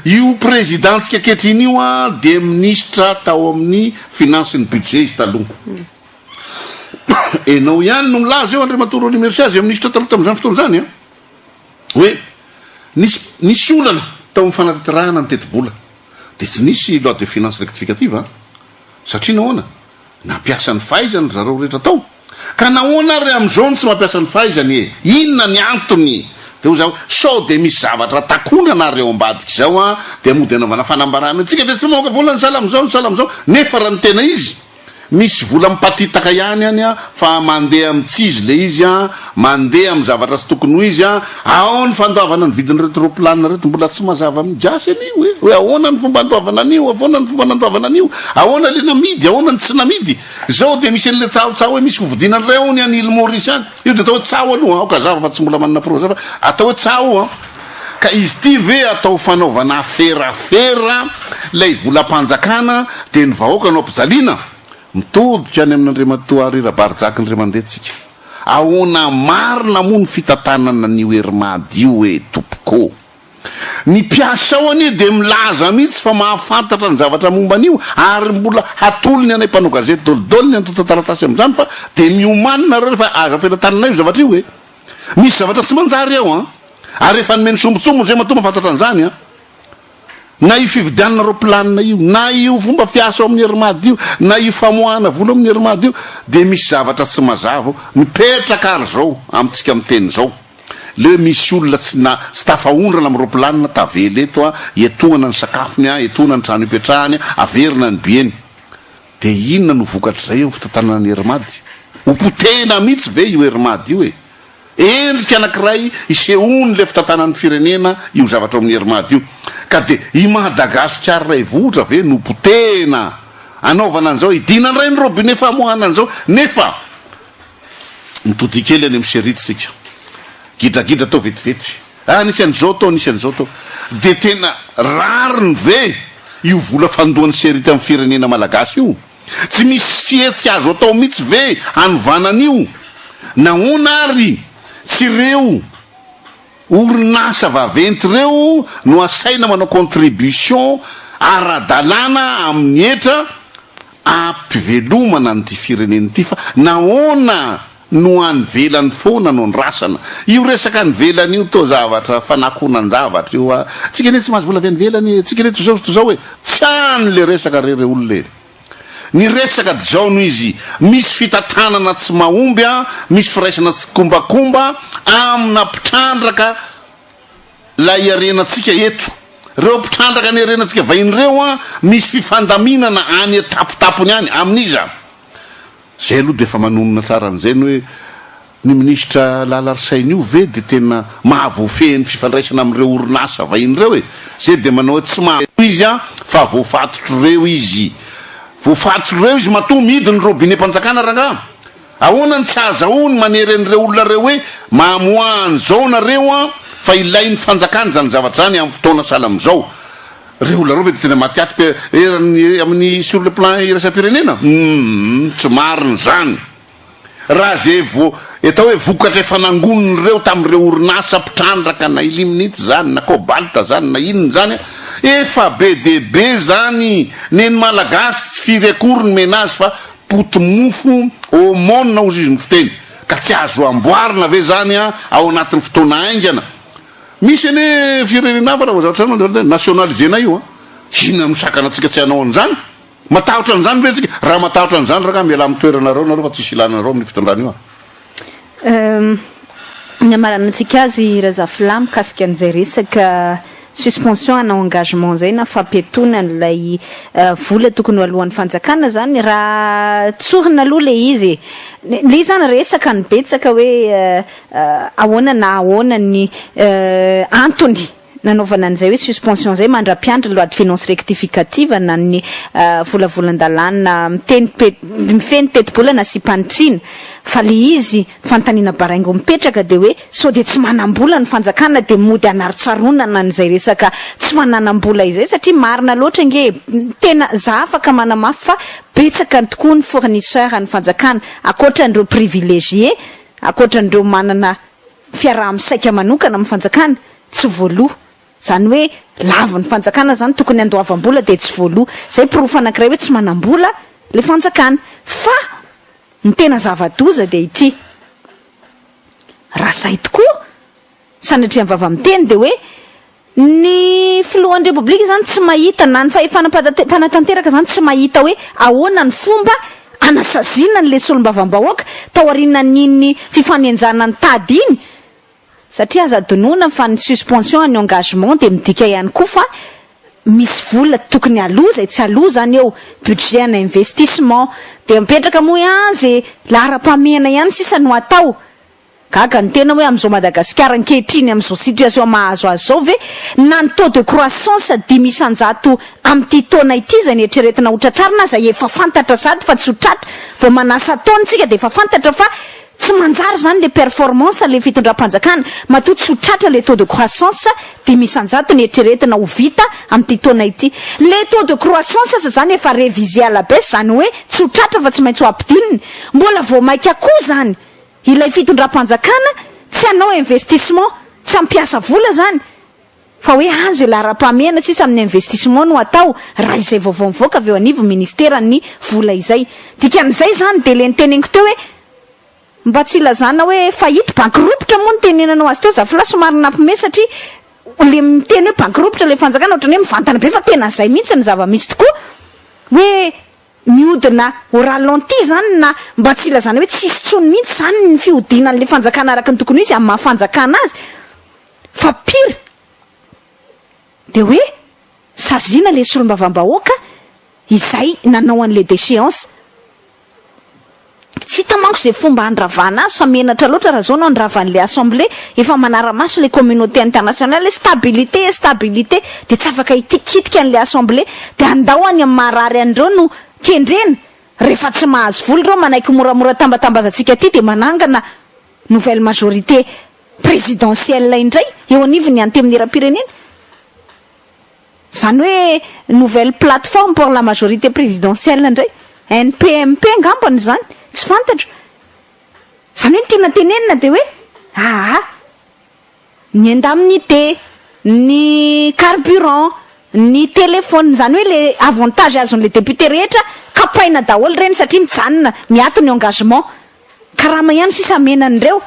io présidentsika ketriny io de ministra tao amin'ny finance ny budget izy taloha enao ihany no milaza eo andriamatoro universiazy ministra taloha tam'izany fotoana zany hoe nisy olana tao amin'ny fanateterahana ny teti-bola de tsy nisy loi de finance rectificative satria nahoana nampiasa ny fahaizany zareo rehetra tao ka nahoana ry am'izao ny tsy mampiasa ny fahaizany e inona ny antony de ho zao sao de misy zavatra takona reo ambadika zao de mody anaovana fanambarana tsika de tsy mamoaka vola ny salam'izao nefa raha ny tena izy misy vola mipatitaka ihany any fa mandeha am'tsizy le izy mandeha amy zavatra tsy tokony ho izy ao ny fandoavana ny vidiny retroplane reto mbola tsy mazava amin'ny jasy anio hoe ahoana ny fomba andoavana anio ahoana ny fomba nandoavana anio ahoana le namidy ahoana ny tsy namidy zao de misy an'le tsaotsao hoe misy hovidinany reo ny an'Île Maurice any io de atao hoe tsao aloha aoka zava fa tsy mbola manana projet fa atao hoe tsao ka izy ty ve atao fanaovana aferafera lay volam-panjakana de ny vahoaka no ampijaliana mitodika any amin'Andriamatoa Rirabarzaka ny ray mandehantsika ahoana marina moa ny fitantanana ny herimady io hoe tompoko ny mpiasao anie de milaza mihitsy fa mahafantatra ny zavatra momba an'io ary mbola hatolony anay mpanao gazety dolidolo ny antotantaratasy am'izany fa de miomanina reo fa azo ampitantanana io zavatra io hoe misy zavatra tsy manjary ao ary efa nomeny sombotsombony zay matoa mahafantatra an'izany na io fividianana roplanina io na io fomba fiasa ao amin'ny herimady io na io famoahana vola amin'ny herimady io de misy zavatra tsy mazava mipetraka ary zao amitsika miteny zao le misy olona tsy tafaondrana amy roplanina tavela eto etohana ny sakafony etohana ny trano ipetrahany averina ny bieny de inona no vokatra zay eo fitantanana ny herimady hopotena mihitsy ve io herimady io endrika anankiray isehony le fitantanan'ny firenena io zavatra amin'ny herimady io ka de i Madagasikara ray vohitra ve no potena anaovana an'izao idinany ray ny robinet famohana an'izao nefa mitody kely any amy seritsika gidragidra atao vetivety nisy an'izao tao nisy an'izao tao de tena rariny ve io vola fandohan'ny serity amin'ny firenena malagasy io tsy misy fihetsika azo atao mihitsy ve anovanan'io nahoana ary tsy reo orinasa vaventy reo no asaina manao contribution ara-dalàna amin'ny etra ampivelomana nyty fireneny ty fa nahoana no anyvelany foana no ny rasana io resaka ny velany io to zavatra fanakonan-javatra io tsika ne tsy mahazo vola avy tsika ne tozao hoe tsy any le resaka rere olole ny resaka dizao no izy misy fitantanana tsy mahomby misy firaisana tsy kombakomba amina mpitrandraka la iarenatsika eto reo mpitrandraka ny arenatsika vahin'ireo misy fifandaminana any etapotapony any amin'iza zay aloha de fa manonona tsara an'izay hoe ny ministra Lalarisainy io ve de tena mahavoafehy ny fifandraisana am'ireo orinasa vahin'ireo zay de manao tsy izy fa voafatotro reo izy voafatotro reo izy matoa midiny robinet mpanjakana ranga ahoana ny tsy azaony manery an'ireo olona reo hoe mamoahany zao nareo fa ilain'ny fanjakany zany zavatra zany amin'ny fotoana sala am'izao reo olona reo ve de tena matiatika amin'ny sur le plan iraisam-pirenena tsy mariny zany raha zay atao hoe vokatra efa nangonony reo tamin'ireo orinasa mpitrandraka na iliminity zany na kobalta zany na inony zany efa be debe zany neny malagasy tsy firy akory ny menazy fa potomofo homona ozy izy ny fiteny ka tsy azo amboarina ve zany ao anatin'ny fotoana aingana misy ane firenena hafa raha zavatra nationalisena io ina misakana atsika tsy hanao an'izany matahotra an'izany ve tsika raha matahotra an'izany raha miala amin'ny toeranareo nareo fa tsisy ilanareo amin'ny fitondrana io ny amaranantsika azy razafila mikasika an'izay resaka suspension anao engagement zay na fampetona n'ilay vola tokony alohan'ny fanjakana zany raha tsorina aloha le izy le zany resaka ny betsaka hoe ahoana na ahoana ny antony nanaovana an'izay hoe suspension zay mandra-piandry loi de finance rectificative na ny volavolan-dalàna mifeny teti-bolana sy mpanitsina fa le izy fanontaniana baraingo mipetraka de hoe so de tsy manam-bola ny fanjakana de mody anarotsarona n'izay resaka tsy mananam-bola izay satria marina loatra nge tena za afaka manamafy fa betsaka tokoa ny fournisseur ny fanjakana akoatran'ireo privilégié akoatran'ireo manana fiaraha-misaika manokana amin'ny fanjakana tsy voaloha zany hoe lava ny fanjakana zany tokony andoavam-bola de tsy voaloha zay pirofo anankiray hoe tsy manam-bola le fanjakana fa ny tena zava-doza de ity raha zay tokoa sanatria ny vava miteny de hoe ny filohan'ny repoblika zany tsy mahita na ny fahefana-panatanteraka zany tsy mahita hoe ahoana ny fomba anasazina n'le solombavam-bahoaka tao aoriana n'iny fifanenjana ny tady iny satria aza donona fa ny suspension ny engagement de midika ihany koa fa misy vola tokony aloha zay tsy aloha zany eo budget na investissement de mipetraka moa azy lahara-pamena ihany sisa no atao gaga ny tena hoe am'izao Madagasikara ankehitriny am'izao situation mahazo azy zao ve na ny taux de croissance 10% am'ty taona ity zay nieritreretina hotratrarina zay efa fantatra sady fa tsy hotratra vao manasa taona tsika de efa fantatra fa tsy manjary zany le performance le fitondram-panjakana matoa tsy hotratra le taux de croissance 10% nieritreretina ho vita am'ty taona ity le taux de croissance zany efa révisé à la baisse zany hoe tsy hotratra fa tsy maintsy ho ampidininy mbola vao maika koa zany ilay fitondram-panjakana tsy hanao investissement tsy ampiasa vola zany fa hoe azy lahara-pamena sisa amin'ny investissement no atao raha izay vaovao mivoaka avy eo anivo ministera ny vola izay dikan'izay zany de le niteneniko teo hoe mba tsy ilazana hoe fahity bankropitra moa ny tenenanao azy teo zafila somary nampime satria le miteny hoe bankropitra le fanjakana ohatrany hoe mivantana be fa tena zay mihitsy ny zava-misy tokoa hoe miodina au ralenti zany na mba tsy ilazana hoe tsisy tsony mihitsy zany ny fiodinan'le fanjakana araka ny tokony izy amin'ny mahafanjakana azy fa pire de hoe sazina le solombavam-bahoaka izay nanao an'le déchéance tsy hita manko zay fomba andravana azy fa menatra loatra raha zao no andravan'le assemblée efa manara-maso le communauté internationale stabilité de tsy afaka hitikitika an'le assemblée de andao any amin'ny marary an'ireo no kendrena rehefa tsy mahazo vola ireo manaiky moramora tambatambazatsika ty de manangana nouvelle majorité présidentielle indray eo anivo ny anteminera-pirenena zany hoe nouvelle plateforme pour la majorité présidentielle indray NPMP ngambany zany tsy fantatro zany hoe ny tiana tenenina de hoe ny indemnité ny carburant ny téléphone zany hoe le avantage azon'le député rehetra kapaina daholo reny satria mijanona miato ny engagement karama ihany sisa menan'ireo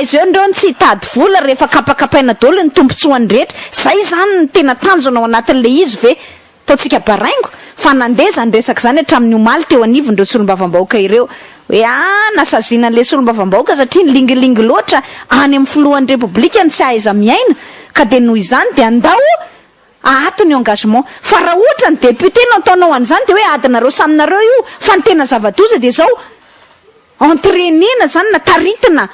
zao ndreo tsy hitady vola rehefa kapakapaina daholo ny tombontsoany rehetra zay zany ny tena tanjona ao anatin'le izy ve taotsika baraingo fa nandeza ny resaka zany hatramin'ny omaly teo anivondreo solombavam-bahoaka ireo hoe nasazina an'le solombavam-bahoaka satria ny lingilingy loatra any amin'ny filohan'ny repoblika ny tsy ahaiza miaina ka de noho izany de andao ahato ny engagement fa raha ohatra ny député no ataonao an'izany de hoe adinareo saminareo io fa ny tena zava-doza de zao entrenena zany na taritina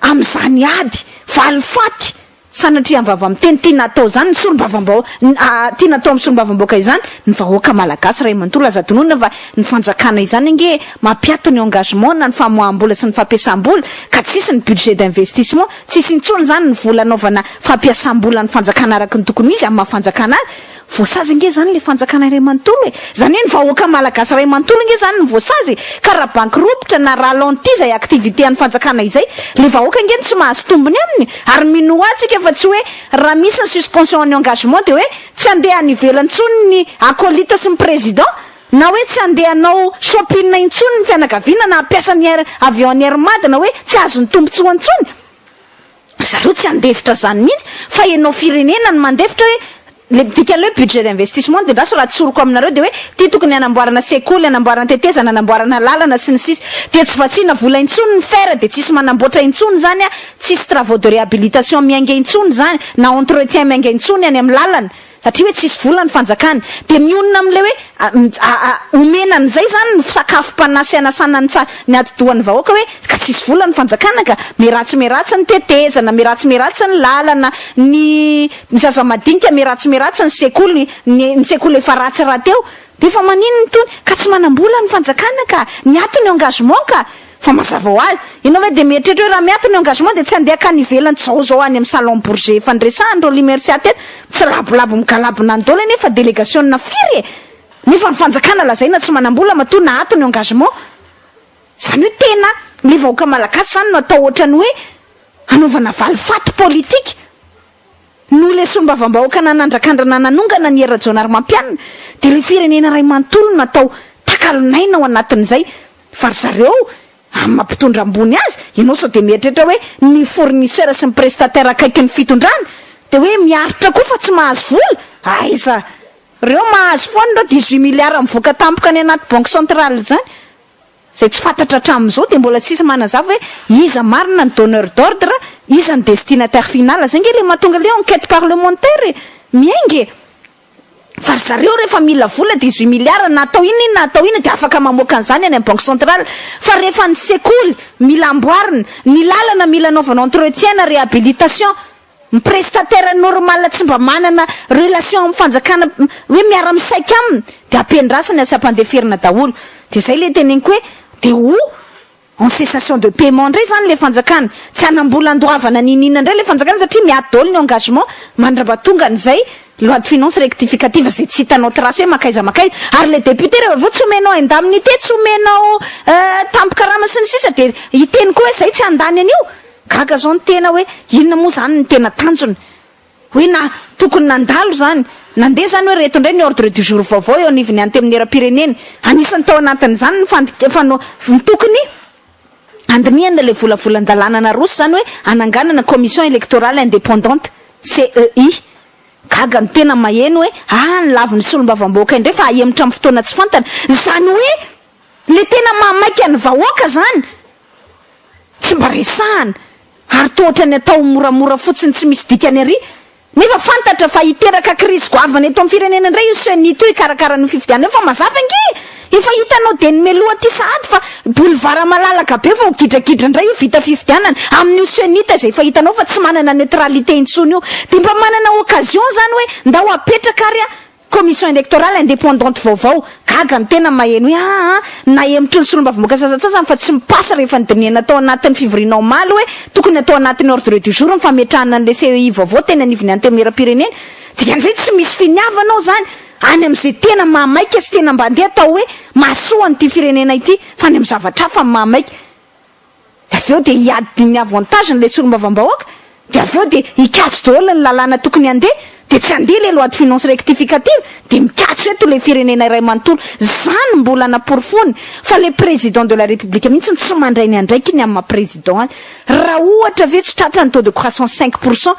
am'izany ady valifaty sanatria ny vava miteny tia natao zany ny solombavam-bahoaka tia natao amin'ny solombavam-bahoaka izany ny vahoaka malagasy ray manontolo aza donona fa ny fanjakana izany nge mampiato ny engagement na ny famoaham-bola sy ny fampiasam-bola ka tsisy ny budget d'investissement tsisy intsony zany ny vola anaovana fampiasam-bola ny fanjakana araky ny tokony izy amin'ny mahafanjakana azy voasazy nge zany le fanjakana ray manontolo zany hoe ny vahoaka malagasy ray manontolo nge zany ny voasazy ka raha bankropitra na ralenti zay activité an'ny fanjakana izay le vahoaka nge tsy mahazo tombony aminy ary minoatsika fa tsy hoe raha misy ny suspension ny engagement de hoe tsy andeha anivelany tsony ny akolita sy ny président na hoe tsy andehanao shopping intsony ny fianakaviana na ampiasa ny avion ny armade na hoe tsy azo ny tombontsoa antsony zareo tsy andefitra zany mihitsy fa ianao firenena ny mandefitra hoe le dika le budget d'investissement de raso raha tsoroko aminareo de hoe ty tokony anamboarana sekoly anamboarana tetezana anamboarana lalana sy ny sisy de tsy vatsiana vola intsony ny fera de tsisy manamboatra intsony zany a tsisy travaux de réhabilitation miainga intsony zany na entretien miainga intsony any amin'ny lalana satria hoe tsisy vola ny fanjakana de mionona am'le hoe omenan'izay zany ny sakafom-panasy anasana ny atodohan'ny vahoaka hoe ka tsisy vola ny fanjakana ka miratsy ny tetezana miratsy ny lalana ny zaza madinika miratsy ny sekoly ny sekoly efa ratsy raha teo de fa maninony tony ka tsy manambola ny fanjakana ka miatony engagement ka fa mazava ho azy ianao hoe de mieritretra hoe raha miatony engagement de tsy andeha ka nivelany zao any amin'ny salon bourget fandresandro l'université teto tsy labolabo migalabona andolo nefa délégation na firy nefa ny fanjakana lazaina tsy manambola matoa na atony engagement zany hoe tena le vahoaka malagasy zany no atao ohatrany hoe anaovana valifaty politique no le sombavambahoaka nanandrakandrana nanongana ny era-jonary mampianina de le firenena ray manontolo no atao takalonaina ao anatin'izay fa zareo mampitondra ambony azy ianao sao de mieritretra hoe ny fournisseur sy ny prestataire akaiky ny fitondrana de hoe miaritra koa fa tsy mahazo vola aiza reo mahazo foana reo 18 milliards mivoaka tampoka any anaty banque centrale zany zay tsy fantatra hatramin'izao de mbola tsisy manazava hoe iza marina ny donneur d'ordre iza ny destinataire final zay nge le mahatonga le enquête parlementaire miainge fa zareo rehefa mila vola 18 milliards natao iny de afaka mamoaka an'izany any amin'ny banque centrale fa rehefa ny sekoly mila amboarina ny lalana mila anaovana entretien na réhabilitation ny prestataire normal tsy mba manana relation amin'ny fanjakana hoe miara-misaika aminy de ampendrasany asy-ampandeferina daholo de zay le teneniko hoe de en cessation de paiement ndray zany le fanjakana tsy anambola andoavana ninina ndray le fanjakana satria miaty daholo ny engagement mandraba tonga n'izay loi de finance rectificative zay tsy hitanao trasy hoe makaiza ary le député rehefa avao tsy omenao indemnité tsy omenao tampokarama sy ny sisa de hiteny koa hoe zay tsy andany an'io gaga zao ny tena hoe inona moa zany ny tena tanjony hoe na tokony nandalo zany nandeha zany hoe reto indray ny ordre du jour vaovao eo anivony any tamin'ny era-pirenena anisan'ny tao anatin'izany ny tokony andiniana le volavolan-dalàna na rosy zany hoe ananganana commission électorale indépendante CEI gaga ny tena maheno hoe ny laviny solombavam-bahoaka indray fa ahemitra amin'ny fotoana tsy fantana zany hoe le tena mamaika ny vahoaka zany tsy mba resahana ary tohatra ny atao moramora fotsiny tsy misy dikany ary nefa fantatra fa hiteraka crise goavana eto amin'ny firenena indray io senito ikarakara ny fifidiana fa mazava nge efa hitanao de ny meloha ty sahady fa boulevard malalaka be fa hokidrakidra indray io vita fifidianana amin'io senita zay fa hitanao fa tsy manana neutralité intsony io de mba manana occasion zany hoe nda ho apetraka ary commission électorale indépendante vaovao gaga ny tena maheno hoe na emitry ny solombavam-bahoaka sasatsasany fa tsy mipasy rehefa nydiniana atao anatin'ny fivoriana maly hoe tokony atao anatin'ny ordre du jour mifametrahana an'le CEI vaovao tena nivony any tamin'ny era-pirenena dikan'izay tsy misy finiavanao zany any am'izay tena mahamaika sy tena mba andeha atao hoe mahasoany ty firenena ity fa any amin'ny zavatra hafa mahamaika de aveo de hiady ny avantage n'le solombavam-bahoaka de aveo de hikatso daholo ny lalàna tokony andeha de tsy andeha le loi de finance rectificative de mikatso eto le firenena iray manontolo zany mbola naporofony fa le président de la république mihitsy tsy mandray ny andraiky ny amin'ny maha-président any raha ohatra ve tsy tratra ny taux de croissance 5%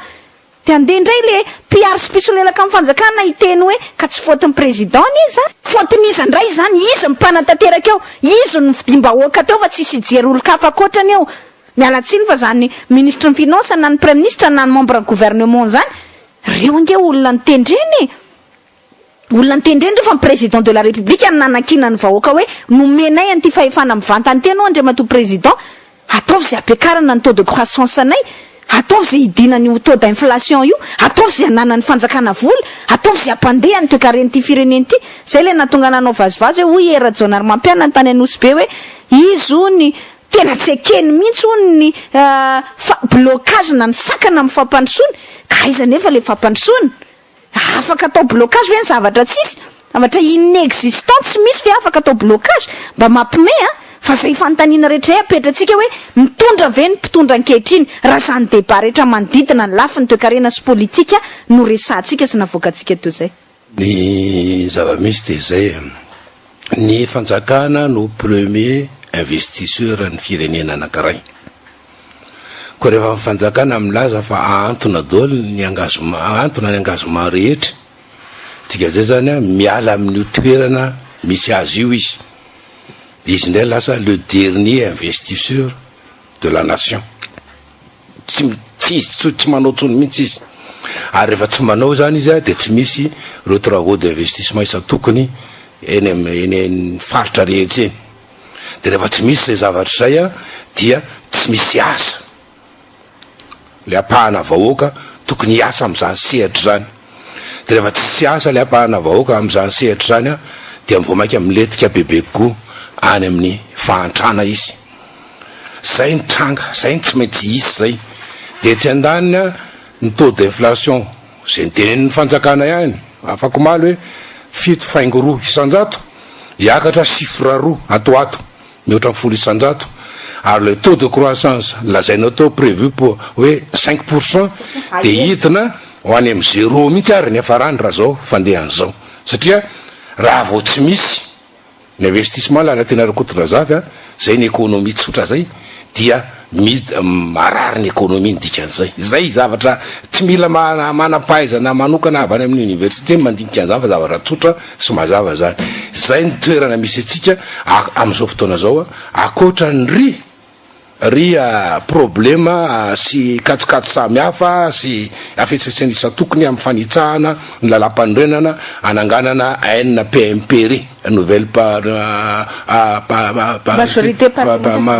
de andeha indray le PR spisolelaka amin'ny fanjakana hiteny hoe ka tsy faotiny président izy zany faotiny iza ndray zany izy mipanatanteraka eo izy ny fidimbahoaka teo fa tsisy hijery olo-kafa akoatrany eo mialatsiny fa zany ministre ny finance na ny premier ministre na ny membre gouvernement zany reo ange olona nitendreny fa président de la république nanakina ny vahoaka hoe nomenay anty fahefana mivanta ny tena andre mato président ataovy zay apiakarana ny taux de croissance anay ataovy zay hidina ny taux d'inflation io ataovy zay anana ny fanjakana vola ataovy zay ampandeha ny toekareny ty fireneny ty zay le natonga nanao vazivazy hoe hoy era-jonary mampiana ny tany anosy be hoe izy ony tena tsy ekeny mihitsy ony ny blocage na ny sakana amin'ny fampandrosoany ka iza nefa le fampandrosoany afaka atao blocage hoe ny zavatra tsisy zavatra inexistant tsy misy fe afaka atao blocage mba mampime fa zay fanontaniana rehetra zay apetratsika hoe mitondra ve ny mpitondra ankehitriny raha zany débat rehetra manodidina ny lafi ny toekarena sy politika no resahantsika sy navoakantsika to zay ny zava-misy de zay ny fanjakana no premier investisseur ny firenena anankiray koa rehefa fanjakana milaza fa antona daholo ny engagement antona ny engagement rehetra tika zay zany a miala amin'io toerana misy azy io izy ndray lasa le dernier investisseur de la nation tsy manao tsony mihitsy izy ary rehefa tsy manao zany izy a de tsy misy reo travaux d'investissement isa tokony eny faritra rehetra eny de rehefa tsy misy zay zavatra zay a dia tsy misy asa le apahana vahoaka tokony hiasa am'izany sehatra zany de rehefa tsy asa le apahana vahoaka am'izany sehatra zany a dia mivao mainka miletika bebe go any amin'ny fahantrana izy zay ny tranga zay ny tsy maintsy isy zay de tsy andanina ny taux d'inflation zay ny tenen'ny fanjakana ihany afako maly hoe 7.roa isanjato hiakatra chiffre 2 atoato mihoatra 10 isanjato ary le taux de croissance lazainao tao prévu pour hoe 5% de hitina ho any am 0 mihitsy ary ny afarany raha zao fandehan'izao satria raha vao tsy misy ny investissement lana tena rakotonrazavy a zay ny économie tsotra zay dia marary ny économie ny dikan'izay zay zavatra tsy mila manapahaizana manokana avy any amin'ny université mandinika an'izany fa zavatra tsotra sy mazava zany zay ny toerana misy atsika am'izao fotoana zao a akoatra ny problema sy katsokato samy hafa sy afetsefetsenisa tokony amin'ny fanitsahana ny lalam-panorenana ananganana hainina PMP ry nouvelle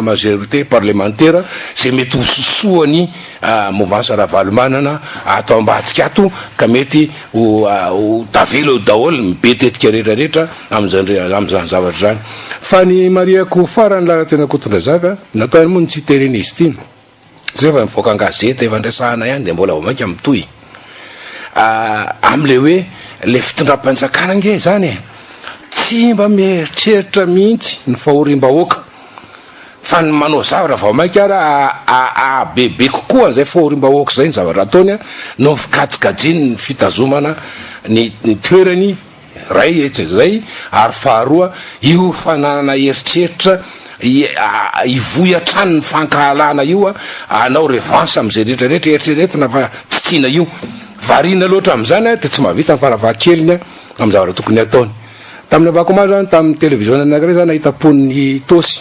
majorité parlementaire zay mety hososoany mouvance ravalomanana atao ambadika ato ka mety ho tavelo daholo mibetetika rehetrarehetra am'izany zavatra zany fa ny mariako farany lara tena kotondrazavy nataony moa ny tsy tereny izy ty zay fa mivoaka gazety efa ndrasahana ihany de mbola vomaika mitoy am'le hoe le fitondram-panjakana nge zany tsy mba mieritreritra mihitsy ny fahorim-bahoaka fa ny manao zavatra vao mainka ara bebe kokoa zay fahorim-bahoaka zay ny zavatra ataony no fikajikajiny ny fitazomana ny toerany ray etsy zay ary faharoa io fananana eritreritra ivoy atrany ny fankahalana io anao revanse am'izay rehetrarehetra eritreretina fa tsy tiana io varina loatra am'izany de tsy mahavita ny faravakeliny am zavatra tokony ataony tamin'ny avako zany tamin'ny télévision anankiray zany ahitapony tosy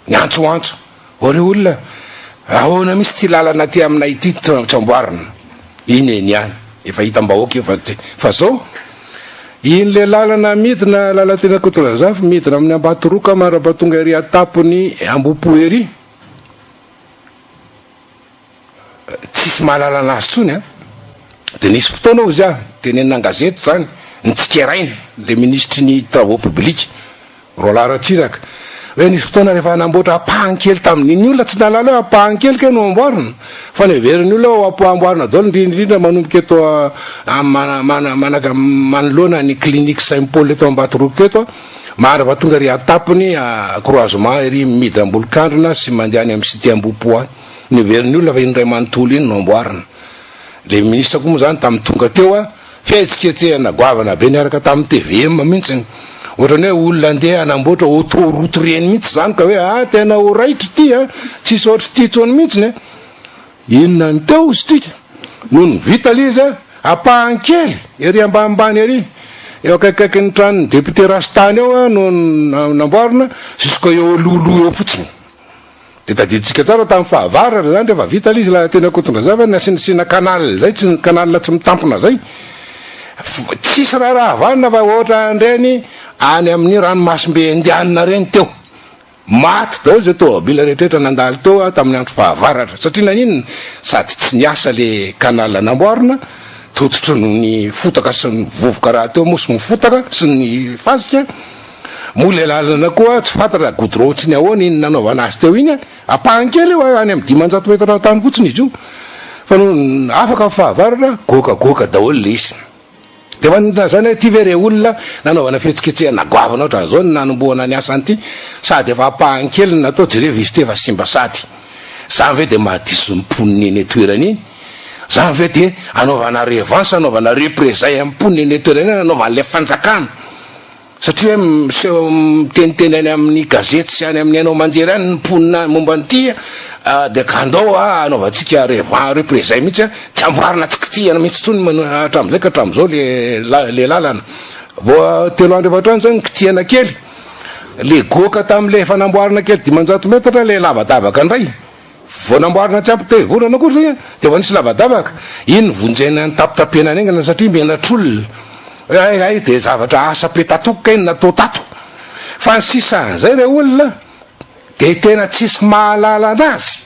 ny antsoantso ore olona ahoana misy ty lalana ty aminay ty tsamboarina iny eny ihany efa hitam-bahoaka fa zao iny le lalana midina lala tena kotolazafy midina amin'ny ambatoroka marabatonga ery atapony ambopo ery tsisy mahalala anazy tsony a de nisy fotoana ao izy tenenina gazety zany nitsikeraina le ministre ny travaux publics Rolaratsiraka hoe nisy fotoana rehefa anamboatra apahankely tamin'iny olona tsy nalala hoe apahankely ke no amboarina fa neveriny olona amboarina daholo indrindrindra manomboka eto manaka manoloana ny clinique Saint-Paul eto ambatoroka eto marava tonga ry atapony croisement ery midina ambolokandrona sy mandeha any amin'ny cité ambopo any neveriny olona fa iny ray manontolo iny no amboarina le ministre koa moa zany tamin'ny tonga teo fihetsiketsehana goavana be niaraka tamin'ny TVM mihitsy ohatrany hoe olona andeha anamboatra autoroute reny mihitsy zany ka hoe tena ho raitra ty tsisy ohatry ty tsony mihitsy inona ny teo izy tika noho ny vita lizy apahankely ery ambanimbany ery eo akaikaiky ny tranony député rastany eo no namboarina jusqu'à eo lolo eo fotsiny de tadiditsika tsara tamin'ny fahavaratra zany rehefa vita lizy la tena kotondrazava nasinasina kanal zay tsy kanal tsy mitampona zay tsisy raha vanina fa ohatra ndreny any amin'ny ranomasimbe indianina reny teo maty daholo zay tômobila rehetrarehetra nandalo teo tamin'ny andro fahavaratra satria naninona sady tsy niasa le kanal namboarina tototry ny fotaka sy ny vovoka raha teo moa sy ny fotaka sy ny fasika moa le lalana koa tsy fantatra goudron tsy ny ahoana iny nanaovana azy teo iny apahankely io any amin'ny 500 metra tany fotsiny izy io fa no afaka fahavaratra gokagoka daholo le izy de fa zany hoe ty ve re olona nanaovana fihetsiketsehana goavana ohatra zao nanomboana ny asany ty sady efa apahankely natao jereva izy ty efa simba sady zany ve de mahadiso mponiny eny toerany iny zany ve de anaovana revanse anaovana représailles amponiny eny toerany iny anaovana le fanjakana satria miseho miteniteny any amin'ny gazety sy any amin'ny ainao manjery any nyponina momba nyty de kandao anaovantsika reprézay mihitsy tsy amboarina tsikitiana mihitsy tsony hatram'izay ka hatram'izao le lalana vo 3 andro efatrano zany kitiana kely le goka tam'le efa namboarina kely 500 metra le lavadavaka ndray vo namboarina tsy ampy tevorana koa zay de fa nisy lavadavaka iny vonjena ny tapitapena any engana satria menatr'olona ay de zavatra asa petatokoka iny natao tato fa ny sisan'izay re olona de tena tsisy mahalala anazy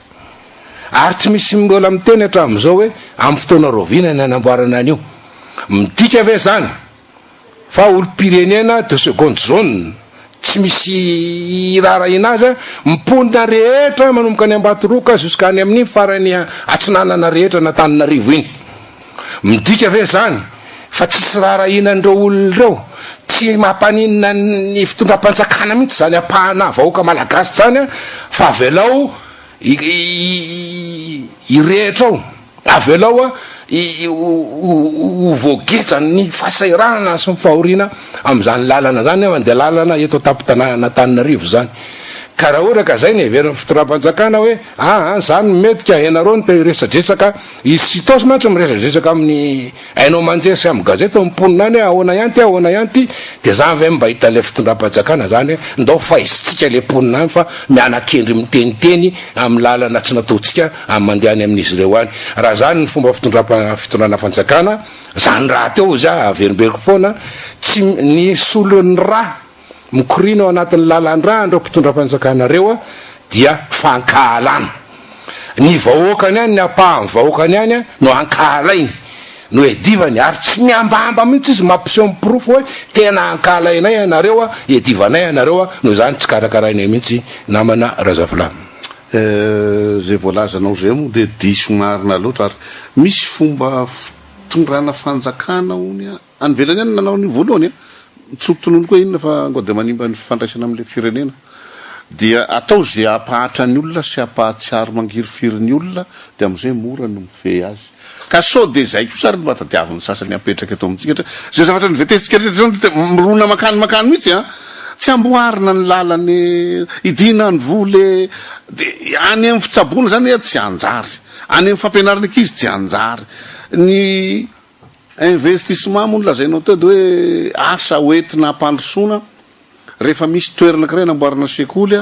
ary tsy misy mbola miteny hatram'izao hoe amin'ny fotoana rovina ny anamboarana an'io midika ve zany fa olo-pirenena de seconde zone tsy misy rarahina azy miponina rehetra manomboka any Ambatoroka jusqu'à any amin'ny farany atsinanana rehetra n'Antananarivo iny midika ve zany fa tsisy rarahina andreo olona reo tsy mampaninina ny fitondram-panjakana mihitsy zany apahana vahoaka malagasy zany fa avelao irehetra ao avelao voagetsany ny fahasairana sy mifahoriana am'izany lalana zany mandeha lalana eto Antananarivo zany ka raha ohatra ka zay ny heveriny fitondram-panjakana hoe zany mety ka ianareo ny te resadresaka izy sy taosy mantsy miresadresaka amin'ny ainao manjery sy amin'ny gazety miponina any ahoana ihany ty de zany ve mba hita le fitondram-panjakana zany ndao faizitsika le ponina any fa mianakendry miteniteny amin'ny lalana tsy nataotsika amin'ny mandehany amin'izy ireo any raha zany ny fomba fitondrana fanjakana zany raha teo za averimberiko foana tsy ny solon'ny raha mikorina ao anatin'ny lalan-draha andreo mpitondram-panjakanareo dia fankahalana ny vahoakany any ny apahan'ny vahoakany any no ankahalainy no edivany ary tsy miambamba mihitsy izy mampiseho mipirofo hoe tena ankahalainay anareo edivanay anareo no zany tsy karakarainay mihitsy namana Razafilamy zay voalazanao zay moa de diso marina loatra ary misy fomba fitondrana fanjakana ony anyvelany any nanao ny voalohany mitsotonono koa inona fa ngo de manimba ny fifandraisana am'le firenena dia atao zay apahatra ny olona sy apahatsiaro mangiry firin'ny olona de am'izay mora no mife azy ka so de zay kosa ary matadiaviny sasany apetraka eto amintsika zay zavatra ny vetesika rehetra zany mirona makany mihitsy tsy amboarina ny lalany idina ny vole de any amin'ny fitsaboana zany tsy anjary any amin'ny fampianarana ankizy tsy anjary ny investissement moa lazainao teo de hoe asa hoentina ampandrosoana rehefa misy toerana kiray namboarina sekoly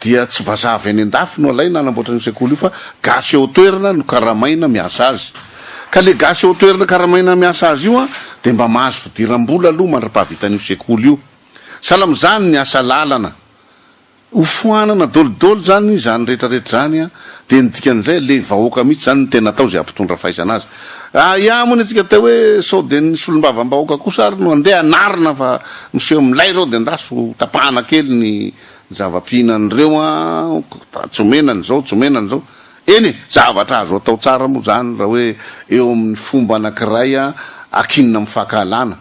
dia tsy vazavy any an-dafy no alaina anamboatra ny sekoly io fa gasy eo toerana no karamaina miasa azy ka le gasy eo toerana karamaina miasa azy io de mba mahazo fidiram-bola aloha mandra-pahavitan'io sekoly io sahala am'izany ny asa lalana ofoanana dolidolo zany zany rehetrarehetra zany de nidikan'izay le vahoaka mihitsy zany ny tena atao zay ampitondra fahaizana azy iamony atsika teo hoe sao de ny solombavam-bahoaka kosa ary no andeha anarina fa miseho milay reo de ndaso tapahana kely ny zava-pihinan'ireo tsomenany zao eny zavatra azo atao tsara moa zany raha hoe eo amin'ny fomba anankiray akinina mifankahalana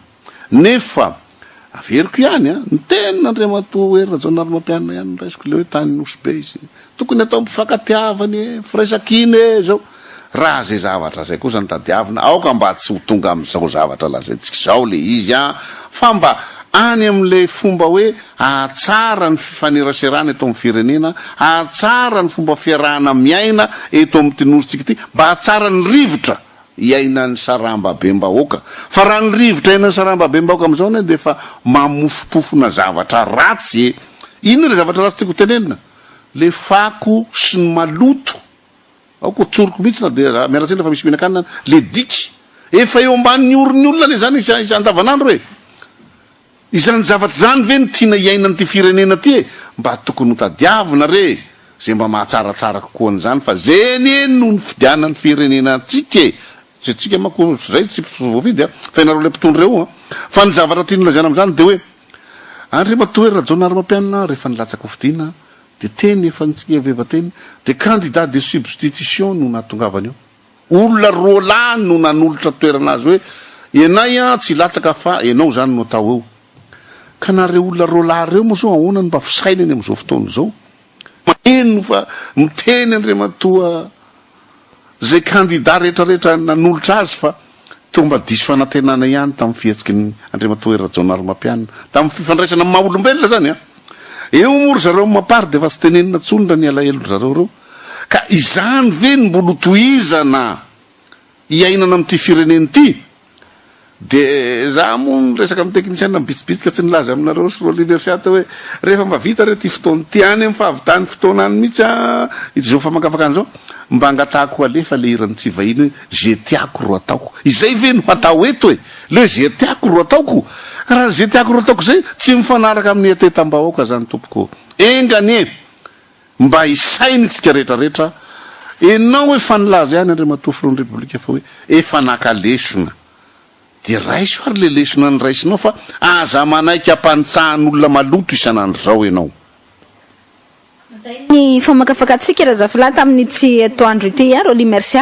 nefa averiko ihany ny tena Andriamatoa Rajaonarimampianina ihany raisiko le hoe tany nosy be izy tokony atao mpifankatiavany firaisakiny zao raha zay zavatra zay kosa ny tadiavina aoka mba tsy ho tonga am'izao zavatra lazaintsika zao le izy fa mba any am'le fomba hoe ahatsara ny fifaneraserana eto amin'ny firenena ahatsara ny fomba fiarahana miaina eto amin'ny tenorytsika ty mba ahatsara ny rivotra iaina ny saramba bembahoaka fa raha ny rivotra iaina ny saramba bembahoaka am'izao ne de fa mamofopofona zavatra ratsy inona le zavatra ratsy tiako tenenina le fako sy ny maloto aoko tsoroko mihitsy na de miaratsena fa misy mihinan-kanina le diky efa eo ambanin'ny orony olona le zany isandavanandro hoe izany zavatra zany ve ny tiana iaina nyty firenena ty mba tokony ho tadiavina re zay mba mahatsaratsara kokoa an'izany fa zeny eny no ny fidianany firenena atsika tsy tsika mako zay tsy voavidy fa ianareo le mpitondreo fa ny zavatra tiany lazana am'izany de hoe Andriamatoa Rajaonarimampianina rehefa nilatsaka hofidiana de teny efa nitsika vevateny de candidat de substitution no natongavany eo olona roalahy no nanolotra toerana azy hoe enay tsy latsaka fa enao zany no atao eo ka nareo olona roalahy reo moa zao ahoana ny mba fisainany am'izao fotoana zao maneno fa miteny Andriamatoa zay candidat rehetrarehetra nanolotra azy fa tonga diso fanantenana ihany tamin'ny fihetsiky ny Andriamatoa Jonary Mampianina tamin'ny fifandraisana amin'ny maha-olombelona zany a eo mory zareo mapary de fa tsy tenenina tsony ny alahelo zareo reo ka izany ve ny mbola tohizana iainana amin'ity fireneny ity de za moa resaka amin'ny teknisiana bitsibitsika tsy nilaza aminareo sy l'université hoe rehefa mba vita re ty fotoana ty any amin'ny fahavitany fotoana any mihitsy izao famakafaka an'izao mba angatahako alefa le irany tsy vahiny hoe ze tiako ro ataoko izay ve no hatao eto hoe le ze tiako ro ataoko raha ze tiako ro ataoko zay tsy mifanaraka amin'ny atetam-bahoaka zany tompoko engany mba isainy tsika rehetrarehetra enao hoe fanilaza ihany Andriamatoa filohan'ny repoblika fa hoe efa nakalesona de raiso ary le lesona ny raisinao fa aza manaiky ampanitsahan'olona maloto isan'andro zao ianao zay ny famakafakatsika razafilata amin'ny tsy atoandro ity aro li merci